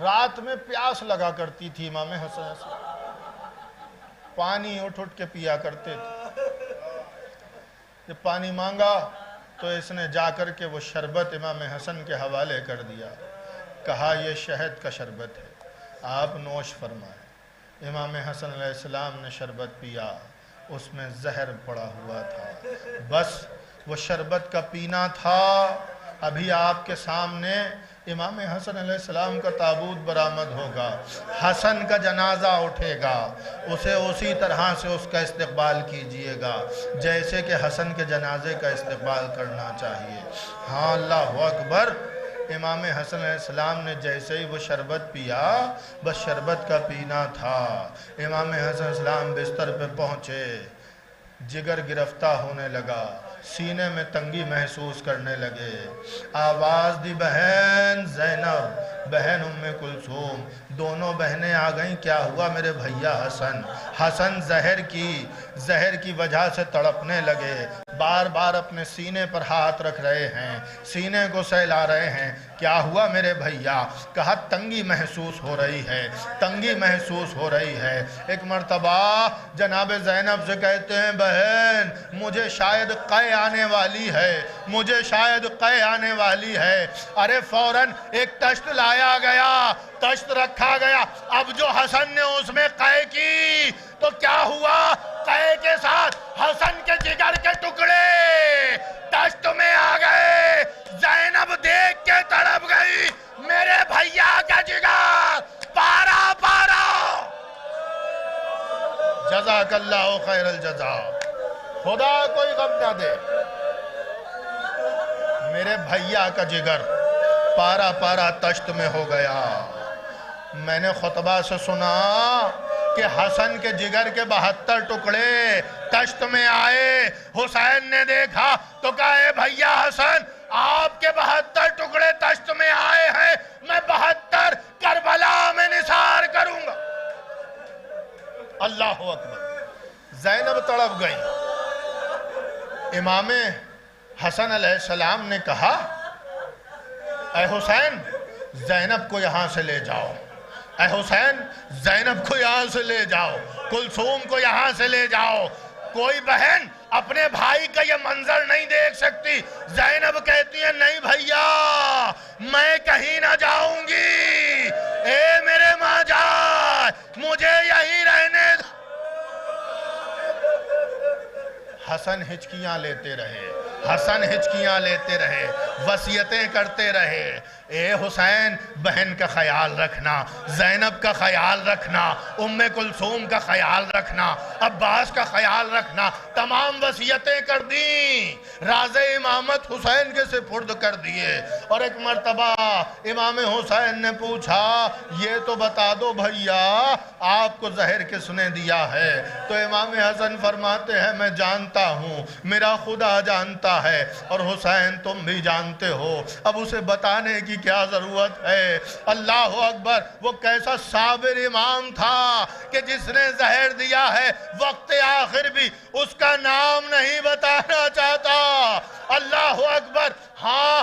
رات میں پیاس لگا کرتی تھی امام حسن علیہ السلام، پانی اٹھ کے پیا کرتے تھے۔ جب پانی مانگا تو اس نے جا کر کے وہ شربت امام حسن کے حوالے کر دیا، کہا یہ شہد کا شربت ہے، آپ نوش فرمائیں۔ امام حسن علیہ السلام نے شربت پیا، اس میں زہر پڑا ہوا تھا، بس وہ شربت کا پینا تھا۔ ابھی آپ کے سامنے امام حسن علیہ السلام کا تابوت برآمد ہوگا، حسن کا جنازہ اٹھے گا، اسے اسی طرح سے اس کا استقبال کیجئے گا جیسے کہ حسن کے جنازے کا استقبال کرنا چاہیے۔ ہاں، اللہ اکبر! امام حسن علیہ السلام نے جیسے ہی وہ شربت پیا، بس شربت کا پینا تھا۔ امام حسن علیہ السلام بستر پہ پہنچے، جگر گرفتہ ہونے لگا، سینے میں تنگی محسوس کرنے لگے۔ آواز دی بہن زینب، بہن ام کلثوم، دونوں بہنیں آ گئیں۔ کیا ہوا میرے بھیا حسن؟ حسن زہر کی وجہ سے تڑپنے لگے، بار بار اپنے سینے پر ہاتھ رکھ رہے ہیں، سینے کو سہلا رہے ہیں۔ کیا ہوا میرے بھیا؟ کہا تنگی محسوس ہو رہی ہے، تنگی محسوس ہو رہی ہے۔ ایک مرتبہ جناب زینب سے کہتے ہیں بہن مجھے شاید قے آنے والی ہے، مجھے شاید قے آنے والی ہے۔ ارے فوراً ایک تشت لایا گیا، تشت رکھا گیا۔ اب جو حسن نے اس میں قے کی تو کیا ہوا؟ قے کے ساتھ حسن کے جگر کے ٹکڑے تشت میں آ گئے۔ زینب دیکھ کے تڑپ گئی، میرے بھیا کا جگر پارا پارا۔ جزاک اللہ خیر الجزا، خدا کوئی غم نہ دے۔ میرے بھیا کا جگر پارا پارا تشت میں ہو گیا۔ میں نے خطبہ سے سنا کہ حسن کے جگر کے 72 ٹکڑے تشت میں آئے۔ حسین نے دیکھا تو کہا اے بھیا حسن، آپ کے 72 ٹکڑے تشت میں آئے ہیں، میں 72 کربلا میں نثار کروں گا۔ اللہ اکبر! زینب تڑپ گئی۔ امام حسن علیہ السلام نے کہا اے حسین زینب کو یہاں سے لے جاؤ، اے حسین زینب کو یہاں سے لے جاؤ، کلثوم کو یہاں سے لے جاؤ۔ کوئی بہن اپنے بھائی کا یہ منظر نہیں دیکھ سکتی۔ زینب کہتی ہے نہیں بھیا، میں کہیں نہ جاؤں گی، اے میرے ماں جان مجھے یہیں رہنے دو۔ حسن ہچکیاں لیتے رہے، حسن ہچکیاں لیتے رہے، وصیتیں کرتے رہے۔ اے حسین بہن کا خیال رکھنا، زینب کا خیال رکھنا، ام کلثوم کا خیال رکھنا، عباس کا خیال رکھنا۔ تمام وصیتیں کر دیں، راز امامت حسین کے سپرد کر دیے۔ اور ایک مرتبہ امام حسین نے پوچھا یہ تو بتا دو بھیا آپ کو زہر کس نے دیا ہے؟ تو امام حسن فرماتے ہیں میں جانتا ہوں، میرا خدا جانتا ہے، اور حسین تم بھی جانتے ہو، اب اسے بتانے کی کیا ضرورت ہے؟ اللہ اکبر! وہ کیسا صابر امام تھا کہ جس نے زہر دیا ہے وقت آخر بھی اس کا نام نہیں بتانا چاہتا۔ اللہ اکبر! ہاں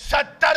70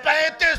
35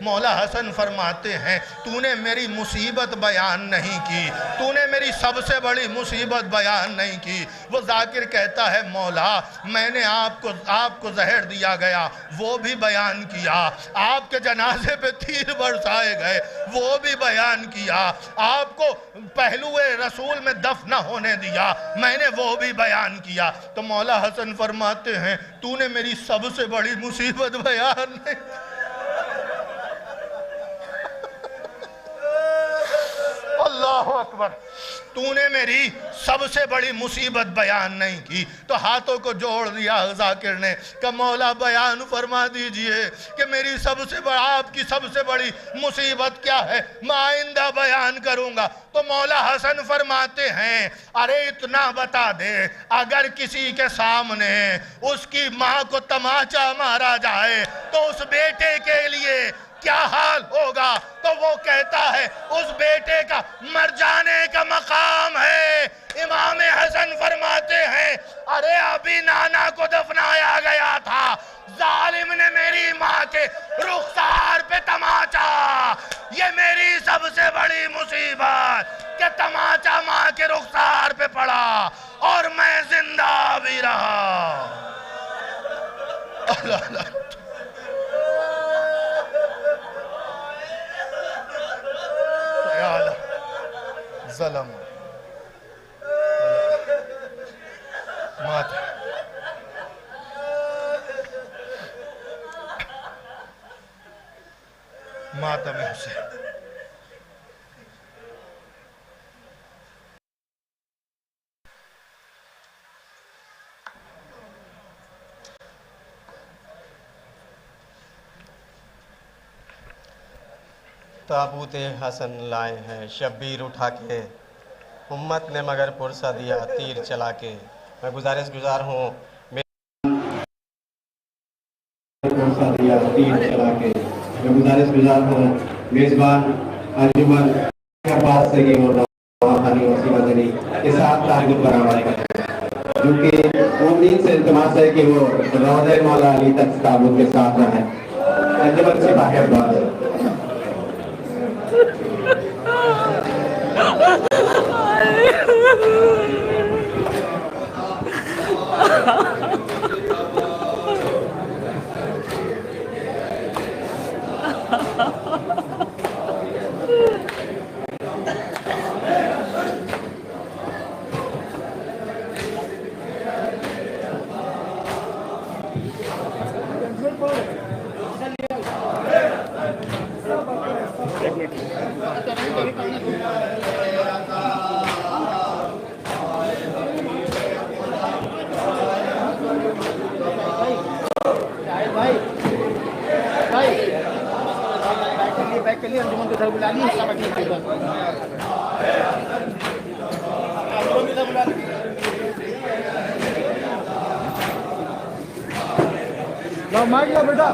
مولا حسن فرماتے ہیں تو نے میری مصیبت بیان نہیں کی، تو نے میری سب سے بڑی مصیبت بیان نہیں کی۔ وہ ذاکر کہتا ہے مولا میں نے آپ کو زہر دیا گیا وہ بھی بیان کیا، آپ کے جنازے پہ تیر برسائے گئے وہ بھی بیان کیا، آپ کو پہلو رسول میں دفن نہ ہونے دیا میں نے وہ بھی بیان کیا۔ تو مولا حسن فرماتے ہیں تو نے میری سب سے بڑی مصیبت بیان نہیں۔ اللہ اکبر، تو نے میری سب سے بڑی مصیبت بیان نہیں کی۔ تو ہاتھوں کو جوڑ دیا ذاکر نے کہ مولا بیان فرما دیجئے کہ میری آپ کی سب سے بڑی مصیبت کیا ہے، میں آئندہ بیان کروں گا۔ تو مولا حسن فرماتے ہیں ارے اتنا بتا دے اگر کسی کے سامنے اس کی ماں کو تماچا مارا جائے تو اس بیٹے کے لیے کیا حال ہوگا؟ تو وہ کہتا ہے اس بیٹے کا مر جانے کا مقام ہے۔ امام حسن فرماتے ہیں ارے ابھی نانا کو دفنایا گیا تھا، ظالم نے میری ماں کے رخسار پہ تماچا، یہ میری سب سے بڑی مصیبت کہ تماچا ماں کے رخسار پہ پڑا اور میں زندہ بھی رہا۔ اللہ اللہ ظلم ماتم حسین۔ تابوت حسن لائے ہیں شبیر اٹھا کے، امت نے مگر پرسہ دیا تیر چلا کے۔ میں گزار ہوں میزبان انجمن عباس سے مدنی کے ساتھ تعلق برقرار کریں، جو کہ مومنین سے التماس ہے کہ وہ روضہ مولا علی تک تابوت کے ساتھ رہیں۔ انجمن سے باہر بات بیٹا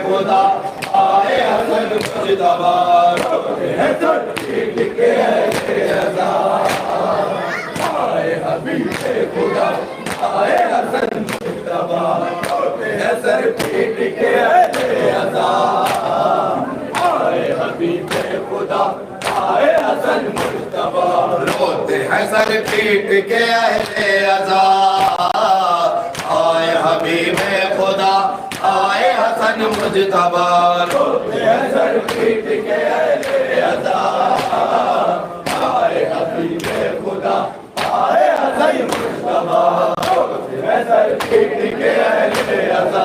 خدا پیٹ کے اہل عزا آئے حبیب خدا آئے حسن مجتبی روتے ہیں سر پیٹ کے اہل عزا آئے حبیب خدا آئے حسن مجتبی روتے ہیں سر پیٹ کے اہل عزا آئے حبیب خدا آئے حسن مجتبی روتے ہیں سر پیٹ کے اہل عزا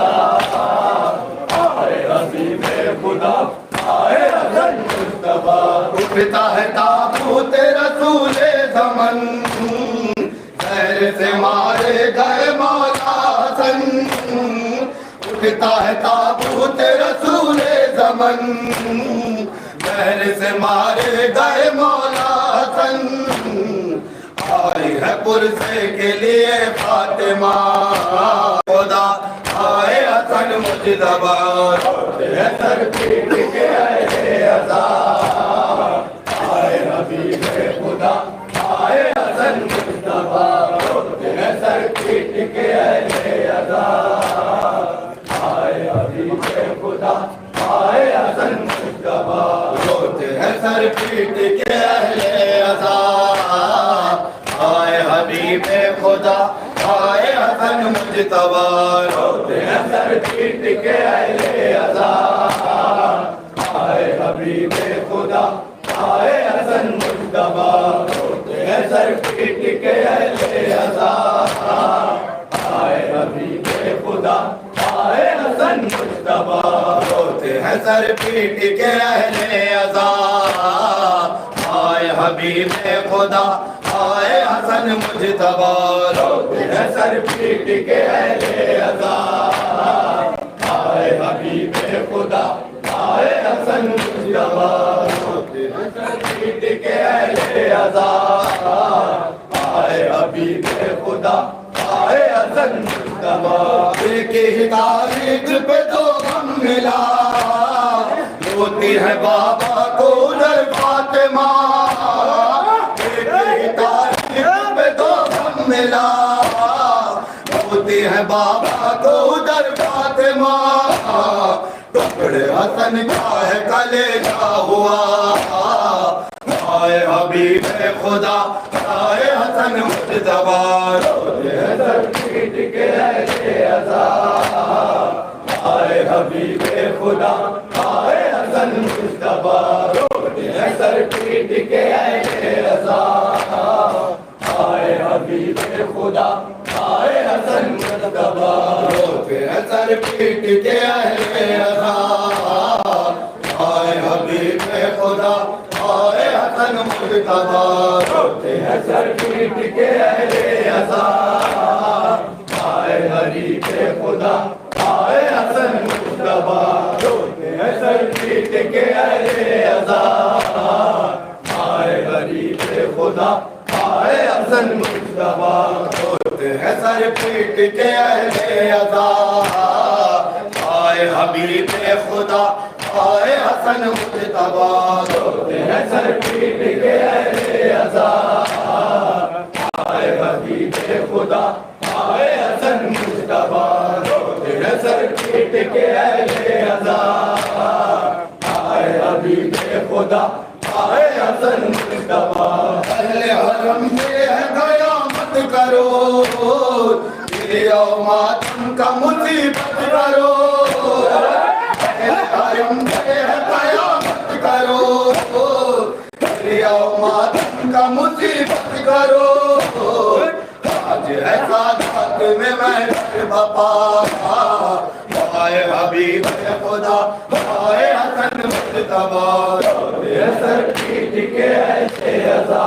آئے حبیب خدا آئے حسن مجتبی اٹھتا ہے تابوت رسول زمن زہر سے مارے گئے مولا حسن اٹھتا ہے تابوت رسول زمن زہر سے مارے گئے مولا حسن آئی ہے پرسے کے لیے فاطمہ خدا آئے حسن مجتبی روتے ہیں سر پیٹ کے اہل عزا آئے حبیب خدا آئے حسن مجتبی روتے ہیں سر پیٹ کے اہل عزا آئے حبیب خدا آئے حسن مجتبی روتے ہیں سر پیٹ کے اہل عزا آئے حبیب خدا آئے حسن مجتبی روتے ہیں سر پیٹ کے اہل عزا آئے حبیب خدا آئے حسن مجتبی روتے ہیں سر پیٹ کے اہل عزا آئے حبیب خدا آئے حسن مجتبی روتے ہیں سر پیٹ کے اہل عزا آئے حبیب خدا آئے حسن مجتبی روتے ہیں سر پیٹ کے اہل عزا آئے حبیب خدا آئے حسن مجتبی روتے ہیں سر پیٹ کے اہل عزا آئے حبیب خدا آئے حسن مجتبی ایک ہی تاریخ پہ دو غم ملا روتی ہے بابا کو در فاطمہ ایک ہی تاریخ پہ دو غم ملا روتی ہے بابا کو در فاطمہ ٹکڑے حسن کا ہے کلیجہ ہوا آئے حبیب خدا آئے حسن مجتبی روتے ہیں سر پیٹ کے اہل عزا آئے حبیب خدا آئے حسن مجتبی روتے ہیں سر پیٹ کے اہل عزا آئے حبیب خدا آئے حسن مجتبی روتے ہیں سر پیٹ کے اہل عزا آئے حبیب خدا آئے حسن مجتبی روتے ہیں سر پیٹ کے اہل عزا آئے حبیب خدا آئے حسن مجتبی روتے ہیں سر پیٹ کے اہل عزا آئے حبیب خدا آئے حسن مجتبی روتے ہیں سر پیٹ کے اہل عزا آئے حبیب خدا آئے حسن مجتبی روتے ہیں سر پیٹ کے اہل عزا آئے حبیب خدا آئے حسن مجتبی روتے ہیں سر پیٹ کے اہل عزا آئے حبیب خدا آئے حسن مجتبی اہل حرم سے ہے قیامت کرو گریہ و ماتم کا مصیبت کرو حرم سے ہے قیامت کرو گریہ و ماتم کا مصیبت کرو آج ہے سادات میں محشر بپا آئے حبیب خدا آئے حسن مجتبی روتے ہیں سر پیٹ کے اہل عزا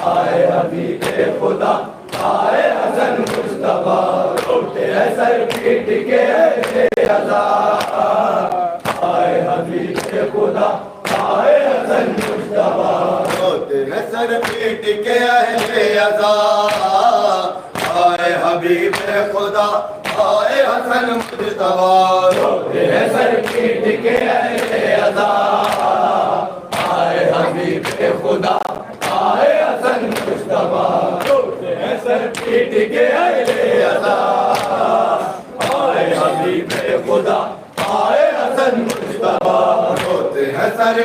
آئے حبیب خدا آئے حسن مجتبی روتے ہیں سر پیٹ کے اہل عزا آئے حبیب خدا آئے حسن مجتبی روتے ہیں سر پیٹ کے اہل عزا آئے حبیب خدا آئے حسن مجتبی روتے ہیں سر پیٹ کے اہل عزا آئے حبیب خدا آئے حسن مجتبی روتے ہیں سر پیٹ کے اہل عزا آئے حبیب